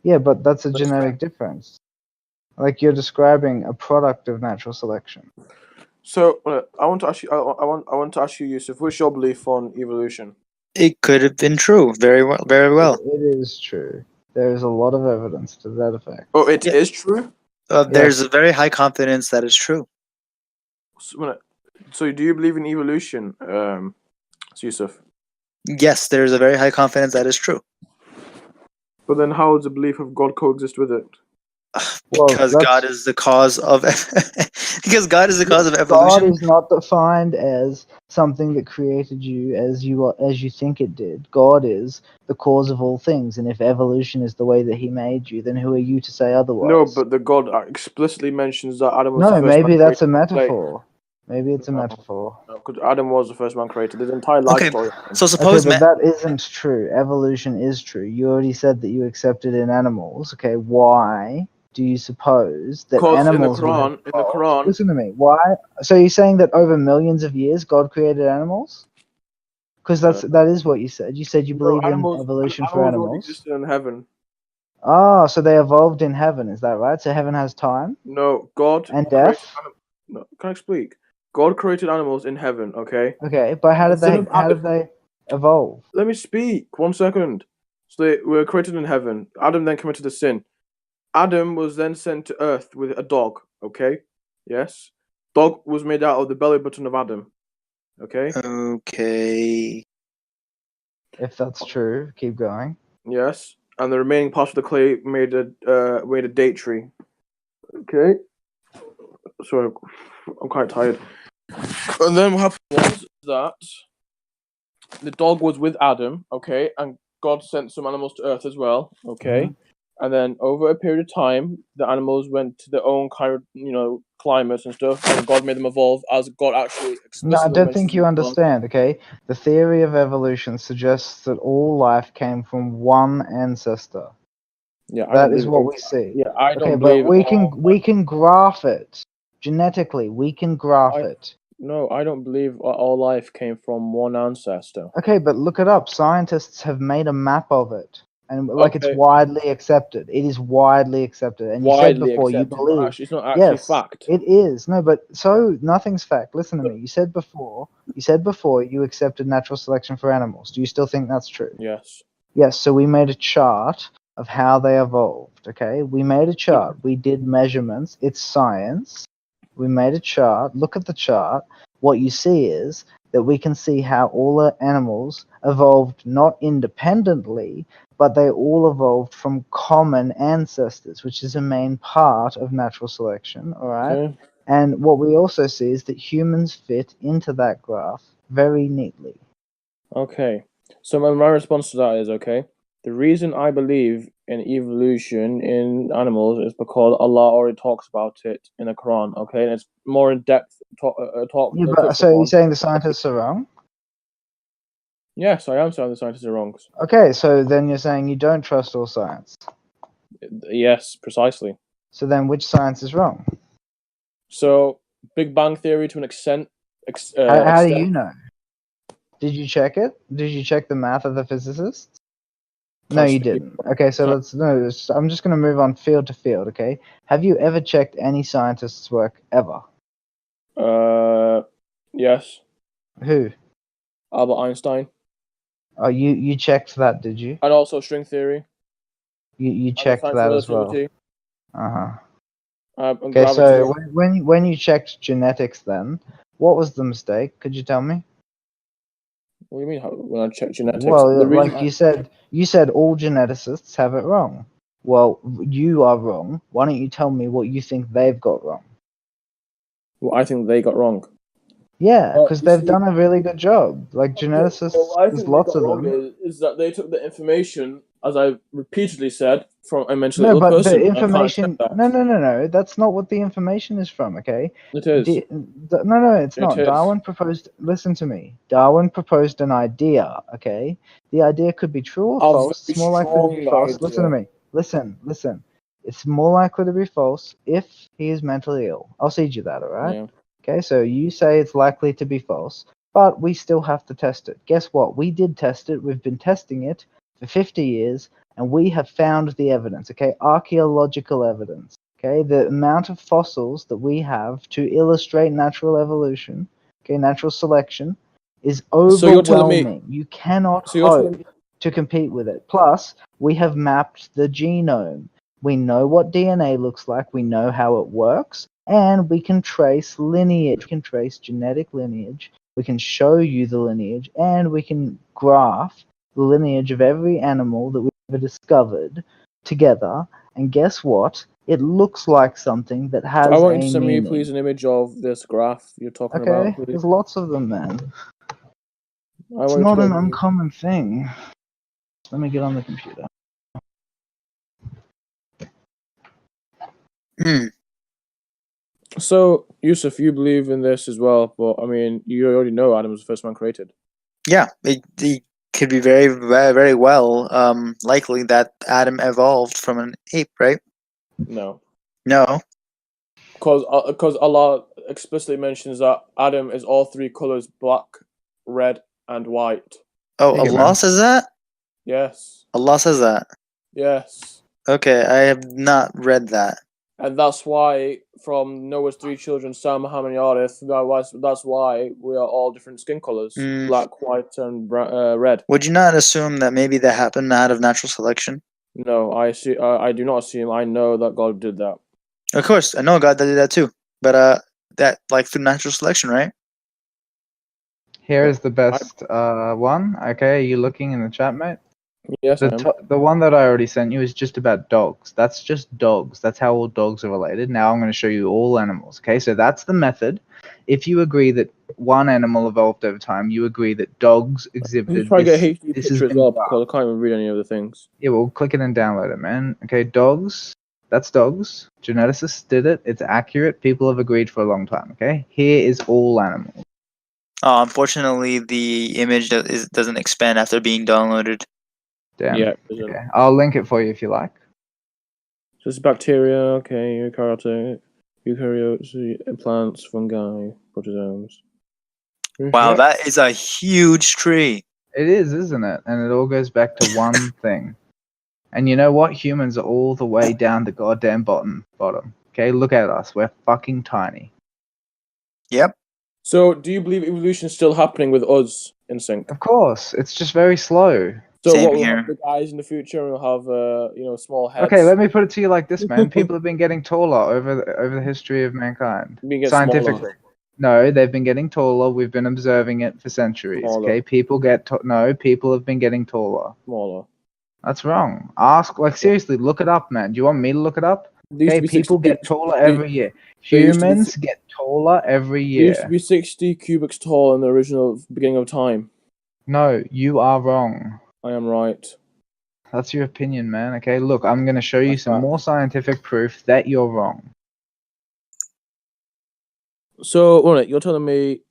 Yeah, but that's a That's genetic difference. Like you're describing a product of natural selection. So I want to ask you. I want to ask you, Yusuf. What's your belief on evolution? It could have been true. Very well. Very well. It is true. There is a lot of evidence to that effect. Oh, it is true. There's a very high confidence that it's true. So do you believe in evolution, Yusuf? Yes, there's a very high confidence that is true. But then, how does the belief of God coexist with it? Because God is the cause of because God is the cause of evolution. God is not defined as something that created you as you think it did. God is the cause of all things, and if evolution is the way that He made you, then who are you to say otherwise? No, but the God explicitly mentions that Adam was the No, first maybe man that's a created. metaphor. Maybe it's a metaphor. No, because Adam was the first man created. There's an entire life Okay, story. so suppose but that isn't true. Evolution is true. You already said that you accepted in animals. Okay, why do you suppose that Because animals in the Quran, Listen to me. Why? So you're saying that over millions of years God created animals? Because that is what you said. You said you believe in evolution for already animals. existed in heaven. Oh, so they evolved in heaven. Is that right? So heaven has time No, God and created death. No, can I speak? God created animals in heaven. Okay. Okay, but how did they evolve? Let me speak. 1 second. So they were created in heaven. Adam then committed a sin. Adam was then sent to earth with a dog. Okay. Yes. Dog was made out of the belly button of Adam. Okay. Okay. If that's true, keep going. Yes. And the remaining parts of the clay made a date tree. Okay. So I'm quite tired. And then what happened was that the dog was with Adam, okay, and God sent some animals to Earth as well, okay. And then over a period of time, the animals went to their own kind of, climates and stuff, and God made them evolve as God actually explicitly No, I don't mentions think you in the Quran. understand, okay? The theory of evolution suggests that all life came from one ancestor. Yeah, That is what we see. Yeah, I don't Okay, believe. but we can graph it genetically. We can graph it. No, I don't believe all life came from one ancestor. Okay, but look it up. Scientists have made a map of it, and it's Okay. widely accepted. It is widely accepted. And you said before you believe. It's not actually Yes, fact. it is. No, but so nothing's fact. Listen to me. You said before you accepted natural selection for animals. Do you still think that's true? Yes. Yes, so we made a chart of how they evolved, okay? We made a chart. We did measurements. It's science. We made a chart. Look at the chart. What you see is that we can see how all the animals evolved not independently, but they all evolved from common ancestors, which is a main part of natural selection, all right? Okay. And what we also see is that humans fit into that graph very neatly. Okay. So my response to that is, okay, the reason I believe in evolution in animals is because Allah already talks about it in the Quran, okay? And it's more in depth Yeah, but touched so you're upon. saying the scientists are wrong? Yes, I am saying the scientists are wrong. Okay, so then you're saying you don't trust all science. Yes, precisely. So then which science is wrong? So, Big Bang Theory to an extent. How do you know? Did you check it? Did you check the math of the physicists? No, you didn't. Okay, so I'm just going to move on field to field, okay? Have you ever checked any scientist's work ever? Yes. Who? Albert Einstein. Oh, you checked that, did you? And also string theory. You checked that as well. Relativity. Uh-huh. And Okay, gravity. so when you checked genetics then, what was the mistake? Could you tell me? What do you mean when I check genetics? Well, like you said all geneticists have it wrong. Well, you are wrong. Why don't you tell me what you think they've got wrong? Well, I think they got wrong. Yeah, because they've done a really good job. Like geneticists, there's lots of them. Is that they took the information, as I repeatedly said, from a mentally No, ill but person. the I can't information. accept that. No. That's not what the information is from. Okay. It is. No, it's not. It is. Darwin proposed. Listen to me. Darwin proposed an idea. Okay. The idea could be true or false. It's more likely to be false. Listen to me. Listen. It's more likely to be false if he is mentally ill. I'll cede you that. All right. Yeah. Okay. So you say it's likely to be false, but we still have to test it. Guess what? We did test it. We've been testing it for 50 years. And we have found the evidence, okay? Archaeological evidence, okay? The amount of fossils that we have to illustrate natural evolution, okay, natural selection, is overwhelming. So you're telling me, you cannot hope to compete with it. Plus, we have mapped the genome. We know what DNA looks like. We know how it works. And we can trace lineage. We can trace genetic lineage. We can show you the lineage. And we can graph the lineage of every animal that we've ever discovered together, and guess what? It looks like something that has I want you to a send me, meaning. please, an image of this graph you're talking about. Okay, there's lots of them, man. It's It's not an uncommon thing. Let me get on the computer. So, Yusuf, you believe in this as well, but I mean, you already know Adam was the first man created. Yeah, it could be very, very, very well likely that Adam evolved from an ape, right? No. No. Because Allah explicitly mentions that Adam is all three colors: black, red, and white. Oh, Allah says that? Yes. Allah says that? Yes. Okay, I have not read that. And that's why, from Noah's three children, Sam, Ham, and Yarith, that's why we are all different skin colors: black, white, and red. Would you not assume that maybe that happened out of natural selection? No, I do not assume. I know that God did that. Of course, I know God did that too, but that like through natural selection, right? Here is the best one. Okay, are you looking in the chat, mate? Yes, I am. The one that I already sent you is just about dogs. That's just dogs. That's how all dogs are related. Now I'm going to show you all animals. Okay, so that's the method. If you agree that one animal evolved over time, you agree that dogs exhibited. You try to get a HD this picture as well because I can't even read any of the things. Yeah, well, click it and download it, man. Okay, dogs. That's dogs. Geneticists did it. It's accurate. People have agreed for a long time. Okay, here is all animals. Oh, unfortunately, the image doesn't expand after being downloaded. Damn. Yeah. Okay. I'll link it for you if you like. So it's bacteria, okay, eukaryotes, plants, fungi, protozoans. Wow, that is a huge tree. It is, isn't it? And it all goes back to one thing. And you know what? Humans are all the way down the goddamn bottom. Okay, look at us. We're fucking tiny. Yep. So, do you believe evolution is still happening with us in sync? Of course. It's just very slow. So Same we'll here. have big eyes in the future, and we'll have small heads. Okay, let me put it to you like this, man. People have been getting taller over the history of mankind. Scientifically. Smaller. No, they've been getting taller. We've been observing it for centuries. Smaller. Okay, people have been getting taller. Smaller. That's wrong. Seriously, look it up, man. Do you want me to look it up? Okay, people get taller every year. Humans get taller every year. They used to be 60 cubics tall in the original beginning of time. No, you are wrong. I am right. That's your opinion, man. Okay, look, I'm going to show you That's some right. more scientific proof that you're wrong. So, wait, you're telling me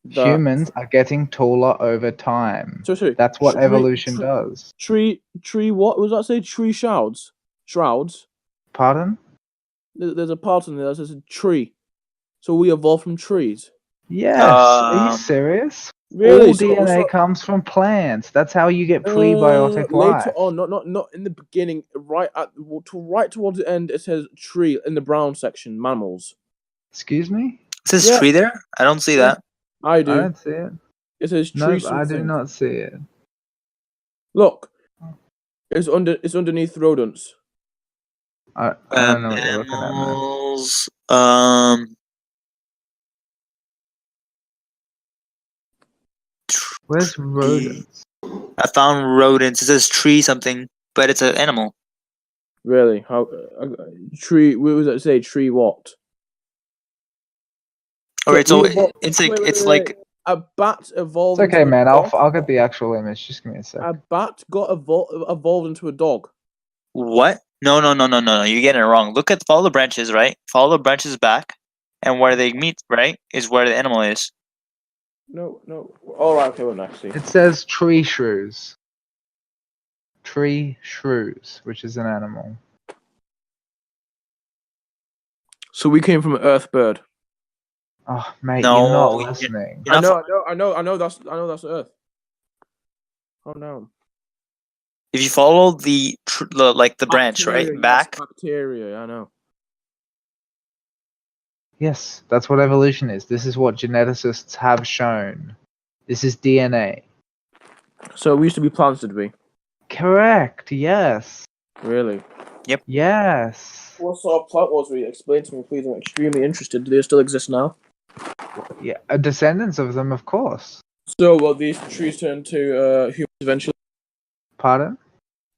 that Humans are getting taller over time. sorry, That's what evolution does. Tree. What was that? Say tree shrouds. Shrouds. Pardon? There's a part in there that says tree. So we evolved from trees. Yes. Are you Um, serious? Really? All DNA comes from plants. That's how you get prebiotic later life. on, not in the beginning. Right towards the end, it says tree in the brown section. Mammals. Excuse me? It says Yeah. tree there? I don't see that. I I do. don't see it. It says No, tree. I do something. not see it. Look, it's underneath rodents. I don't know what you're looking at, man. Animals. Where's rodents? I found rodents. It says tree something, but it's an animal. Really? How tree? What was that say? Tree what? Alright, so we evolved- it's wait. like A bat evolved. It's okay, into a man. dog. I'll get the actual image. Just give me a sec. A bat got evolved into a dog. what? No. You're getting it wrong. Follow the branches, right? Follow the branches back, and where they meet, right, is where the animal is. No. All right. Okay. Well, next. See. It says tree shrews. Tree shrews, which is an animal. So we came from an earth bird. Oh, mate, No, you're not you- listening. You're not I know. That's earth. Oh no. If you follow the branch, right, Bacteria, yes, back. bacteria. I know. Yes, that's what evolution is. This is what geneticists have shown. This is DNA. So we used to be plants, did we? Correct, yes. Really? Yes. What sort of plant was we? Explain to me, please. I'm extremely interested. Do they still exist now? Yeah, descendants of them, of course. So will these trees turn to humans eventually? Pardon?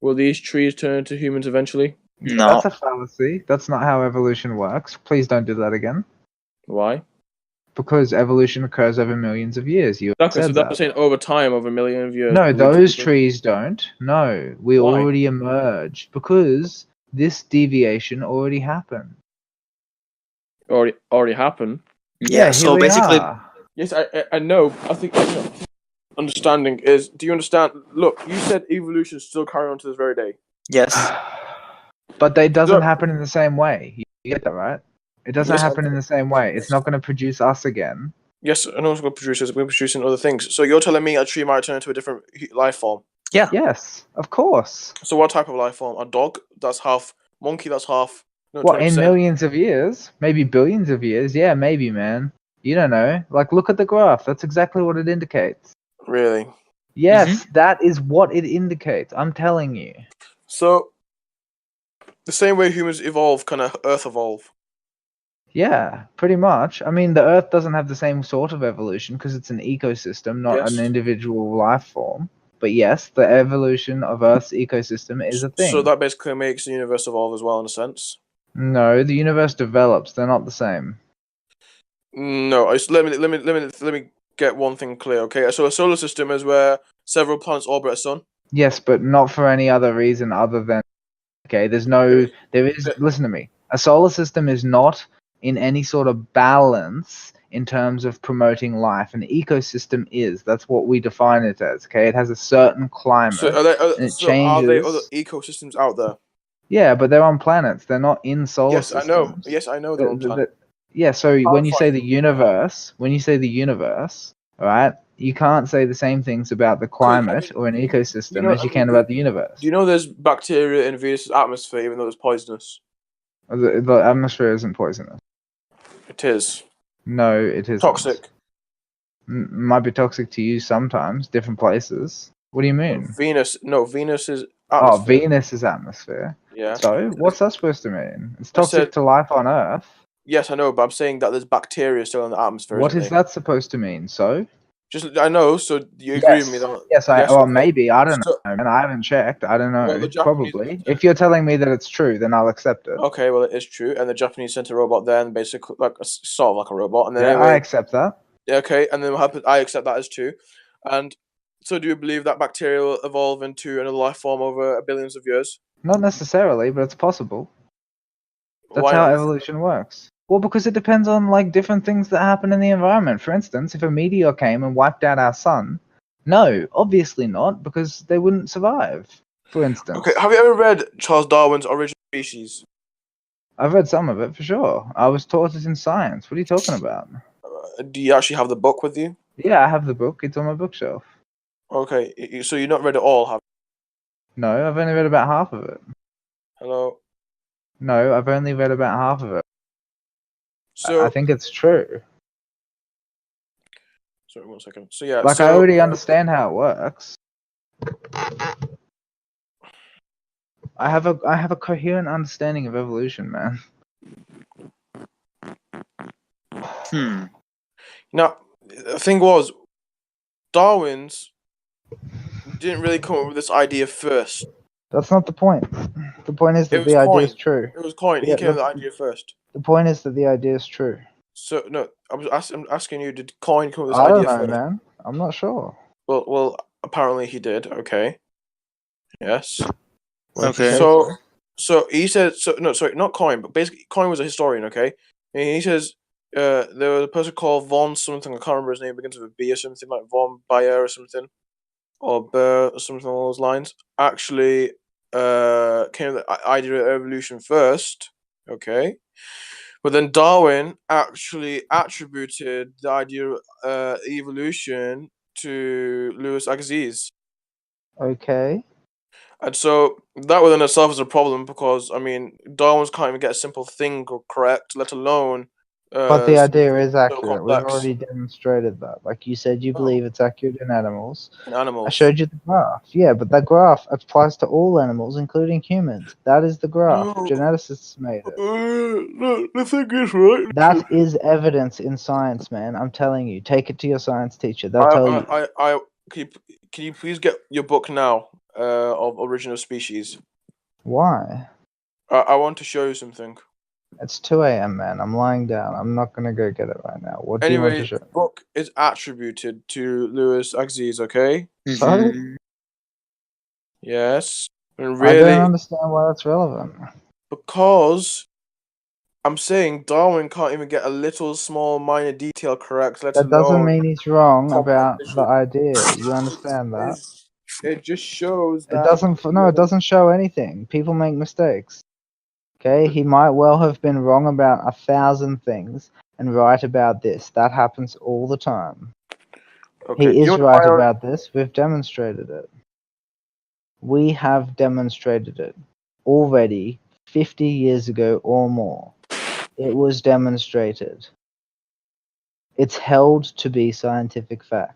Will these trees turn to humans eventually? No. That's a fallacy. That's not how evolution works. Please don't do that again. Why? Because evolution occurs over millions of years. You Okay, so said that's that. saying over time, over a million of years. No, we those took- trees don't. No, we Why? already emerged because this deviation already happened. already happened. Yeah. here So we basically, are. Yes, I know. I think understanding is. Do you understand? Look, you said evolution is still carrying on to this very day. yes. But they doesn't Look. happen in the same way. You get that, right? It doesn't Yes, I happen in the same way. It's not going to produce us again. Yes, I know it's going to produce. It's going to produce other things. So you're telling me a tree might turn into a different life form. Yes, of course. So what type of life form? A dog that's half monkey. That's half. No, What, in 20%. millions of years? Maybe billions of years? Yeah, maybe, man. You don't know. Like, look at the graph. That's exactly what it indicates. Really? Yes, that is what it indicates. I'm telling you. So the same way humans evolve, kind of Earth evolve. Yeah, pretty much. I mean, the Earth doesn't have the same sort of evolution because it's an ecosystem, not Yes. an individual life form. But yes, the evolution of Earth's ecosystem is a thing. So that basically makes the universe evolve as well, in a sense. No, the universe develops. They're not the same. No, let me get one thing clear. Okay, so a solar system is where several planets orbit a sun. Yes, but not for any other reason other than okay. There is. Listen to me. A solar system is not in any sort of balance in terms of promoting life. An ecosystem is. That's what we define it as. Okay, it has a certain climate. So and it changes. are there other ecosystems out there? Yeah, but they're on planets. They're not in solar Yes, systems. I know. Yes, I know. They're on planets. Yeah, so I'll when you say find the universe, all right, you can't say the same things about the climate or an ecosystem as you can about the universe. Do you know there's bacteria in Venus' atmosphere, even though it's poisonous? The atmosphere isn't poisonous. It is. No, it isn't. Toxic. Might be toxic to you sometimes, different places. What do you mean? Venus is atmosphere. Oh, Venus is atmosphere. Yeah. So, what's that supposed to mean? It's I toxic said- to life on Earth. Yes, I know, but I'm saying that there's bacteria still in the atmosphere. What isn't is there? that supposed to mean? So? I know. So you agree with me? That, Yes, okay. maybe. I don't So- know, and I haven't checked. I don't know. Well, the Japanese- Probably. If you're telling me that it's true, then I'll accept it. Okay, well it is true, and the Japanese sent a robot there, and basically sort of like a robot, and then Yeah, anyway, I accept that. okay, and then what happened? I accept that as true, and So do you believe that bacteria will evolve into another life form over billions of years? Not necessarily, but it's possible. That's Why how not? evolution works. Well, because it depends on like different things that happen in the environment. For instance, if a meteor came and wiped out our sun, no, obviously not, because they wouldn't survive. For instance, Okay, have you ever read Charles Darwin's Origin of Species? I've read some of it for sure. I was taught it in science. What are you talking about? Do you actually have the book with you? Yeah, I have the book. It's on my bookshelf. Okay, so you've not read it all, have you? No, I've only read about half of it. Hello? No, I've only read about half of it. So, I think it's true. sorry, 1 second. So, yeah, Like, I already understand how it works. I have a coherent understanding of evolution, man. Now, the thing was, Darwin's didn't really come up with this idea first. That's not the point. The point is It that was the idea is Coin. true. It was Coin. He Yeah, came up with the idea first. The point is that the idea is true. So, no, I'm asking you, did Coin come up with this I don't idea know, first? man. I'm not sure. Well, apparently he did. Okay. Yes. Well, if you Okay. say so. So he said, sorry, not Coin, but basically Coin was a historian, okay? And he says there was a person called Von something, I can't remember his name, begins with a B or something, like Von Bayer or something, or Burr or something along those lines. Actually, came with the idea of evolution first, okay? But then Darwin actually attributed the idea of evolution to Louis Agassiz. Okay. And so that within itself is a problem because, I mean, Darwin's can't even get a simple thing correct, let alone. But the idea is so accurate. We've complex already demonstrated that. Like you said, you believe it's accurate in animals. in I animals. showed you the graph. Yeah, but that graph applies to all animals, including humans. That is the graph. No. Geneticists made it. No, the thing is, right? That is evidence in science, man. I'm telling you. Take it to your science teacher. They'll tell you. Can you please get your book now of Origin of Species? Why? I want to show you something. It's 2 a.m., man. I'm lying down. I'm not going to go get it right now. What do you want to Anyway, show? the book is attributed to Louis Agassiz, okay? Sorry? Yes. And I really, don't understand why that's relevant. because I'm saying Darwin can't even get a little small minor detail correct, let That doesn't alone mean he's wrong complex about the issues. idea. You understand that? It just shows It that doesn't. No, it doesn't show anything. People make mistakes. Okay, he might well have been wrong about 1,000 things and right about this. That happens all the time. Okay, He do you is know right about this. We've demonstrated it. We have demonstrated it already 50 years ago or more. It was demonstrated. It's held to be scientific fact.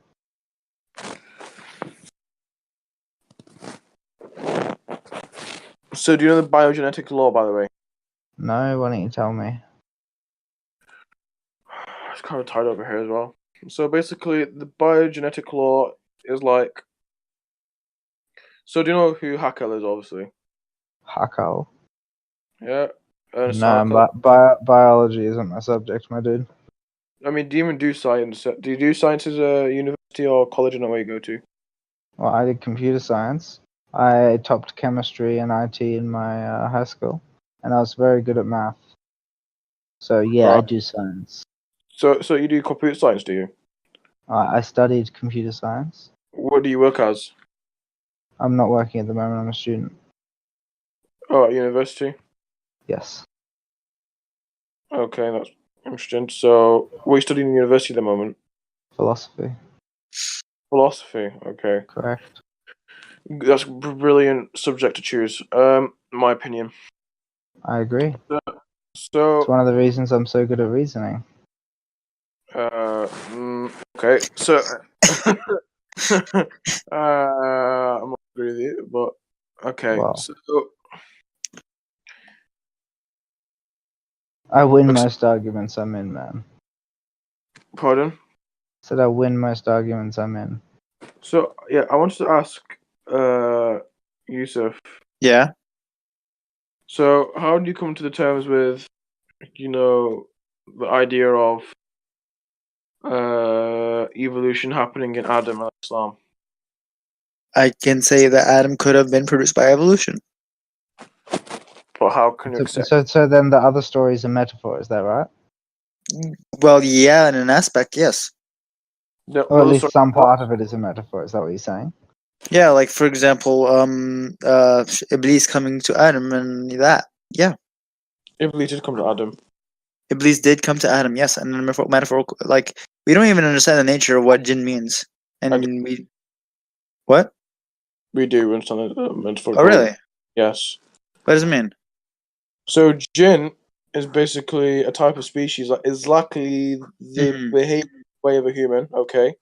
So do you know the biogenetic law, by the way? No, why don't you tell me? It's kind of tied over here as well. So basically, the biogenetic law is like. So do you know who Haeckel is? Obviously, Haeckel. yeah. Ernest No, Haeckel. biology isn't my subject, my dude. I mean, do you even do science? Do you do science as a university or college? And where you go to? Well, I did computer science. I topped chemistry and IT in my high school, and I was very good at math. So yeah, I Right. do science. So you do computer science, do you? I studied computer science. What do you work as? I'm not working at the moment. I'm a student. Oh, at university. Yes. Okay, that's interesting. So, what are you studying in university at the moment? Philosophy. Philosophy. Okay, Correct. that's a brilliant subject to choose. My opinion. I agree. It's So, one of the reasons I'm so good at reasoning. okay. So, I'm not agree with you, but okay. Well, So, I win Ex- most arguments I'm in, man. pardon. Said I win most arguments I'm in. So, yeah, I wanted to ask, Yusuf. Yeah. So, how do you come to the terms with, the idea of evolution happening in Adam and Islam? I can say that Adam could have been produced by evolution. But how can you accept? So then the other story is a metaphor, is that right? Well, yeah, in an aspect, yes. Or at least some part of it is a metaphor, is that what you're saying? Yeah, like for example, Iblis coming to Adam and that. Yeah, Iblis did come to Adam. Iblis did come to Adam, yes, and metaphorical. Like we don't even understand the nature of what jinn means, and we. What? We do understand the metaphor. Oh, really? Yes. What does it mean? So jinn is basically a type of species that is likely the behavior way of a human. Okay.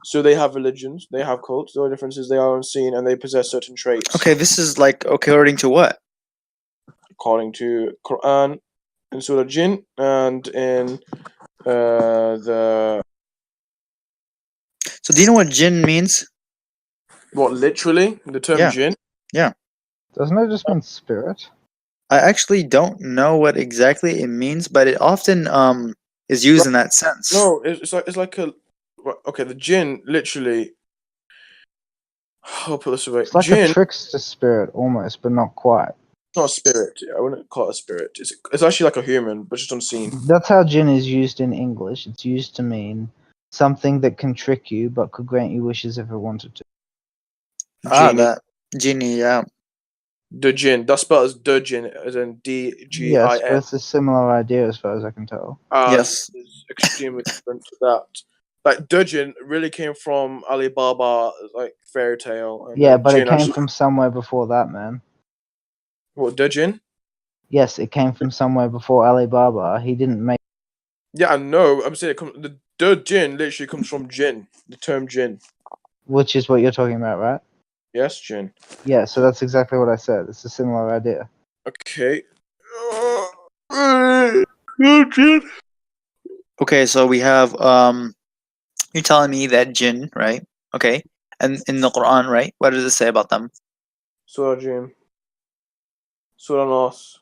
So they have religions, they have cults. The only difference is they are unseen and they possess certain traits. Okay, this is like according to what? According to Quran in Surah Jinn and in the. So do you know what jinn means? What, literally? The term jinn? Yeah. Doesn't it just mean spirit? I actually don't know what exactly it means, but it often is used in that sense. No, it's like a. Okay, the jinn literally. I'll put this away. It's like jinn, a trickster spirit almost, but not quite. It's not a spirit. I wouldn't call it a spirit. It's actually like a human, but just unseen. That's how jinn is used in English. It's used to mean something that can trick you, but could grant you wishes if it wanted to. That genie, yeah. The jinn. That's spelled as the jinn, as in D-G-I-N. Yes, but it's a similar idea as far as I can tell. Yes. It's extremely different to that. Like, the jinn really came from Alibaba, like, fairy tale. And yeah, but it came from somewhere before that, man. What, the jinn? Yes, it came from somewhere before Alibaba. He didn't make. Yeah, I know. I'm saying the jinn literally comes from jinn, the term jinn. Which is what you're talking about, right? Yes, jinn. Yeah, so that's exactly what I said. It's a similar idea. Okay. Okay, so we have you're telling me that jinn, right? Okay. And in the Quran, right? What does it say about them? Surah Jinn. Surah Nas.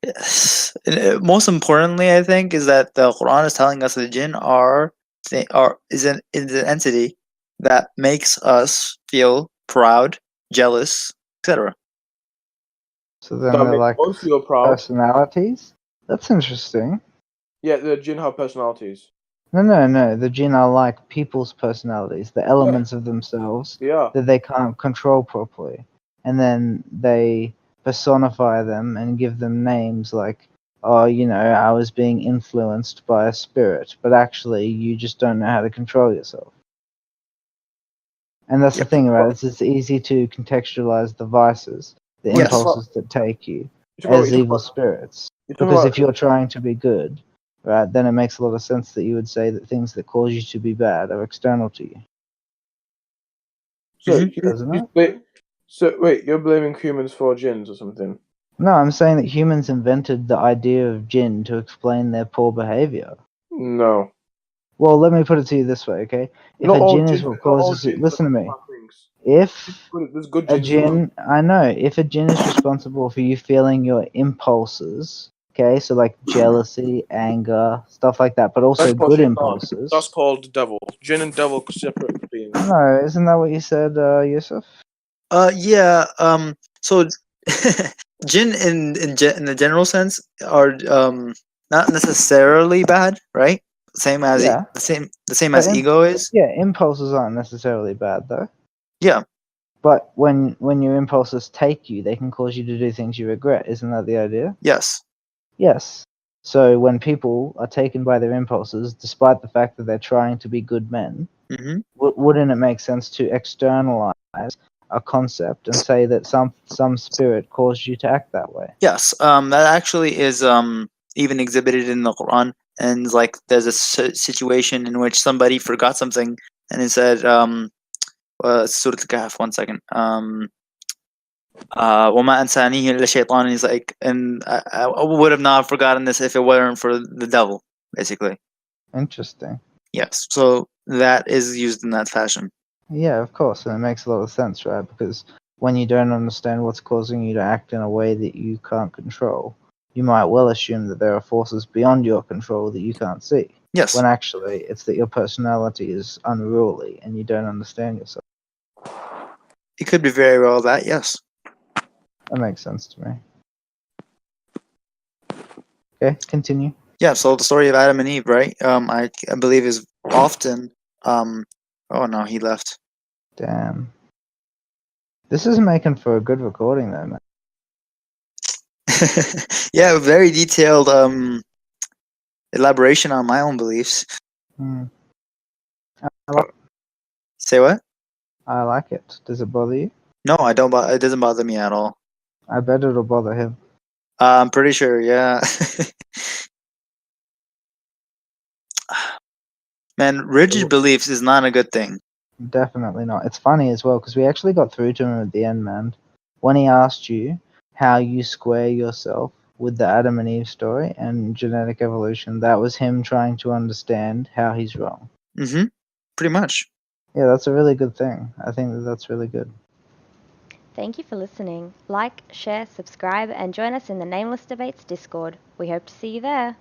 Yes. Most importantly, I think, is that the Quran is telling us the jinn is an entity that makes us feel proud, jealous, etc. So then they're like personalities? That's interesting. Yeah, the jinn have personalities. No. The jinn are like people's personalities, the elements of themselves that they can't control properly. And then they personify them and give them names like, oh, I was being influenced by a spirit, but actually you just don't know how to control yourself. And that's the thing, right? It's easy to contextualize the vices, the impulses that take you as evil spirits. Because if you're trying to be good, right, then it makes a lot of sense that you would say that things that cause you to be bad are external to you. So, doesn't it? Wait, you're blaming humans for jinns or something? No, I'm saying that humans invented the idea of jinn to explain their poor behavior. No. Well, let me put it to you this way, okay? If a jinn is what causes it, listen to me. If a jinn, I know, if a jinn is responsible for you feeling your impulses, okay, so like jealousy, anger, stuff like that, but also good impulses. That's called the devil. Jinn and devil are separate beings. No, isn't that what you said, Yusuf? Yeah. So, jinn in the general sense are not necessarily bad, right? Same as the same as ego is. Yeah, impulses aren't necessarily bad though. Yeah. But when your impulses take you, they can cause you to do things you regret. Isn't that the idea? Yes. Yes. So when people are taken by their impulses, despite the fact that they're trying to be good men, wouldn't it make sense to externalize a concept and say that some spirit caused you to act that way? Yes. That actually is even exhibited in the Quran. And like, there's a situation in which somebody forgot something, and it said, Surah Al-Kahf. 1 second. وَمَا أَنْسَانِيهِ إِلَّا شَيْطَانٌ. He's like, and I would have not forgotten this if it weren't for the devil, basically. Interesting. Yes. So that is used in that fashion. Yeah, of course, and it makes a lot of sense, right? Because when you don't understand what's causing you to act in a way that you can't control, you might well assume that there are forces beyond your control that you can't see, Yes. when actually it's that your personality is unruly and you don't understand yourself. It could be very well that, yes. That makes sense to me. Okay, continue. Yeah, so the story of Adam and Eve, right? I believe is often oh no, he left. Damn. This is making for a good recording though, man. Yeah, very detailed elaboration on my own beliefs. Say what? I like it. Does it bother you? No, I don't. It doesn't bother me at all. I bet it'll bother him. I'm pretty sure. Yeah. Man, rigid beliefs is not a good thing. Definitely not. It's funny as well because we actually got through to him at the end, man. When he asked you how you square yourself with the Adam and Eve story and genetic evolution, that was him trying to understand how he's wrong. Mm-hmm. Pretty much. Yeah, that's a really good thing. I think that's really good. Thank you for listening. Like, share, subscribe, and join us in the Nameless Debates Discord. We hope to see you there.